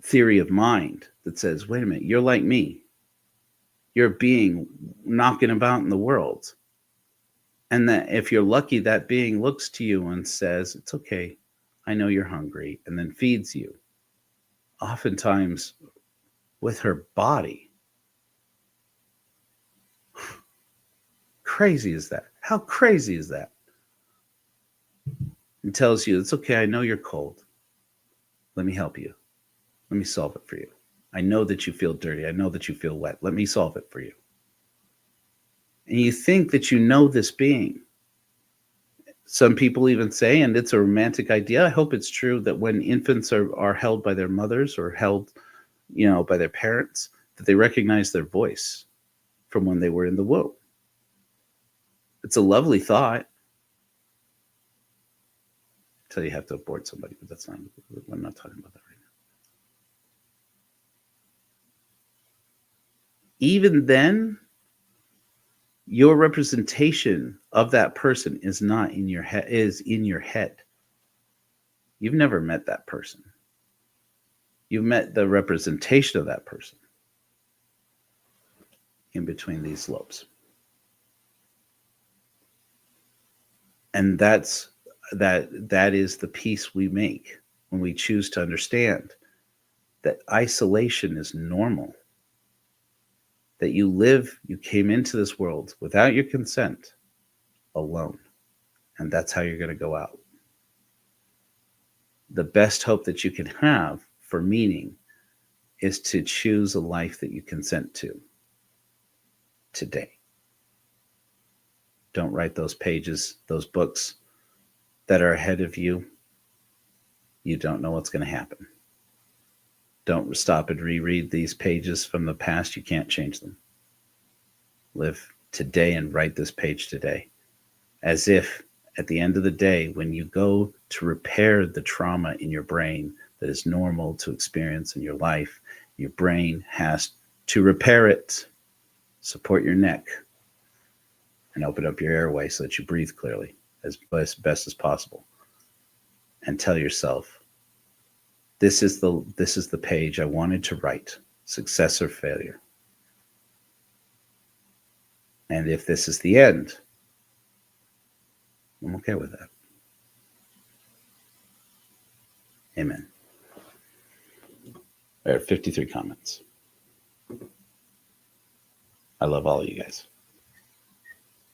theory of mind that says, wait a minute, you're like me. You're a being knocking about in the world. And that if you're lucky, that being looks to you and says, it's okay, I know you're hungry, and then feeds you. Oftentimes with her body. Crazy is that? How crazy is that? And tells you, it's okay, I know you're cold. Let me help you. Let me solve it for you. I know that you feel dirty. I know that you feel wet. Let me solve it for you. And you think that you know this being. Some people even say, and it's a romantic idea, I hope it's true, that when infants are held by their mothers or held, by their parents, that they recognize their voice from when they were in the womb. It's a lovely thought. Until you have to abort somebody, but that's not, I'm not talking about that right now. Even then, your representation of that person is not in your head, is in your head. You've never met that person. You've met the representation of that person in between these lobes. And that is the peace we make when we choose to understand that isolation is normal. That you came into this world without your consent, alone. And that's how you're going to go out. The best hope that you can have for meaning is to choose a life that you consent to today. Don't write those pages, those books that are ahead of you. You don't know what's going to happen. Don't stop and reread these pages from the past. You can't change them. Live today and write this page today. As if at the end of the day, when you go to repair the trauma in your brain that is normal to experience in your life, your brain has to repair it. Support your neck and open up your airway so that you breathe clearly as best as possible. and tell yourself, this is the page I wanted to write, success or failure. And if this is the end, I'm okay with that. Amen. There are 53 comments. I love all of you guys.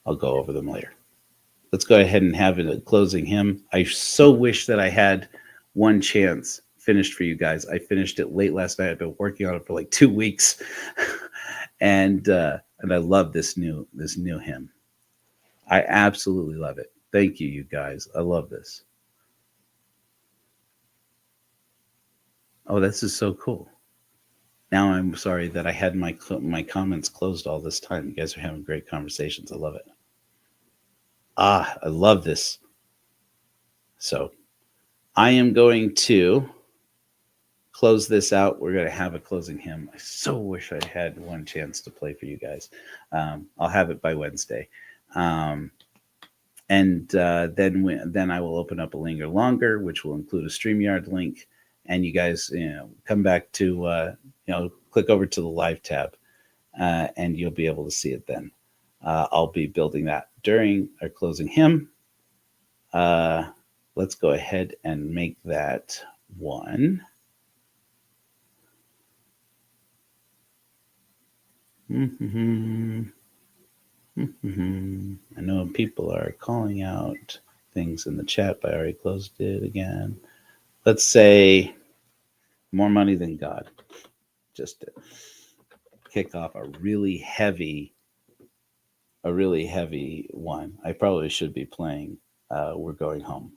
I'll go over them later. Let's go ahead and have a closing hymn. I so wish that I had One Chance finished for you guys. I finished it late last night. I've been working on it for like 2 weeks. and I love this new hymn. I absolutely love it. Thank you, you guys. I love this. Oh, this is so cool. Now I'm sorry that I had my comments closed all this time. You guys are having great conversations. I love it. I love this. So I am going to close this out. We're going to have a closing hymn. I so wish I had One Chance to play for you guys. I'll have it by Wednesday. Then I will open up a Linger Longer, which will include a StreamYard link. And you guys, come back to, click over to the live tab, and you'll be able to see it then. I'll be building that during our closing hymn. Let's go ahead and make that one. I know people are calling out things in the chat, but I already closed it again. Let's say More Money Than God, just to kick off a really heavy one. I probably should be playing We're Going Home,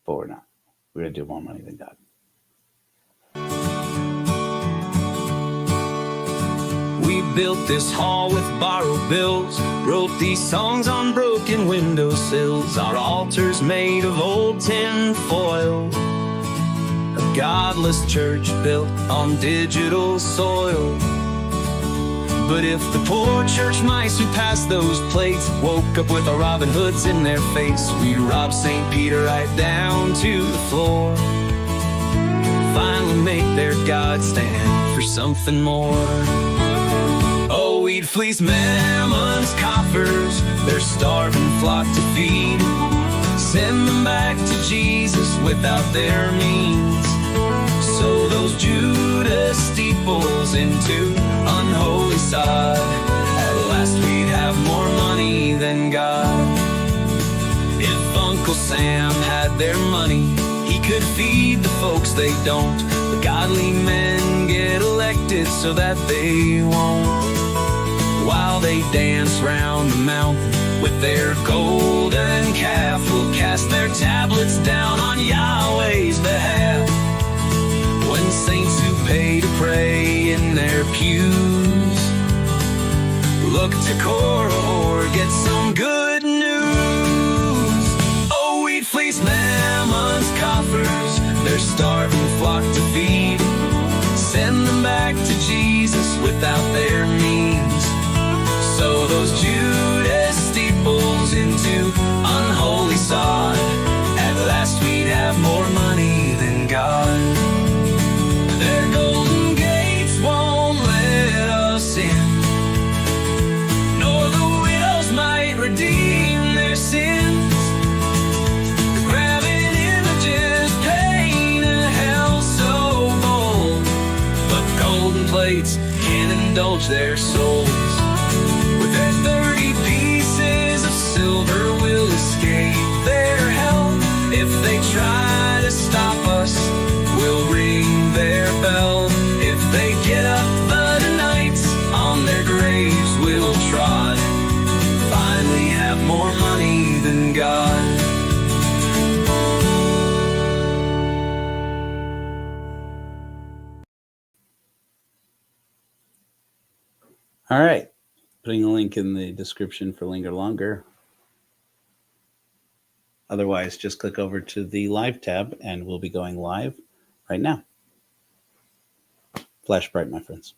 but we're not. We're going to do More Money Than God. We built this hall with borrowed bills, wrote these songs on broken windowsills. Our altar's made of old tin foil, a godless church built on digital soil. But if the poor church mice who passed those plates woke up with a Robin Hoods in their face, we'd rob St. Peter right down to the floor, finally make their God stand for something more. Oh, we'd fleece Mammon's coffers, their starving flock to feed, send them back to Jesus without their means. So those Judas steeples into unholy sod, at last we'd have more money than God. If Uncle Sam had their money, he could feed the folks they don't. The godly men get elected so that they won't, while they dance round the mountain with their golden calf, will cast their tablets down on Yahweh's behalf. When saints who pay to pray in their pews look to Korah, get some good news. Oh, we'd fleece Mammon's coffers, their starving flock to feed, send them back to Jesus without their means. So those Judas steeples into unholy sod, at last we'd have more money than God. Their golden gates won't let us in, nor the widows might redeem their sins. Graven images paint a hell so bold, but golden plates can't indulge their souls. With their 30 pieces of silver we'll escape their hell. If they try to stop us, we'll ring their bell. If they get up the nights on their graves, we'll trod, finally have more money than God. All right. Putting a link in the description for Linger Longer. Otherwise, just click over to the live tab and we'll be going live right now. Flash bright, my friends.